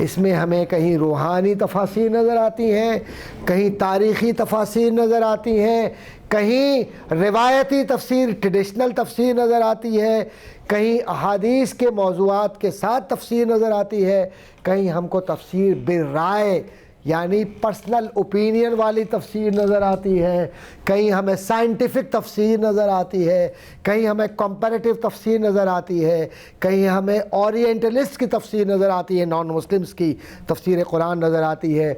اس میں ہمیں کہیں روحانی تفاسیر نظر آتی ہیں، کہیں تاریخی تفاسیر نظر آتی ہیں، کہیں روایتی تفسیر ٹریڈیشنل تفسیر نظر آتی ہے، کہیں احادیث کے موضوعات کے ساتھ تفسیر نظر آتی ہے، کہیں ہم کو تفسیر بالرائے یعنی پرسنل اوپینین والی تفسیر نظر آتی ہے، کہیں ہمیں سائنٹیفک تفسیر نظر آتی ہے، کہیں ہمیں کمپیریٹیو تفسیر نظر آتی ہے، کہیں ہمیں اورینٹلسٹ کی تفسیر نظر آتی ہے، نان مسلمز کی تفسیر قرآن نظر آتی ہے،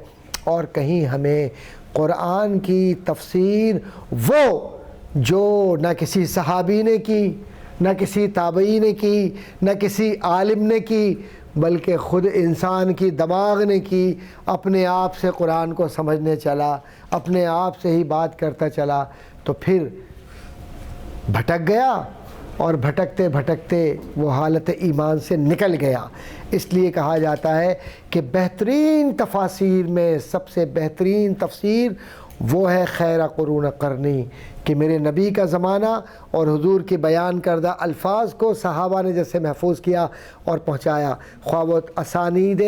اور کہیں ہمیں قرآن کی تفسیر وہ جو نہ کسی صحابی نے کی، نہ کسی تابعی نے کی، نہ کسی عالم نے کی، بلکہ خود انسان کی دماغ نے کی، اپنے آپ سے قرآن کو سمجھنے چلا، اپنے آپ سے ہی بات کرتا چلا، تو پھر بھٹک گیا، اور بھٹکتے بھٹکتے وہ حالت ایمان سے نکل گیا۔ اس لیے کہا جاتا ہے کہ بہترین تفاسیر میں سب سے بہترین تفسیر وہ ہے خیر قرون قرنی، کہ میرے نبی کا زمانہ اور حضور کے بیان کردہ الفاظ کو صحابہ نے جیسے محفوظ کیا اور پہنچایا، خواہ وہ اسانید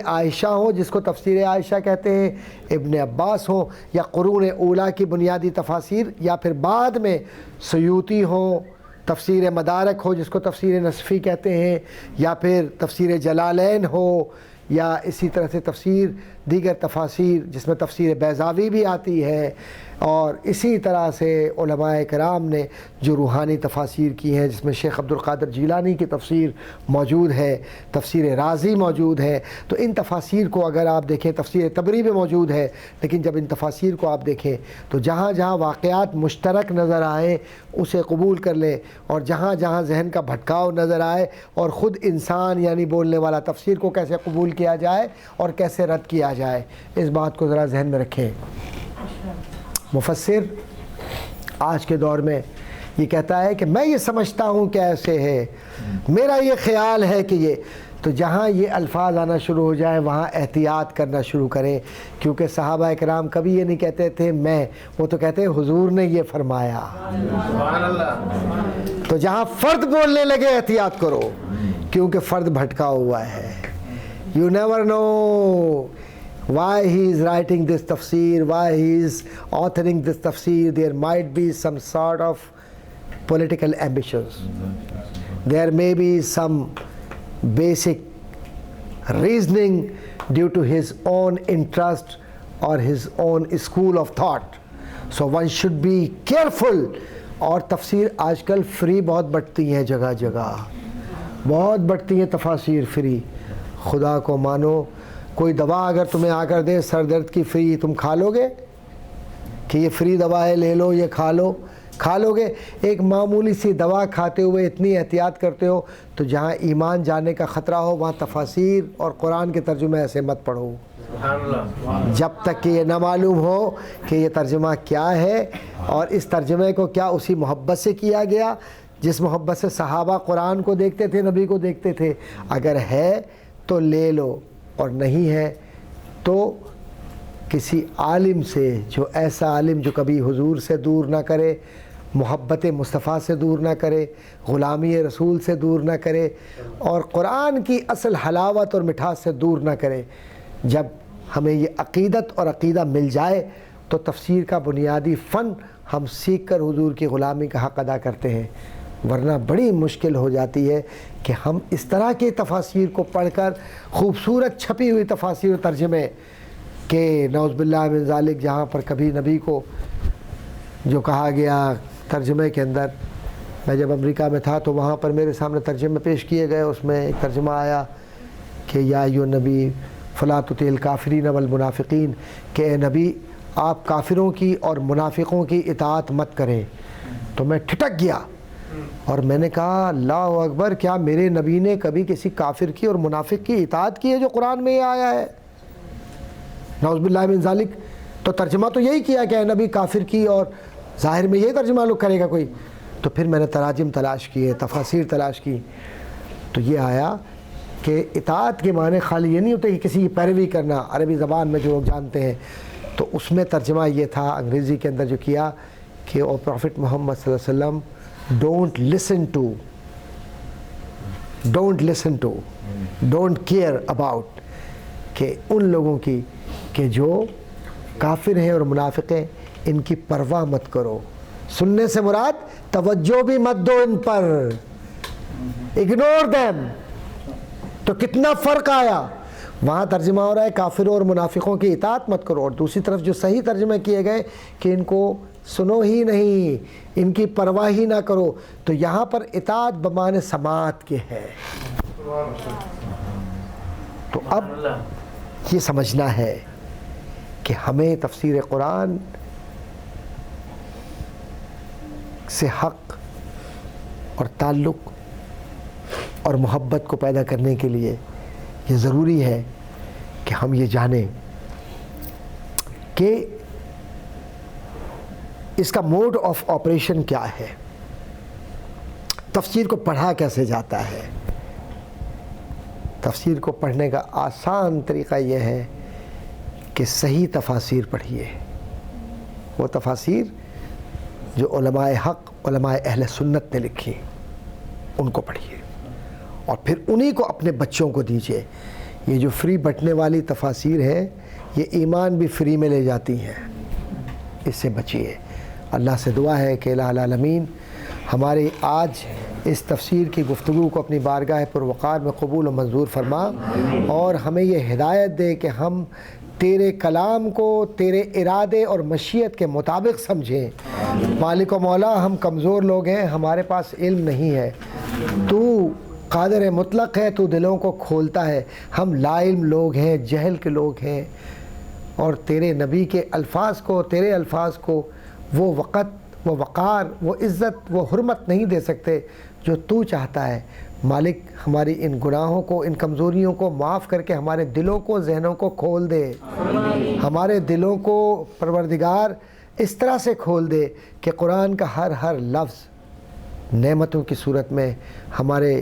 عائشہ ہوں جس کو تفسیر عائشہ کہتے ہیں، ابن عباس ہوں، یا قرون اولیٰ کی بنیادی تفاسیر، یا پھر بعد میں سیوطی ہوں، تفسیر مدارک ہو جس کو تفسیر نصفی کہتے ہیں، یا پھر تفسیر جلالین ہو، یا اسی طرح سے تفسیر دیگر تفاسیر جس میں تفسیر بیضاوی بھی آتی ہے، اور اسی طرح سے علماء کرام نے جو روحانی تفاسیر کی ہیں جس میں شیخ عبد القادر جیلانی کی تفسیر موجود ہے، تفسیر رازی موجود ہے۔ تو ان تفاسیر کو اگر آپ دیکھیں، تفسیر طبری بھی موجود ہے، لیکن جب ان تفاسیر کو آپ دیکھیں تو جہاں جہاں واقعات مشترک نظر آئیں اسے قبول کر لیں، اور جہاں جہاں ذہن کا بھٹکاؤ نظر آئے اور خود انسان یعنی بولنے والا تفسیر کو کیسے قبول کیا جائے اور کیسے رد کیا جائے، اس بات کو ذرا ذہن میں رکھیں۔ مفسر آج کے دور میں یہ کہتا ہے کہ میں یہ سمجھتا ہوں کہ ایسے ہے، میرا یہ خیال ہے کہ یہ، تو جہاں یہ الفاظ آنا شروع ہو جائیں وہاں احتیاط کرنا شروع کریں، کیونکہ صحابہ کرام کبھی یہ نہیں کہتے تھے میں، وہ تو کہتے ہیں حضور نے یہ فرمایا۔ تو جہاں فرد بولنے لگے احتیاط کرو، کیونکہ فرد بھٹکا ہوا ہے۔ You never know why he is writing this tafsir, why he is authoring this tafsir. There might be some sort of political ambitions. There may be some basic reasoning due to his own interest or his own school of thought. So one should be careful. اور تفسیر آج کل free بہت بٹتی ہیں، جگہ جگہ بہت بٹتی ہیں تفاسیر فری۔ خدا کو مانو، کوئی دوا اگر تمہیں آ کر دے سر درد کی فری، تم کھا لو گے کہ یہ فری دوا ہے لے لو، یہ کھا لو گے؟ ایک معمولی سی دوا کھاتے ہوئے اتنی احتیاط کرتے ہو، تو جہاں ایمان جانے کا خطرہ ہو وہاں تفاسیر اور قرآن کے ترجمے ایسے مت پڑھو جب تک کہ یہ نہ معلوم ہو کہ یہ ترجمہ کیا ہے، اور اس ترجمے کو کیا اسی محبت سے کیا گیا جس محبت سے صحابہ قرآن کو دیکھتے تھے، نبی کو دیکھتے تھے۔ اگر ہے تو لے لو، اور نہیں ہے تو کسی عالم سے، جو ایسا عالم جو کبھی حضور سے دور نہ کرے، محبت مصطفیٰ سے دور نہ کرے، غلامی رسول سے دور نہ کرے، اور قرآن کی اصل حلاوت اور مٹھاس سے دور نہ کرے۔ جب ہمیں یہ عقیدت اور عقیدہ مل جائے تو تفسیر کا بنیادی فن ہم سیکھ کر حضور کی غلامی کا حق ادا کرتے ہیں، ورنہ بڑی مشکل ہو جاتی ہے کہ ہم اس طرح کے تفاسیر کو پڑھ کر خوبصورت چھپی ہوئی تفاسیر و ترجمے کہ نعوذ باللہ من ذالک، جہاں پر کبھی نبی کو جو کہا گیا ترجمے کے اندر، میں جب امریکہ میں تھا تو وہاں پر میرے سامنے ترجمے پیش کیے گئے، اس میں ایک ترجمہ آیا کہ یا ایھا النبی فلا تطع الکافرین والمنافقین، کہ اے نبی آپ کافروں کی اور منافقوں کی اطاعت مت کریں۔ تو میں ٹھٹک گیا اور میں نے کہا اللہ اکبر، کیا میرے نبی نے کبھی کسی کافر کی اور منافق کی اطاعت کی ہے جو قرآن میں یہ آیا ہے؟ نعوذ باللہ من ذالک۔ تو ترجمہ تو یہی کیا کہ اے نبی کافر کی، اور ظاہر میں یہی ترجمہ لوگ کرے گا کوئی۔ تو پھر میں نے تراجم تلاش کیے، تفاسیر تلاش کی، تو یہ آیا کہ اطاعت کے معنی خالی یہ نہیں ہوتے کہ کسی کی پیروی کرنا، عربی زبان میں جو لوگ جانتے ہیں تو اس میں ترجمہ یہ تھا انگریزی کے اندر جو کیا کہ او پروفٹ محمد صلی اللہ علیہ وسلم ڈونٹ کیئر اباؤٹ کہ ان لوگوں کی کہ جو کافر ہیں اور منافق ہیں، ان کی پرواہ مت کرو. سننے سے مراد توجہ بھی مت دو ان پر، اگنور دیم. تو کتنا فرق آیا. وہاں ترجمہ ہو رہا ہے کافروں اور منافقوں کی اطاعت مت کرو، اور دوسری طرف جو صحیح ترجمے کیے گئے کہ ان کو سنو ہی نہیں، ان کی پرواہ ہی نہ کرو. تو یہاں پر اطاعت بمعنی سماعت کے ہے. تو اب یہ سمجھنا ہے کہ ہمیں تفسیر قرآن سے حق اور تعلق اور محبت کو پیدا کرنے کے لیے یہ ضروری ہے کہ ہم یہ جانیں کہ اس کا موڈ آف آپریشن کیا ہے، تفسیر کو پڑھا کیسے جاتا ہے. تفسیر کو پڑھنے کا آسان طریقہ یہ ہے کہ صحیح تفاسیر پڑھیے. وہ تفاسیر جو علماء حق، علماء اہل سنت نے لکھی، ان کو پڑھیے اور پھر انہی کو اپنے بچوں کو دیجیے. یہ جو فری بٹنے والی تفاسیر ہیں یہ ایمان بھی فری میں لے جاتی ہیں، اس سے بچیے. اللہ سے دعا ہے کہ الہ العالمین ہماری آج اس تفسیر کی گفتگو کو اپنی بارگاہ پروقار میں قبول و منظور فرما، اور ہمیں یہ ہدایت دے کہ ہم تیرے کلام کو تیرے ارادے اور مشیت کے مطابق سمجھیں. مالک و مولا ہم کمزور لوگ ہیں، ہمارے پاس علم نہیں ہے، تو قادر مطلق ہے، تو دلوں کو کھولتا ہے. ہم لا علم لوگ ہیں، جہل کے لوگ ہیں، اور تیرے نبی کے الفاظ کو، تیرے الفاظ کو وہ وقت، وہ وقار، وہ عزت، وہ حرمت نہیں دے سکتے جو تو چاہتا ہے. مالک ہماری ان گناہوں کو، ان کمزوریوں کو معاف کر کے ہمارے دلوں کو، ذہنوں کو کھول دے. ہمارے دلوں کو پروردگار اس طرح سے کھول دے کہ قرآن کا ہر لفظ نعمتوں کی صورت میں ہمارے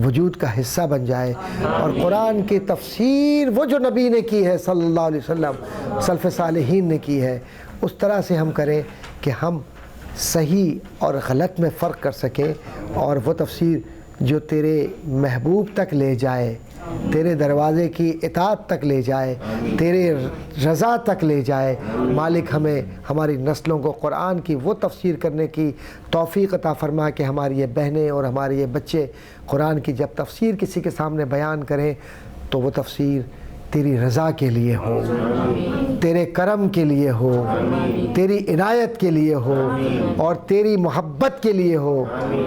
وجود کا حصہ بن جائے، اور قرآن کی تفسیر وہ جو نبی نے کی ہے صلی اللہ علیہ وسلم، سلف صالحین نے کی ہے، اس طرح سے ہم کریں کہ ہم صحیح اور غلط میں فرق کر سکیں، اور وہ تفسیر جو تیرے محبوب تک لے جائے، تیرے دروازے کی اطاعت تک لے جائے، تیرے رضا تک لے جائے. مالک ہمیں ہماری نسلوں کو قرآن کی وہ تفسیر کرنے کی توفیق عطا فرما کہ ہماری یہ بہنیں اور ہمارے یہ بچے قرآن کی جب تفسیر کسی کے سامنے بیان کریں تو وہ تفسیر تیری رضا کے لیے ہو، تیرے کرم کے لیے ہو، تیری عنایت کے لیے ہو، اور تیری محبت کے لیے ہو.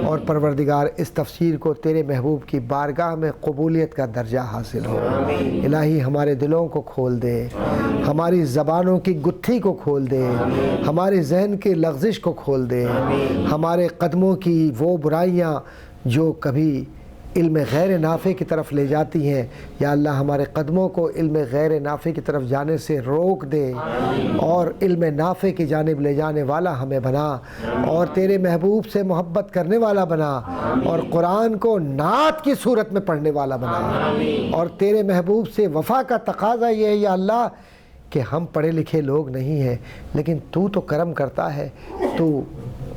اور پروردگار اس تفسیر کو تیرے محبوب کی بارگاہ میں قبولیت کا درجہ حاصل ہو. الہی ہمارے دلوں کو کھول دے، ہماری زبانوں کی گتھی کو کھول دے، ہمارے ذہن کی لغزش کو کھول دے، ہمارے قدموں کی وہ برائیاں جو کبھی علم غیر نافع کی طرف لے جاتی ہیں، یا اللہ ہمارے قدموں کو علم غیر نافع کی طرف جانے سے روک دے، اور علم نافع کی جانب لے جانے والا ہمیں بنا، اور تیرے محبوب سے محبت کرنے والا بنا، اور قرآن کو نعت کی صورت میں پڑھنے والا بنا. اور تیرے محبوب سے وفا کا تقاضا یہ ہے یا اللہ کہ ہم پڑھے لکھے لوگ نہیں ہیں، لیکن تو کرم کرتا ہے، تو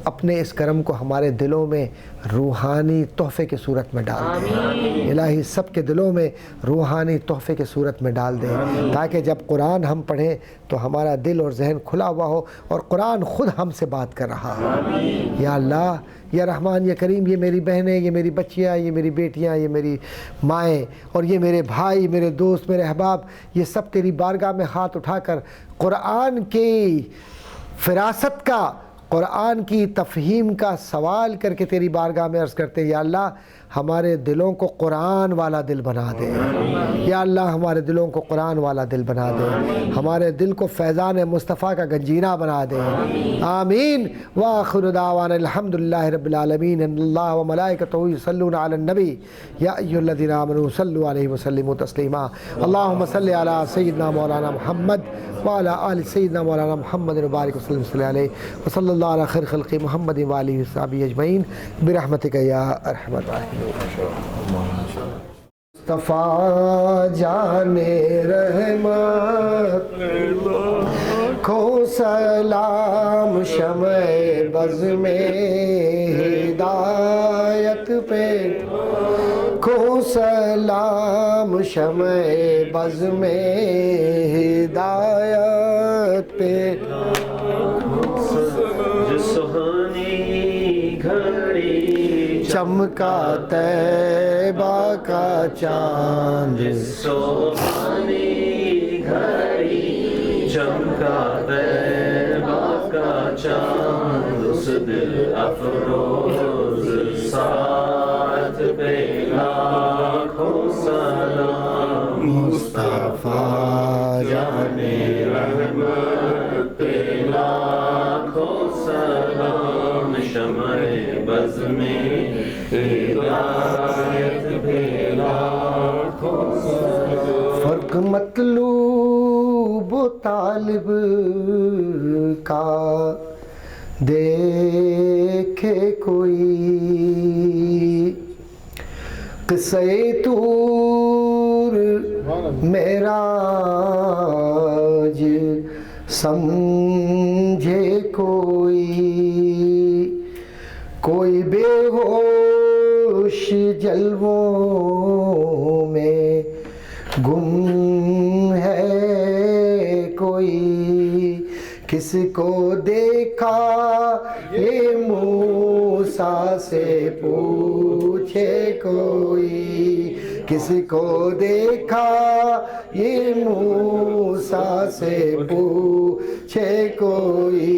اپنے اس کرم کو ہمارے دلوں میں روحانی تحفے کی صورت میں ڈال دے. الہی سب کے دلوں میں روحانی تحفے کی صورت میں ڈال دے، تاکہ جب قرآن ہم پڑھیں تو ہمارا دل اور ذہن کھلا ہوا ہو، اور قرآن خود ہم سے بات کر رہا ہو. یا اللہ، یا رحمان، یا کریم، یہ میری بہنیں، یہ میری بچیاں، یہ میری بیٹیاں، یہ میری مائیں، اور یہ میرے بھائی، میرے دوست، میرے احباب، یہ سب تیری بارگاہ میں ہاتھ اٹھا کر قرآن کی فراست کا، قرآن کی تفہیم کا سوال کر کے تیری بارگاہ میں عرض کرتے ہیں یا اللہ ہمارے دلوں کو قرآن والا دل بنا دے. یا اللہ ہمارے دلوں کو قرآن والا دل بنا دے، ہمارے دل کو فیضان مصطفیٰ کا گنجینہ بنا دے. آمین. وآخر دعوانا الحمدللہ رب العالمین. ان اللہ و ملائکتہ یصلون علی النبی یا ایھا الذین آمنوا صلوا علیہ وسلموا تسلیما. اللہم صل علی سیدنا مولانا محمد وعلی آل سیدنا مولانا محمد وبارک وسلم صلی علیہ وصلی اللہ علی خیر خلق محمد وآلہ وصحبہ اجمعین برحمتک یا ارحم الراحمین. مصطفیٰ جان رحمت کو سلام، شمع بز میں ہدایت پہ کو سلام، شمع بز میں ہدایت پہ سہانی گھڑی چمکا طیبہ کا چاند، سہانی گھڑی چمکا طیبہ کا چاند، اس دل افروز ساعت پہ لاکھوں سلام، مصطفیٰ جان رحمت پہ لاکھوں سلام، شمع بز میں ہدایت پہ لاکھوں سلام۔ فرق مطلوب و طالب کا دیکھے کوئی، قصہ طور معراج سمجھے کوئی بے ہوش جلووں میں گم ہے، کوئی کس کو دیکھا یہ موسیٰ سے پوچھے کوئی، کس کو دیکھا یہ موسیٰ سے پوچھے کوئی،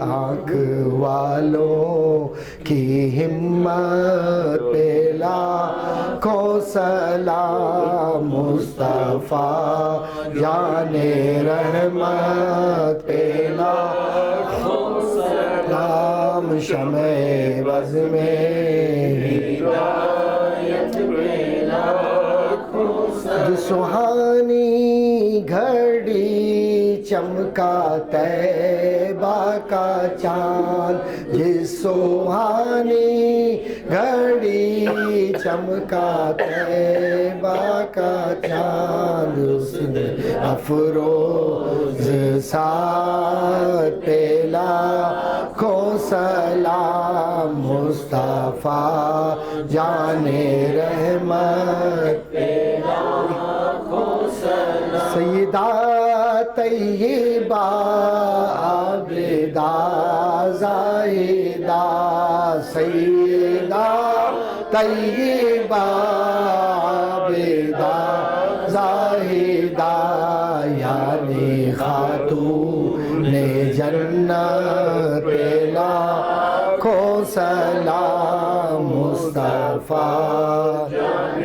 آنکھ والوں کی ہمت پہ لاکھوں سلام، مصطفیٰ جان رحمت پہ لاکھوں سلام، شمع بز میں ہدایت پہ لاکھوں سلام، سہانی گھڑی چمکا طیبہ کا چاند، جس سہانی گھڑی چمکا طیبہ کا چاند، اس نے افروز ساعت پہ لاکھوں سلام، مصطفیٰ جان رحمت پہ لاکھوں سلام، سیدہ طیبہ عابدہ زاہدہ، سیدہ طیبہ عابدہ زاہدہ، یعنی خاتون جنت پہ لاکھوں سلام، مصطفیٰ جان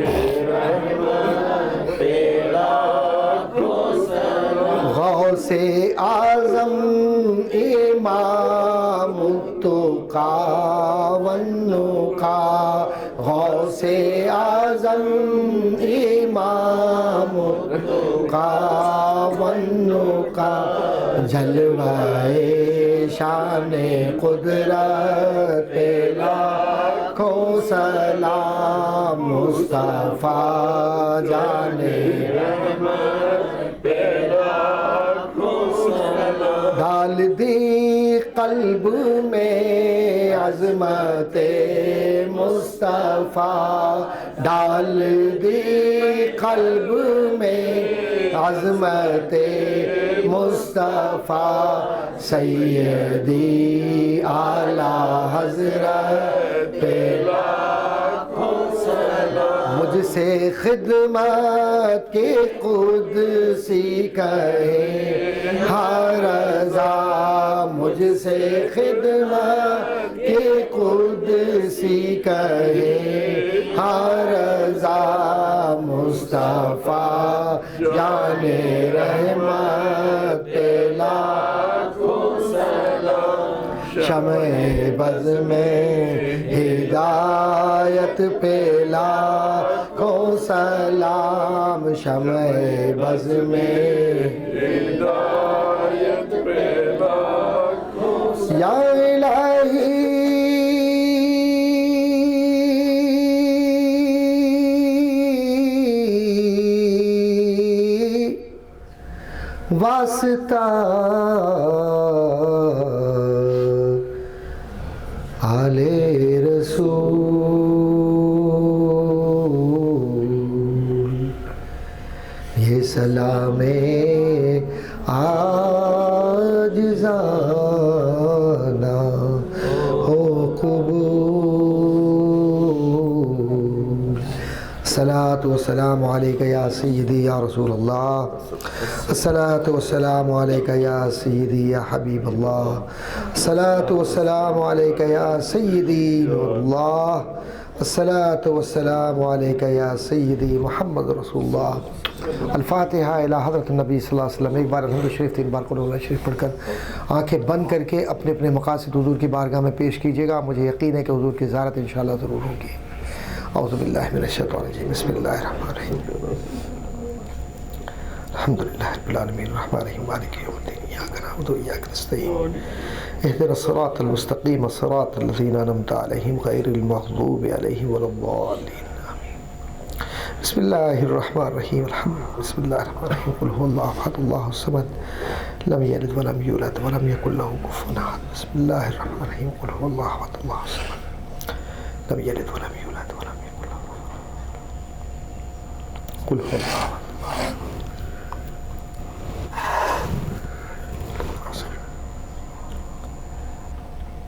رحمت پہ لاکھوں سلام، غوث اعظم امام التقیٰ والنقیٰ، غوث اعظم امام التقیٰ والنقیٰ، جلوہ شان قدرت پہ لاکھوں سلام، مصطفیٰ جان رحمت پہ لاکھوں سلام، ڈال دی قلب میں عظمت مصطفیٰ، ڈال دی قلب میں عظمت مصطفیٰ، سیدی اعلیٰ حضرت پہ لاکھوں سلام، مجھ سے خدمت کے قدسی کہے ہر رضا، مجھ سے خدمت کے قدسی کہے ہر رضا، مصطفیٰ جان رحمت پہ لاکھوں سلام، شمع بز میں ہدایت پہ لاکھوں سلام، شمع بز میں ہدایت پہ لاکھوں سلام، یا الہی واسطہ آل رسول، یہ سلام عاجزانہ ہو قبول۔ الصلاۃ والسلام علیک یا سیدی یا رسول اللہ، الصلاۃ والسلام علیک یا سیدی یا حبیب اللہ، الصلاۃ والسلام علیک یا سیدی نور اللہ، الصلاۃ والسلام علیک یا سیدی محمد رسول اللہ۔ الفاتحہ الی حضرت النبی صلی اللہ علیہ وسلم۔ ایک بار الحمد شریف 3 بار قل اللہ شریف پڑھ کر آنکھیں بند کر کے اپنے اپنے مقاصد حضور کی بارگاہ میں پیش کیجیے گا۔ مجھے یقین ہے کہ حضور کی زیارت انشاءاللہ ضرور ہوگی۔ اعوذ باللہ من الشیطان الرجیم، بسم اللہ الرحمن الرحیم، الحمدللہ رب العالمین الرحمن الرحیم مالک یوم الدین، ایاک نعبد و ایاک نستعین، اهدنا الصراط المستقیم صراط الذین انعمت علیہم غیر المغضوب علیہم ولا الضالین۔ بسم اللہ الرحمن الرحیم، بسم اللہ الرحمن الرحیم، قل هو اللہ احد اللہ الصمد لم یلد ولم یولد ولم یکن له کفوا احد۔ بسم اللہ الرحمن الرحیم، قل هو اللہ احد اللہ الصمد لم یلد ولم یولد ولم یکن له قل هو اللہ احد۔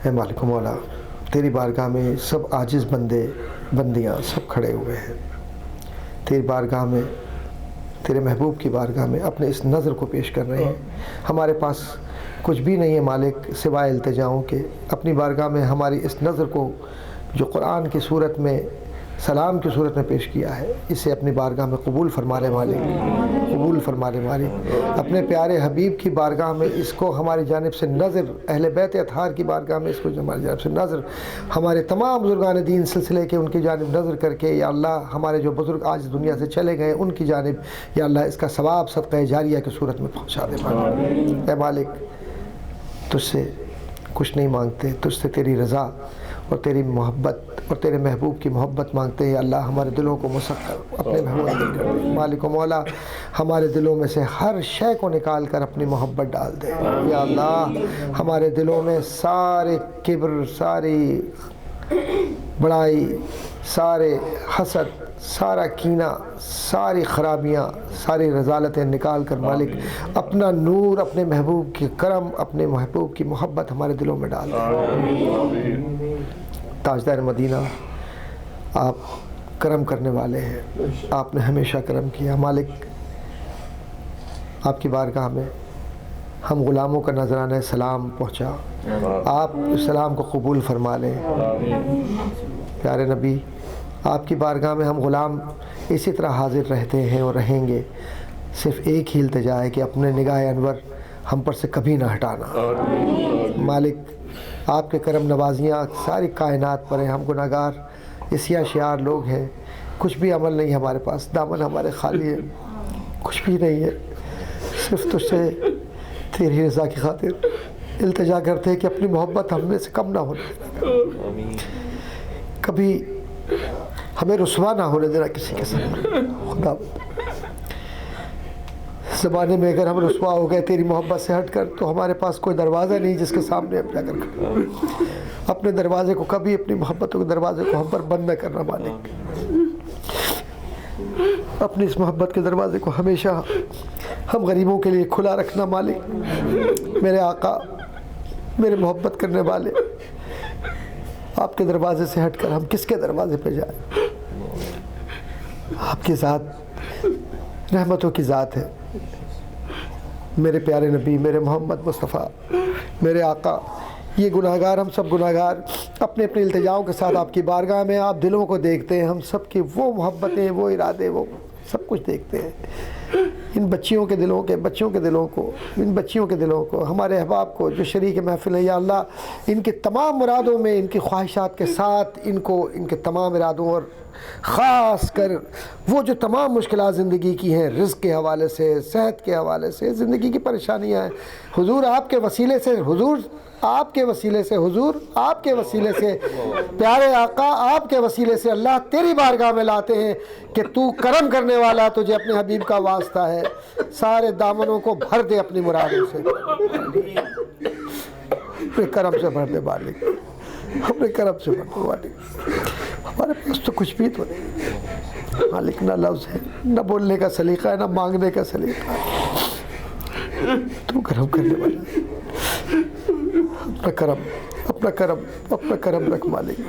اے مالک و مولا، تیری بارگاہ میں سب عاجز بندے بندیاں سب کھڑے ہوئے ہیں، تیری بارگاہ میں، تیرے محبوب کی بارگاہ میں اپنے اس نظر کو پیش کر رہے ہیں۔ ہمارے پاس کچھ بھی نہیں ہے مالک سوائے التجاؤں کے۔ اپنی بارگاہ میں ہماری اس نظر کو جو قرآن کی صورت میں سلام کی صورت میں پیش کیا ہے، اسے اپنی بارگاہ میں قبول فرما لے مالک، قبول فرما لے مالک۔ اپنے پیارے حبیب کی بارگاہ میں اس کو ہماری جانب سے نظر، اہل بیت اطہار کی بارگاہ میں اس کو ہماری جانب سے نظر، ہمارے تمام بزرگان دین سلسلے کے ان کی جانب نظر کر کے یا اللہ ہمارے جو بزرگ آج دنیا سے چلے گئے ان کی جانب یا اللہ اس کا ثواب صدقہ جاریہ کی صورت میں پہنچا دے مالک۔ اے مالک، تجھ سے کچھ نہیں مانگتے، تجھ سے تیری رضا اور تیری محبت اور تیرے محبوب کی محبت مانگتے ہیں۔ اللہ ہمارے دلوں کو مسخر اپنے محبوب دل کر دے مالک و مولا، ہمارے دلوں میں سے ہر شے کو نکال کر اپنی محبت ڈال دے یا اللہ۔ ہمارے دلوں میں سارے کبر، ساری بڑائی، سارے حسد، سارا کینہ، ساری خرابیاں، ساری رذالتیں نکال کر مالک اپنا نور، اپنے محبوب کی کرم، اپنے محبوب کی محبت ہمارے دلوں میں ڈال دے۔ تاجدار مدینہ، آپ کرم کرنے والے ہیں، آپ نے ہمیشہ کرم کیا مالک۔ آپ کی بارگاہ میں ہم غلاموں کا نذرانہ سلام پہنچا، آپ اس سلام کو قبول فرما لیں۔ پیارے نبی، آپ کی بارگاہ میں ہم غلام اسی طرح حاضر رہتے ہیں اور رہیں گے، صرف ایک ہی التجا ہے کہ اپنے نگاہ انور ہم پر سے کبھی نہ ہٹانا مالک۔ آپ کے کرم نوازیاں ساری کائنات پر ہیں، ہم گناہگار اسیا شیار لوگ ہیں، کچھ بھی عمل نہیں ہمارے پاس، دامن ہمارے خالی ہے، کچھ بھی نہیں ہے، صرف تجھ سے تیری رضا کی خاطر التجا کرتے ہیں کہ اپنی محبت ہم میں سے کم نہ ہونے دینا، کبھی ہمیں رسوا نہ ہونے دینا کسی کے ساتھ خدا۔ زمانے میں اگر ہم رسوا ہو گئے تیری محبت سے ہٹ کر تو ہمارے پاس کوئی دروازہ نہیں جس کے سامنے ہم جا کر کھڑے۔ اپنے دروازے کو کبھی، اپنی محبتوں کے دروازے کو ہم پر بند نہ کرنا مالک۔ اپنی اس محبت کے دروازے کو ہمیشہ ہم غریبوں کے لیے کھلا رکھنا مالک۔ میرے آقا، میرے محبت کرنے والے، آپ کے دروازے سے ہٹ کر ہم کس کے دروازے پہ جائیں؟ آپ کی ذات رحمتوں کی ذات ہے۔ میرے پیارے نبی، میرے محمد مصطفیٰ، میرے آقا، یہ گناہگار، ہم سب گناہگار اپنے اپنے التجاؤں کے ساتھ آپ کی بارگاہ میں آپ دلوں کو دیکھتے ہیں، ہم سب کی وہ محبتیں، وہ ارادے، وہ سب کچھ دیکھتے ہیں۔ ان بچیوں کے دلوں کو، ان بچیوں کے دلوں کو، ہمارے احباب کو جو شریک محفل ہے، یا اللہ ان کے تمام مرادوں میں، ان کی خواہشات کے ساتھ ان کو، ان کے تمام ارادوں اور خاص کر وہ جو تمام مشکلات زندگی کی ہیں، رزق کے حوالے سے، صحت کے حوالے سے، زندگی کی پریشانیاں ہیں، حضور آپ کے وسیلے سے، حضور آپ کے وسیلے سے، حضور آپ کے وسیلے سے، پیارے آقا آپ کے وسیلے سے اللہ تیری بارگاہ میں لاتے ہیں کہ تو کرم کرنے والا، تجھے اپنے حبیب کا واسطہ ہے، سارے دامنوں کو بھر دے اپنی مرادوں سے، اپنے کرم سے بھر دے مالک، اپنے کرم سے بھر دے مالک۔ ہمارے پاس تو کچھ بھی تو نہیں مالک، نہ لفظ ہے، نہ بولنے کا سلیقہ ہے، نہ مانگنے کا سلیقہ ہے، تو کرم کرنے والا، اپنا کرم، اپنا کرم، اپنا کرم رکھ مالک۔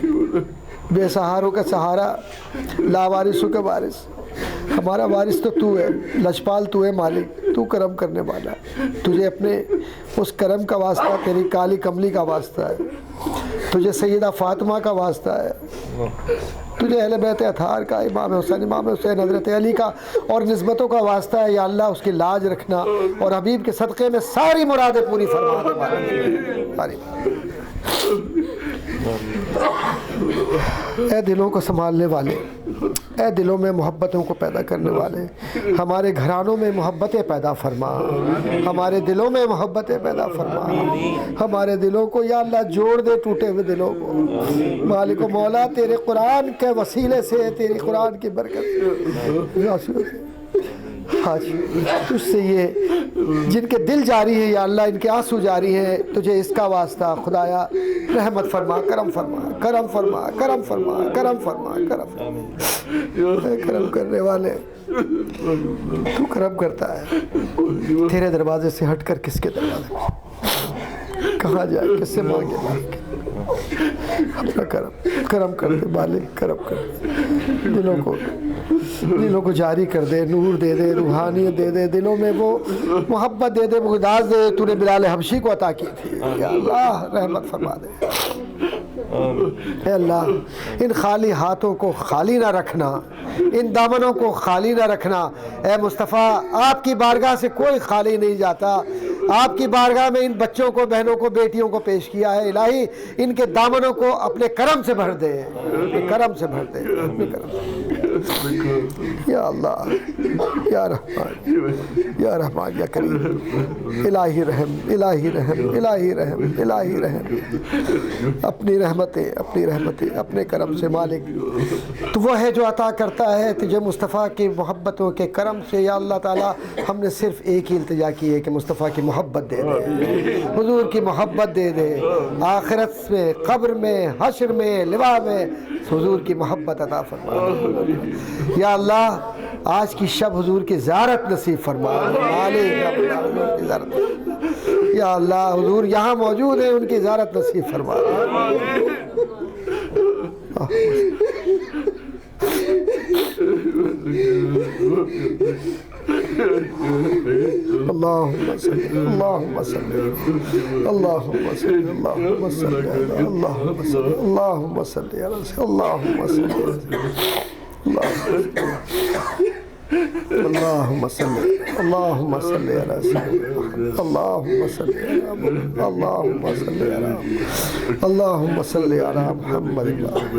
بے سہاروں کا سہارا، لاوارثوں کا وارث، ہمارا وارث تو تو ہے، لجپال تو ہے مالک، تو کرم کرنے والا، تجھے اپنے اس کرم کا واسطہ، تیری کالی کملی کا واسطہ ہے، تجھے سیدہ فاطمہ کا واسطہ ہے، تجھے اہل بیت اطہار کا، امام حسین حضرت علی کا اور نسبتوں کا واسطہ ہے، یا اللہ اس کی لاج رکھنا اور حبیب کے صدقے میں ساری مرادیں پوری فرما دے مالک۔ اے دلوں کو سنبھالنے والے، اے دلوں میں محبتوں کو پیدا کرنے والے، ہمارے گھرانوں میں محبتیں پیدا فرما، ہمارے دلوں میں محبتیں پیدا فرما، ہمارے دلوں کو یا اللہ جوڑ دے ٹوٹے ہوئے دلوں کو مالک و مولا، تیرے قرآن کے وسیلے سے، تیری قرآن کی برکت سے آج تجھ سے یہ جن کے دل جاری ہیں یا اللہ، ان کے آنسو جاری ہیں، تجھے اس کا واسطہ خدایا رحمت فرما، کرم فرما، کرم فرما، کرم فرما، کرم فرما، کرم فرما، کرم کرنے والے تو کرم کرتا ہے، تیرے دروازے سے ہٹ کر کس کے دروازے میں کہاں جائے، کس سے مانگے مالک؟ اپنا کرم کر دے مالک، کرم کر دے، دلوں کو جاری کر دے، نور دے دے، روحانیت دے دے، دلوں میں وہ محبت دے دے، مقداس دے، تو نے بلال حبشی کو عطا کی تھی، یا اللہ رحمت فرما دے۔ اے اللہ ان خالی ہاتھوں کو خالی نہ رکھنا، ان دامنوں کو خالی نہ رکھنا، اے مصطفیٰ آپ کی بارگاہ سے کوئی خالی نہیں جاتا، آپ کی بارگاہ میں ان بچوں کو، بہنوں کو، بیٹیوں کو پیش کیا ہے، الہی ان کے دامنوں کو اپنے کرم سے بھر دے، اپنے کرم سے بھر دے، اپنے کرم سے، یا اللہ، یا رحمان، یا رحمان، یا کریم، الہی رحم، الہی رحم، الہی رحم، الہی رحم، اپنی رحمتیں، اپنی رحمتیں، اپنے کرم سے مالک، تو وہ ہے جو عطا کرتا ہے تجھے مصطفیٰ کی محبتوں کے کرم سے، یا اللہ تعالیٰ ہم نے صرف ایک ہی التجا کی ہے کہ مصطفیٰ کی محبت دے دے، حضور کی محبت دے دے، آخرت میں، قبر میں، حشر میں، لواء میں حضور کی محبت عطا فرما، یا اللہ آج کی شب حضور کی زیارت نصیب فرما مالک، حضور کی زیارت، یا اللہ حضور یہاں موجود ہیں، ان کی زیارت نصیب فرما، اللہم صلی، اللہم صلی، اللہم صلی، اللہم صلی، اللہم صلی، اللہم صلی، اللہم صلی، اللہم صلی، اللہم صلی علی سیدنا محمد، اللہم صلی علی محمد، اللہم صلی علی محمد، اللہم صلی علی محمد،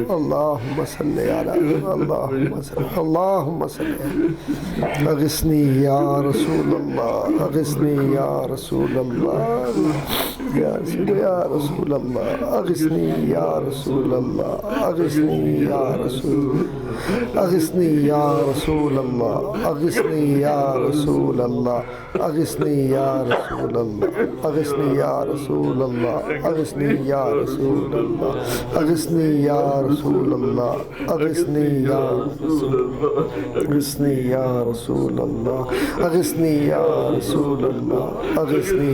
اللہم صلی علی، اللہم صلی، اللہم صلی، اغثنی یا رسول اللہ، اغثنی یا رسول اللہ، یا رسول اللہ، اغثنی یا رسول اللہ، اغثنی یا رسول، اغثنی یا رسول اللہ، اغثنی یا رسول اللہ، اغثنی یا رسول اللہ، اغثنی یا رسول اللہ، اغثنی یا رسول اللہ، اغثنی یا رسول اللہ، اغثنی یا اغثنی یا رسول اللہ، اغثنی یا رسول اللہ، اغثنی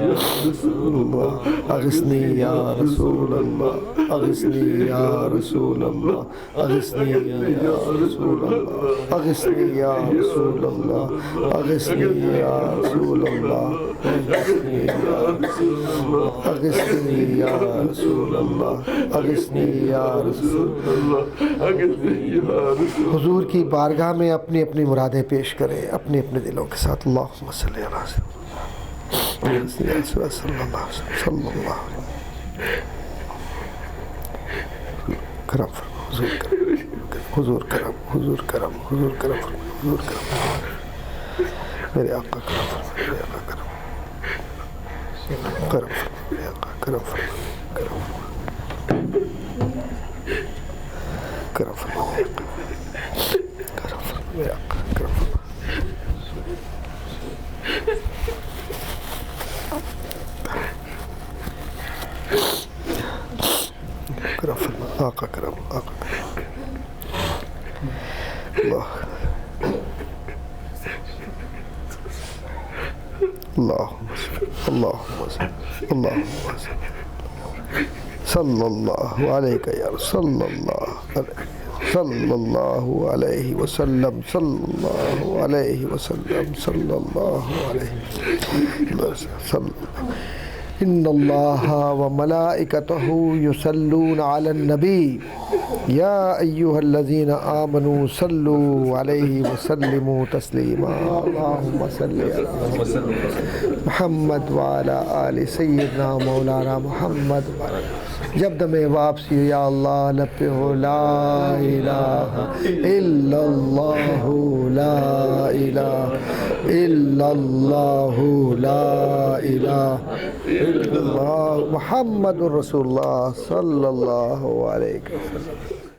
یا رسول اللہ، اغثنی یا رسول اللہ، اغثنی یا رسول اللہ، اغثنی یا رسول اللہ، اغثنی یا رسول اللہ، اغثنی یا رسول اللہ، اغثنی یا رسول اللہ، اغثنی یا رسول اللہ، اغثنی یا رسول اللہ۔ حضور کی بارگاہ میں اپنی اپنی مرادیں پیش کریں اپنے اپنے دلوں کے ساتھ، اللہم صلی علی سیدنا صلی اللہ علیہ وسلم، کرم فرما، حضور کرم، حضور کرم، حضور کرم فرما، حضور کرم، میرے آقا کرم فرما، میرے آقا کرم فرما، میرے آقا کرم فرما، کرم فرما، کرم فرما، کرم فرما، میرے آقا کرم فرما، کرم فرما، آقا کرم، آقا کرم، اللہ اللہم صل، اللہم صل صلی اللہ علیہ یا رسول اللہ، صلی اللہ علیہ وسلم، صلی اللہ علیہ وسلم، صلی اللہ علیہ وسلم. ان اللہ وملائکتہ یصلون علی النبی یا ایہا الذین آمنوا صلوا علیہ وسلموا تسلیما. اللہم صلی علی محمد وعلی آل سیدنا مولانا محمد. جب دم واپسی یا اللہ لپے ہو لا الہ الا اللہ، لا الہ الا اللہ، لا الہ الا اللہ محمد رسول اللہ صلی اللہ علیہ وسلم.